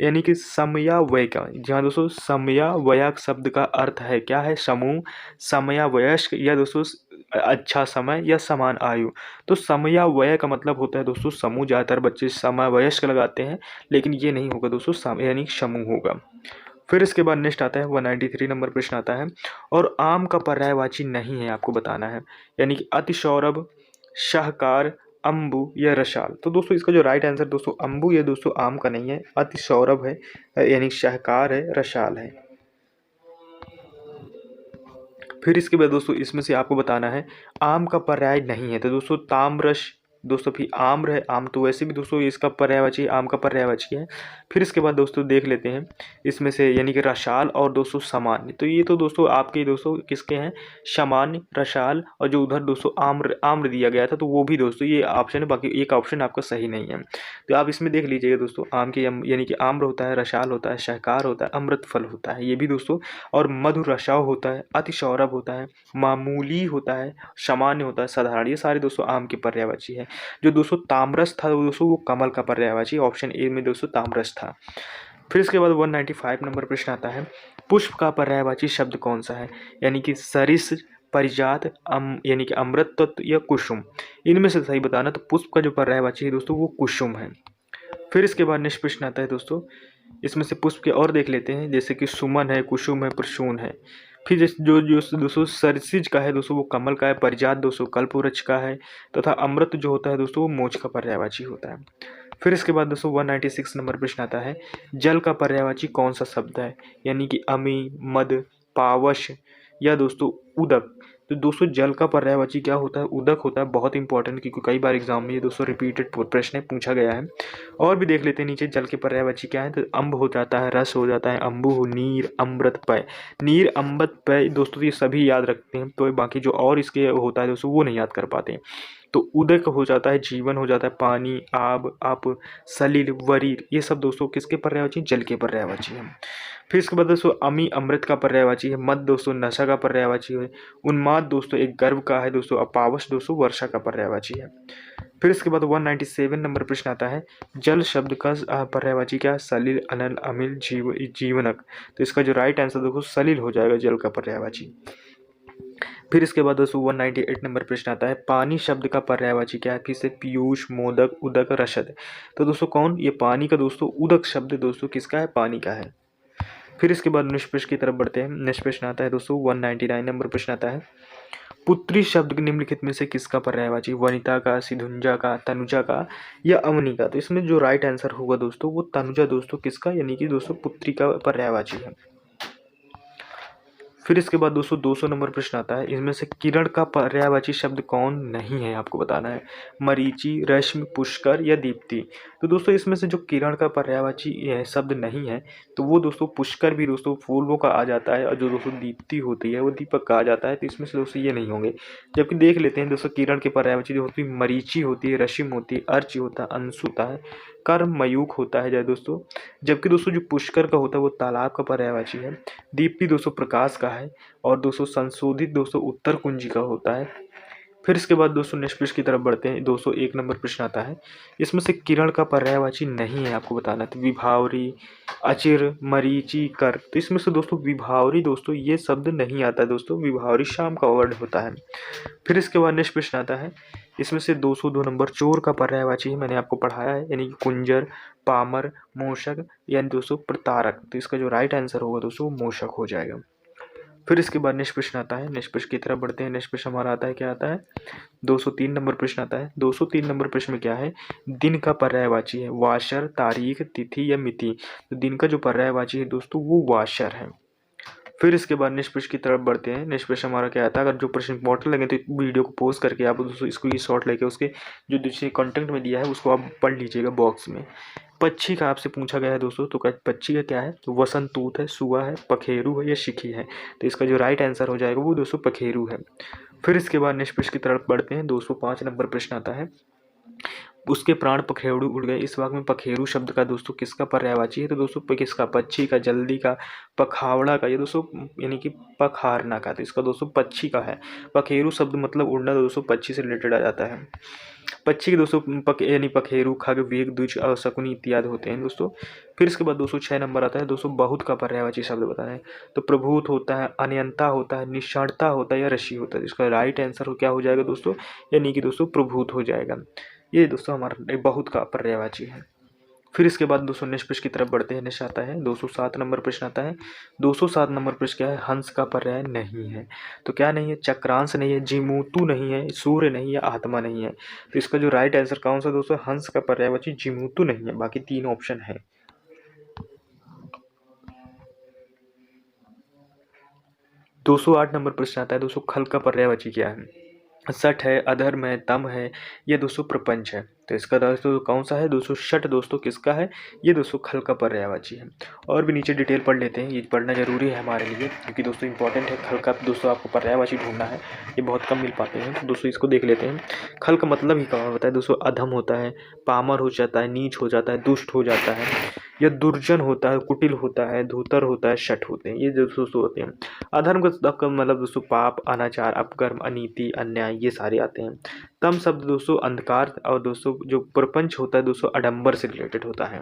यानी कि समयावय का, जहाँ दोस्तों समयावयक शब्द का अर्थ है क्या है? समूह, समयावयस्क, या दोस्तों अच्छा समय, या समान आयु। तो समयावय का मतलब होता है दोस्तों समूह। ज़्यादातर बच्चे समवयस्क लगाते हैं, लेकिन ये नहीं होगा दोस्तों, यानी समूह होगा। फिर इसके बाद नेक्स्ट आता है 193 नंबर प्रश्न आता है। और आम का पर्यायवाची नहीं है, आपको बताना है। यानी कि अतिसौरभ, शाहकार, अम्बु, या रसाल। तो दोस्तों इसका जो राइट आंसर दोस्तों अम्बु ये दोस्तों आम का नहीं है, अतिसौरभ है, यानी शाहकार है, रसाल है। फिर इसके बाद दोस्तों इसमें से आपको बताना है आम का पर्याय नहीं है। तो दोस्तों ताम्रस, दोस्तों फिर आम्र है, आम तो वैसे भी दोस्तों इसका पर्यायवाची आम का पर्यायवाची है। फिर इसके बाद दोस्तों देख लेते हैं इसमें से यानी कि रसाल और दोस्तों सामान्य। तो ये तो दोस्तों आपके दोस्तों किसके हैं, सामान्य, रसाल, और जो उधर दोस्तों आम्र आम्र दिया गया था तो वो भी दोस्तों ये ऑप्शन है, बाकी एक ऑप्शन आपका सही नहीं है। तो आप इसमें देख लीजिएगा दोस्तों, आम के यानी कि आम्र होता है, रसाल होता है, शाहकार होता है, अमृत फल होता है, ये भी दोस्तों, और मधुर रसाव होता है, अति सौरभ होता है, मामूली होता है, सामान्य होता है, साधारण, ये सारे दोस्तों आम के पर्यायवाची है। जो दोस्तों ताम्रस था वो दोस्तों वो कमल का पर्यायवाची, ऑप्शन ए में दोस्तों ताम्रस था। फिर इसके बाद 195 नंबर प्रश्न आता है, पुष्प का पर्यायवाची शब्द कौन सा है, यानी कि सरिस, परिजात, यानी कि अमृत तत्व या कुसुम। इनमें से सही बताना। तो पुष्प का जो पर्यायवाची है दोस्तों वो कुसुम है। फिर इसके बाद नेक्स्ट प्रश्न आता है दोस्तों, इसमें से पुष्प के और देख लेते हैं, जैसे कि सुमन है, कुसुम है, प्रसून है। फिर जो जो दोस्तों सरसिज का है दोस्तों वो कमल का है, परिजात दोस्तों कल्पवृक्ष का है, तथा अमृत जो होता है दोस्तों वो मोक्ष का पर्यायवाची होता है। फिर इसके बाद दोस्तों 196 नंबर प्रश्न आता है, जल का पर्यायवाची कौन सा शब्द है, यानी कि अमी, मद, पावश या दोस्तों उदक। तो दोस्तों जल का पर्यायवाची क्या होता है, उदक होता है। बहुत इंपॉर्टेंट, क्योंकि कई बार एग्जाम में ये दोस्तों रिपीटेड प्रश्न पूछा गया है। और भी देख लेते हैं नीचे जल के पर्यायवाची क्या है। तो अम्ब हो जाता है, रस हो जाता है, अम्बु, नीर, अमृत, पय। नीर, अमृत, पय दोस्तों ये सभी याद रखते हैं, तो बाकी जो और इसके होता है दोस्तों वो नहीं याद कर पाते हैं। तो उदक हो जाता है, जीवन हो जाता है, पानी, आब, अप, सलिल, वरीर, ये सब दोस्तों किसके पर्यायवाची, जल के पर्यायवाची है। फिर इसके बाद दोस्तों अमी अमृत का पर्यायवाची है, मद दोस्तों नशा का पर्यायवाची है, उन्माद दोस्तों एक गर्व का है दोस्तों, अपावश दोस्तों वर्षा का पर्यायवाची है। फिर इसके बाद 197 नंबर प्रश्न आता है, जल शब्द का पर्यायवाची क्या है, सलिल, अनल, अमिल, जीवनक। तो इसका जो राइट आंसर देखो सलिल हो जाएगा जल का पर्यायवाची। फिर इसके बाद दोस्तों 198 नंबर प्रश्न आता है, पानी शब्द का पर्यायवाची क्या है, फिर से पीयूष, मोदक, उदक, रसद। तो दोस्तों कौन, ये पानी का दोस्तों उदक शब्द दोस्तों किसका है, पानी का है। फिर इसके बाद नेक्स्ट प्रश्न की तरफ बढ़ते हैं। नेक्स्ट प्रश्न आता है दोस्तों 199 नंबर प्रश्न आता है, पुत्री शब्द निम्नलिखित में से किसका पर्यायवाची, वनिता का, सिधुंजा का, तनुजा का या अवनी का। तो इसमें जो राइट आंसर होगा दोस्तों वो तनुजा दोस्तों किसका, यानी कि दोस्तों पुत्री का पर्यायवाची है। फिर इसके बाद दोस्तों 200 नंबर प्रश्न आता है, इसमें से किरण का पर्यायवाची शब्द कौन नहीं है, आपको बताना है, मरीचि, रश्मि, पुष्कर या दीप्ति। तो दोस्तों इसमें से जो किरण का पर्यायवाची शब्द नहीं है तो वो दोस्तों पुष्कर भी दोस्तों फूलों का आ जाता है, और जो दोस्तों दीप्ति होती है वो दीपक का आ जाता है। तो इसमें से दोस्तों ये नहीं होंगे। जबकि देख लेते हैं दोस्तों किरण के पर्यायवाची जो होती है, मरीचि होती है, रश्मि होती है, अर्च होता है, अंशु होता है, कर्म, मयूख होता है दोस्तों। जबकि दोस्तों जो पुष्कर का होता है वो तालाब का पर्यायवाची है, दीप्ति दोस्तों प्रकाश का है, और दोस्तों संशोधित दोस्तों उत्तर कुंजी का होता है। फिर इसके बाद दोस्तों नेक्स्ट प्रश्न की तरफ बढ़ते हैं। 201 नंबर प्रश्न आता है, इसमें से किरण का पर्यायवाची नहीं है, आपको बताना है। तो विभावरी, अचिर, मरीचि, कर। तो इसमें से दोस्तों विभावरी दोस्तों ये शब्द नहीं आता है दोस्तों, विभावरी शाम का वर्ड होता है। फिर इसके बाद नेक्स्ट प्रश्न आता है, इसमें से 202 नंबर चोर का पर्यायवाची है, मैंने आपको पढ़ाया है, यानी कि कुंजर, पामर, मूषक यानी दोस्तों प्रतारक। तो इसका जो राइट आंसर होगा दोस्तों मूषक हो जाएगा। फिर इसके बाद नेक्स्ट प्रश्न आता है, नेक्स्ट प्रश्न की तरफ बढ़ते हैं। नेक्स्ट प्रश्न हमारा आता है, क्या आता है, 203 नंबर प्रश्न आता है। 203 नंबर प्रश्न में क्या है, दिन का पर्यायवाची है, वाशर, तारीख, तिथि या मिति। तो दिन का जो पर्यायवाची है दोस्तों वो वाशर है। फिर इसके बाद नेक्स्ट प्रश्न की तरफ बढ़ते हैं। नेक्स्ट प्रश्न हमारा क्या आता है, अगर जो प्रश्न इंपॉर्टेंट लगे तो वीडियो को पॉज करके आप दोस्तों इसको ये शॉर्ट लेके उसके जो दूसरे कंटेंट में दिया है उसको आप पढ़ लीजिएगा बॉक्स में। पक्षी का आपसे पूछा गया है दोस्तों, तो पक्षी का क्या है, तो वसंतूत है, सुआ है, पखेरु है या शिखी है। तो इसका जो राइट आंसर हो जाएगा वो दोस्तों पखेरु है। फिर इसके बाद नेक्स्ट प्रश्न की तरफ बढ़ते हैं। 205 नंबर प्रश्न आता है, उसके प्राण पखेरु उड़ गए, इस वाक्य में पखेरु शब्द का दोस्तों किसका पर्यायवाची है। तो दोस्तों किसका, पक्षी का, जल्दी का, पखावड़ा का, ये दोस्तों यानी कि पखारना का। तो इसका दोस्तों पक्षी का है। पखेरु शब्द मतलब उड़ना, दोस्तों पक्षी से रिलेटेड आ जाता है। पक्षी के दोस्तों यानी पखेरु, खग, वेग, द्विज और शकुनी इत्यादि होते हैं दोस्तों। फिर इसके बाद 206 नंबर आता है दोस्तों, बहुत का पर्यायवाची शब्द बताना है। तो प्रभूत होता है, अनियंता होता है, निषाणता होता है या ऋषि होता है। इसका राइट आंसर क्या हो जाएगा दोस्तों, यानी कि दोस्तों प्रभूत हो जाएगा। ये दोस्तों हमारा बहुत का पर्यायवाची है। फिर इसके बाद 219 प्रश्न की तरफ बढ़ते हैं। नेक्स्ट आता है 207 नंबर प्रश्न आता है। 207 नंबर प्रश्न क्या है, हंस का पर्याय नहीं है। तो क्या नहीं है, चक्रांश नहीं है, जिमूतु नहीं है, सूर्य नहीं है, आत्मा नहीं है। तो इसका जो राइट आंसर कौन सा दोस्तों, हंस का पर्यायवाची जिमूतु नहीं है, बाकी तीन ऑप्शन है। 208 नंबर प्रश्न आता है दोस्तों, खल का पर्यायवाची क्या है। सठ है, अधर्म है, तम है, ये दोस्तों प्रपंच है। तो इसका दोस्तों कौन सा है दोस्तों? शठ दोस्तों किसका है? ये दोस्तों खल का पर्यायवाची है। और भी नीचे डिटेल पढ़ लेते हैं, ये पढ़ना जरूरी है हमारे लिए क्योंकि दोस्तों इंपॉर्टेंट है। खल का दोस्तों आपको पर्यायवाची ढूंढना है, ये बहुत कम मिल पाते हैं, तो दोस्तों इसको देख लेते हैं। खल का मतलब ही क्या होता है दोस्तों? अधम होता है, पामर हो जाता है, नीच हो जाता है, दुष्ट हो जाता है, या दुर्जन होता है, कुटिल होता है, धूतर होता है, शठ होते हैं, ये दोस्तों होते हैं। अधर्म का मतलब दोस्तों पाप, अनाचार, अपकर्म, अनीति, अन्याय, ये सारे आते हैं। तम शब्द दोस्तों अंधकार, और दोस्तों जो प्रपंच होता है दोस्तों आडंबर से रिलेटेड होता है।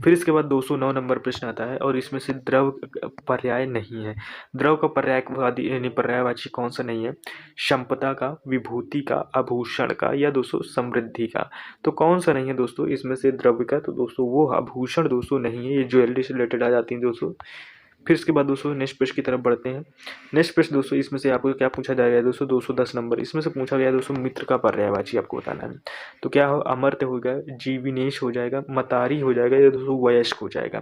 फिर इसके बाद 209 नंबर प्रश्न आता है, और इसमें से द्रव पर्याय नहीं है। द्रव का पर्यायवादी यानी पर्यायवाची कौन सा नहीं है? संपदा का, विभूति का, आभूषण का, या दोस्तों समृद्धि का। तो कौन सा नहीं है दोस्तों इसमें से द्रव्य का? तो दोस्तों वो आभूषण दोस्तों नहीं है, ये ज्वेलरी से रिलेटेड आ जाती है दोस्तों। फिर इसके बाद दोस्तों नेक्स्ट प्रश्न की तरफ बढ़ते हैं। नेक्स्ट प्रश्न दोस्तों इसमें से आपको क्या पूछा जाएगा दोस्तों? 210 नंबर इसमें से पूछा गया दोस्तों मित्र का पर्यायवाची आपको बताना है। तो क्या हो? अमर्त्य होगा, जीविनेश हो जाएगा, मतारी हो जाएगा, या दोस्तों वयस्क हो जाएगा।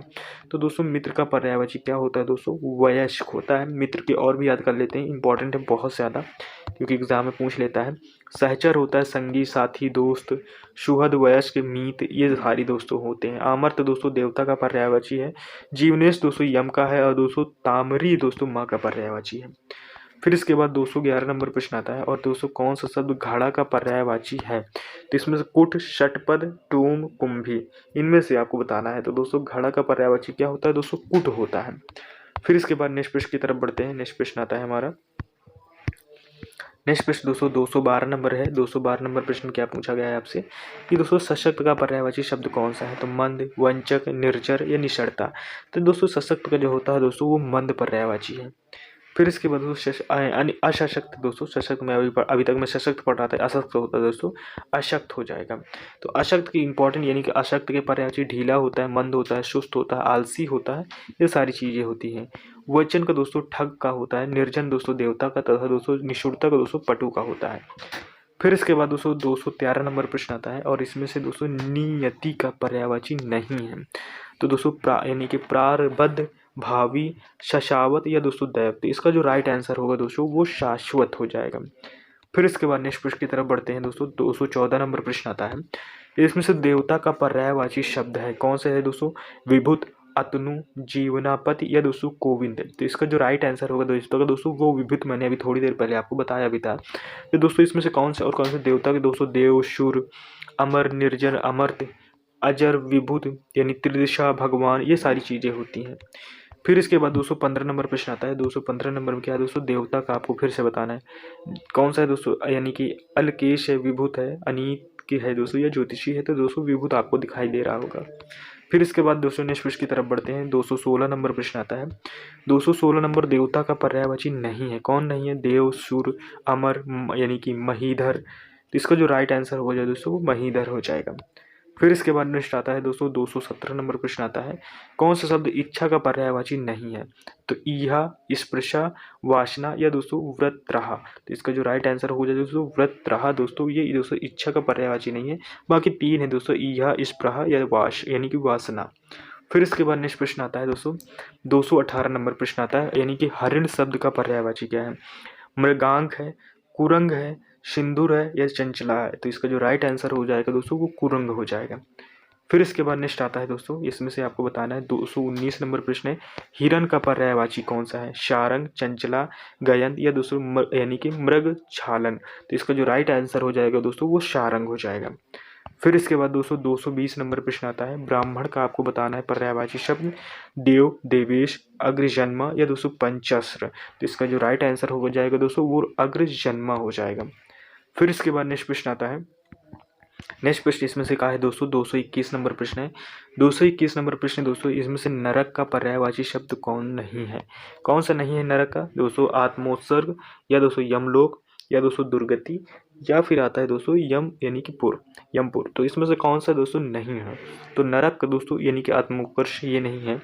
तो दोस्तों मित्र का पर्यायवाची क्या होता है दोस्तों? वयस्क होता है। मित्र के और भी याद कर लेते हैं, इंपॉर्टेंट है बहुत ज़्यादा क्योंकि एग्जाम में पूछ लेता है। सहचर होता है, संगी, साथी, दोस्त, सुहृद, वयस्क, मीत, ये सारी दोस्तों होते हैं। अमर्त्य दोस्तों देवता का पर्यायवाची है। जीवनेश दोस्तों यम का है, और दोस्तों तामरी दोस्तों माँ का पर्यायवाची है। फिर इसके बाद 211 नंबर प्रश्न आता है, और दोस्तों कौन सा शब्द घड़ा का पर्यायवाची है? तो इसमें से कुट, षटपद, टूम, कुंभी, इनमें से आपको बताना है। तो दोस्तों घड़ा का पर्यायवाची क्या होता है दोस्तों? कुट होता है। फिर इसके बाद नेक्स्ट प्रश्न की तरफ बढ़ते हैं। नेक्स्ट प्रश्न आता है हमारा, नेक्स्ट प्रश्न दोस्तों 212 नंबर है। 212 नंबर प्रश्न क्या पूछा गया है आपसे कि दोस्तों सशक्त का पर्यायवाची शब्द कौन सा है? तो मंद, वंचक, निर्जर, या निषड़ता। तो दोस्तों सशक्त का जो होता है दोस्तों वो मंद पर्यायवाची है। फिर इसके बाद दोस्तों अशक्त दोस्तों, सशक्त में अभी तक मैं सशक्त पढ़ रहा था, अशक्त होता है दोस्तों, अशक्त हो जाएगा। तो अशक्त की इंपॉर्टेंट यानी कि अशक्त के पर्यायवाची ढीला होता है, मंद होता है, सुस्त होता है, आलसी होता है, ये सारी चीजें होती हैं। वचन का दोस्तों ठग का होता है, निर्जन दोस्तों देवता का, तथा दोस्तों निष्ठुरता का दोस्तों पटु का होता है। फिर इसके बाद दोस्तों 213 नंबर प्रश्न आता है, और इसमें से दोस्तों नियति का पर्यायवाची नहीं है। तो दोस्तों यानी कि प्रारब्ध, भावी, शशावत, या दोस्तों दैव। तो इसका जो राइट आंसर होगा दोस्तों वो शाश्वत हो जाएगा। फिर इसके बाद नेक्स्ट प्रश्न की तरफ बढ़ते हैं दोस्तों। 214 नंबर प्रश्न आता है, इसमें से देवता का पर्यायवाची शब्द है कौन सा है दोस्तों? विभुत, अतनु, जीवनापति, या दोस्तों गोविंद। तो इसका जो राइट आंसर होगा दोस्तों वो विभुत, मैंने अभी थोड़ी देर पहले आपको बताया भी था। तो दोस्तों इसमें से कौन से और कौन से देवता के दोस्तों? देव, शूर, अमर, निर्जन, अमर्त्य, अजर, विभुत, यानी त्रिदिशा, भगवान, ये सारी चीजें होती हैं। फिर इसके बाद 215 नंबर प्रश्न आता है। 215 नंबर में क्या है दोस्तों? देवता का आपको फिर से बताना है कौन सा है दोस्तों, यानी कि अलकेश है, विभुत है, अनीत की है दोस्तों, या ज्योतिषी है। तो दोस्तों विभुत आपको दिखाई दे रहा होगा। फिर इसके बाद दोस्तों नेक्स्ट प्रश्न की तरफ बढ़ते हैं। 216 नंबर प्रश्न आता है। 216 नंबर देवता का पर्यायवाची नहीं है। कौन नहीं है? देव, सुर, अमर, यानी कि महीधर। तो इसका जो राइट आंसर हो जाए दोस्तों वो महीधर हो जाएगा। फिर इसके बाद नेक्स्ट आता है दोस्तों 217 नंबर प्रश्न आता है, कौन सा शब्द इच्छा का पर्यायवाची नहीं है? तो ईहा, स्पृशा, वासना, या दोस्तों व्रत रहा। तो इसका जो राइट आंसर हो जाए दोस्तों व्रत रहा दोस्तों, ये दोस्तों इच्छा का पर्यायवाची नहीं है। बाकी तीन है दोस्तों, ईहा, स्पृहा, या वाश यानी कि वासना। फिर इसके बाद नेक्स्ट प्रश्न आता है दोस्तों 218 नंबर प्रश्न आता है, यानी कि हरिण शब्द का पर्यायवाची क्या है? मृगांक है, कुरंग है, सिंदूर है, या चंचला है। तो इसका जो राइट आंसर हो जाएगा दोस्तों वो कुरंग हो जाएगा। फिर इसके बाद नेक्स्ट आता है दोस्तों, इसमें से आपको बताना है 219 नंबर प्रश्न है, हिरन का पर्यायवाची कौन सा है? शारंग, चंचला, गयंत, या दोस्तों यानी कि मृग छालन। तो इसका जो राइट आंसर हो जाएगा दोस्तों वो शारंग हो जाएगा। फिर इसके बाद दोस्तों 220 नंबर प्रश्न आता है, ब्राह्मण का आपको बताना है पर्यायवाची शब्द, देव, देवेश, अग्रजन्मा, या दोस्तों पंचस्र। तो इसका जो राइट आंसर हो जाएगा दोस्तों वो अग्रजन्मा हो जाएगा। फिर इसके बाद नेक्स्ट प्रश्न आता है, नेक्स्ट प्रश्न इसमें से कहा है दोस्तों 221 नंबर प्रश्न है। 221 नंबर प्रश्न दोस्तों इसमें से नरक का पर्यायवाची शब्द कौन नहीं है? कौन सा नहीं है नरक का दोस्तों? आत्मोत्सर्ग, या दोस्तों यमलोक, या दोस्तों दुर्गति, या फिर आता है दोस्तों यम यानी कि पुर, यमपुर। तो इसमें से कौन सा दोस्तों नहीं है? तो नरक का दोस्तों यानी कि आत्मोत्कर्ष ये नहीं है,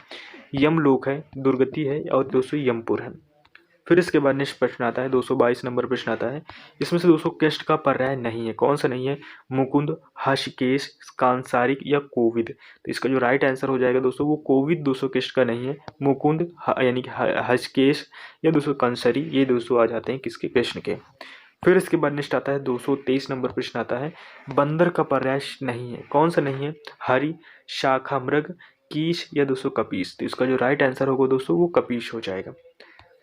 यमलोक है, दुर्गति है, और दोस्तों यमपुर है। फिर इसके बाद नेक्स्ट प्रश्न आता है 222 नंबर प्रश्न आता है, इसमें से दोस्तों कृष्ण का पर्याय नहीं है। कौन सा नहीं है? मुकुंद, हर्षकेश, कांसारिक, या कोविद। तो इसका जो राइट आंसर हो जाएगा दोस्तों वो कोविद दोस्तों कृष्ण का नहीं है। मुकुंद यानी कि हर्षकेश, या दोस्तों कंसरी, ये दोस्तों आ जाते हैं किसके? कृष्ण के। फिर इसके बाद नेक्स्ट आता है 223 नंबर प्रश्न आता है, बंदर का पर्याय नहीं है, कौन सा नहीं है? हरि, शाखामृग, कीश या दोस्तों कपीस। तो इसका जो राइट आंसर होगा दोस्तों वो कपीश हो जाएगा।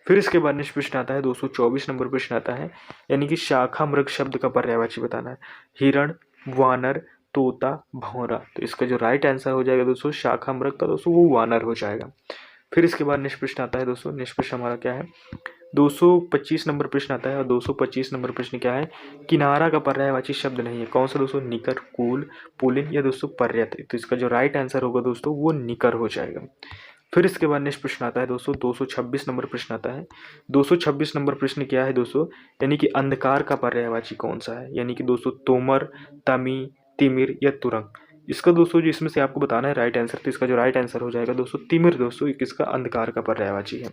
फिर इसके बाद नेक्स्ट प्रश्न आता है 224 नंबर प्रश्न आता है, यानी कि शाखामृग शब्द का पर्यायवाची बताना है। हिरण, वानर, तोता, भौरा। तो इसका जो राइट आंसर हो जाएगा दोस्तों शाखामृग का दोस्तों वो वानर हो जाएगा। फिर इसके बाद नेक्स्ट प्रश्न आता है दोस्तों, नेक्स्ट प्रश्न हमारा क्या है? 225 नंबर प्रश्न आता है और 225 नंबर प्रश्न क्या है? किनारा का पर्यायवाची शब्द नहीं है, कौन सा दोस्तों? निकर, कूल, पुलिन या दोस्तों पर्यत। तो इसका जो राइट आंसर होगा दोस्तों वो निकर हो जाएगा। फिर इसके बाद नेक्स्ट प्रश्न आता है दोस्तों 226 नंबर प्रश्न आता है। 226 नंबर प्रश्न क्या है दोस्तों? यानी कि अंधकार का पर्यायवाची कौन सा है? यानी कि दोस्तों तोमर, तमी, तिमिर या तुरंग। इसका दोस्तों जो इसमें से आपको बताना है राइट आंसर, तो इसका जो राइट आंसर हो जाएगा दोस्तों तिमिर दोस्तों किसका? अंधकार का पर्यायवाची है।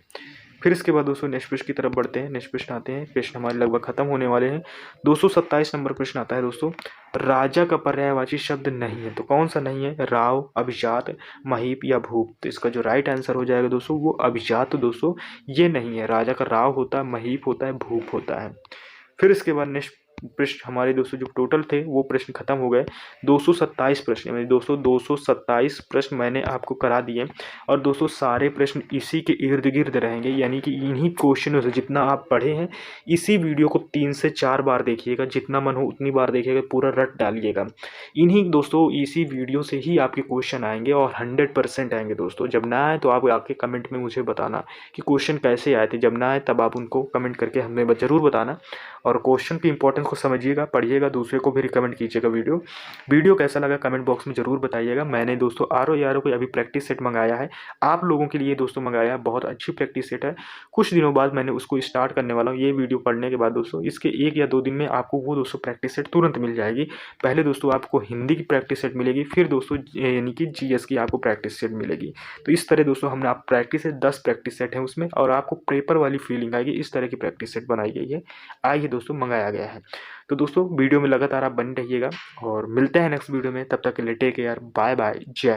फिर इसके बाद दोस्तों नेक्स्ट प्रश्न की तरफ बढ़ते हैं। नेक्स्ट प्रश्न आते हैं, प्रश्न हमारे लगभग खत्म होने वाले हैं। 227 नंबर प्रश्न आता है दोस्तों, राजा का पर्यायवाची शब्द नहीं है, तो कौन सा नहीं है? राव, अभिजात, महीप या भूप। तो इसका जो राइट आंसर हो जाएगा दोस्तों वो अभिजात दोस्तों ये नहीं है। राजा का राव होता है, महीप होता है, भूप होता है। फिर इसके बाद नेक्स्ट प्रश्न हमारे दोस्तों जो टोटल थे वो प्रश्न खत्म हो गए। 227 प्रश्न यानी दोस्तों 227 प्रश्न मैंने आपको करा दिए और दोस्तों सारे प्रश्न इसी के इर्द गिर्द रहेंगे, यानी कि इन्हीं क्वेश्चनों से जितना आप पढ़े हैं इसी वीडियो को 3 से 4 बार देखिएगा, जितना मन हो उतनी बार देखिएगा, पूरा रट डालिएगा। इन्हीं दोस्तों इसी वीडियो से ही आपके क्वेश्चन आएंगे और 100% आएंगे दोस्तों। जब ना आए तो आप आके कमेंट में मुझे बताना कि क्वेश्चन कैसे आए थे। जब ना आए तब आप उनको कमेंट करके हमें ज़रूर बताना और क्वेश्चन की इंपॉर्टेंस को समझिएगा, पढ़िएगा, दूसरे को भी रिकमेंड कीजिएगा। वीडियो कैसा लगा कमेंट बॉक्स में ज़रूर बताइएगा। मैंने दोस्तों RO को अभी प्रैक्टिस सेट मंगाया है, आप लोगों के लिए दोस्तों मंगाया है। बहुत अच्छी प्रैक्टिस सेट है, कुछ दिनों बाद मैंने उसको स्टार्ट करने वाला हूँ। ये वीडियो पढ़ने के बाद दोस्तों इसके 1 या 2 दिन में आपको वो दोस्तों प्रैक्टिस सेट तुरंत मिल जाएगी। पहले दोस्तों आपको हिंदी की प्रैक्टिस सेट मिलेगी, फिर दोस्तों यानी कि GS की आपको प्रैक्टिस सेट मिलेगी। तो इस तरह दोस्तों हमने आप प्रैक्टिस सेट 10 प्रैक्टिस सेट है उसमें, और आपको पेपर वाली फीलिंग आएगी। इस तरह की प्रैक्टिस सेट बनाई गई है, आइए दोस्तों मंगाया गया है। तो दोस्तों वीडियो में लगातार आप बने रहिएगा और मिलते हैं नेक्स्ट वीडियो में। तब तक के लिए टेक केयर, बाय बाय, जय।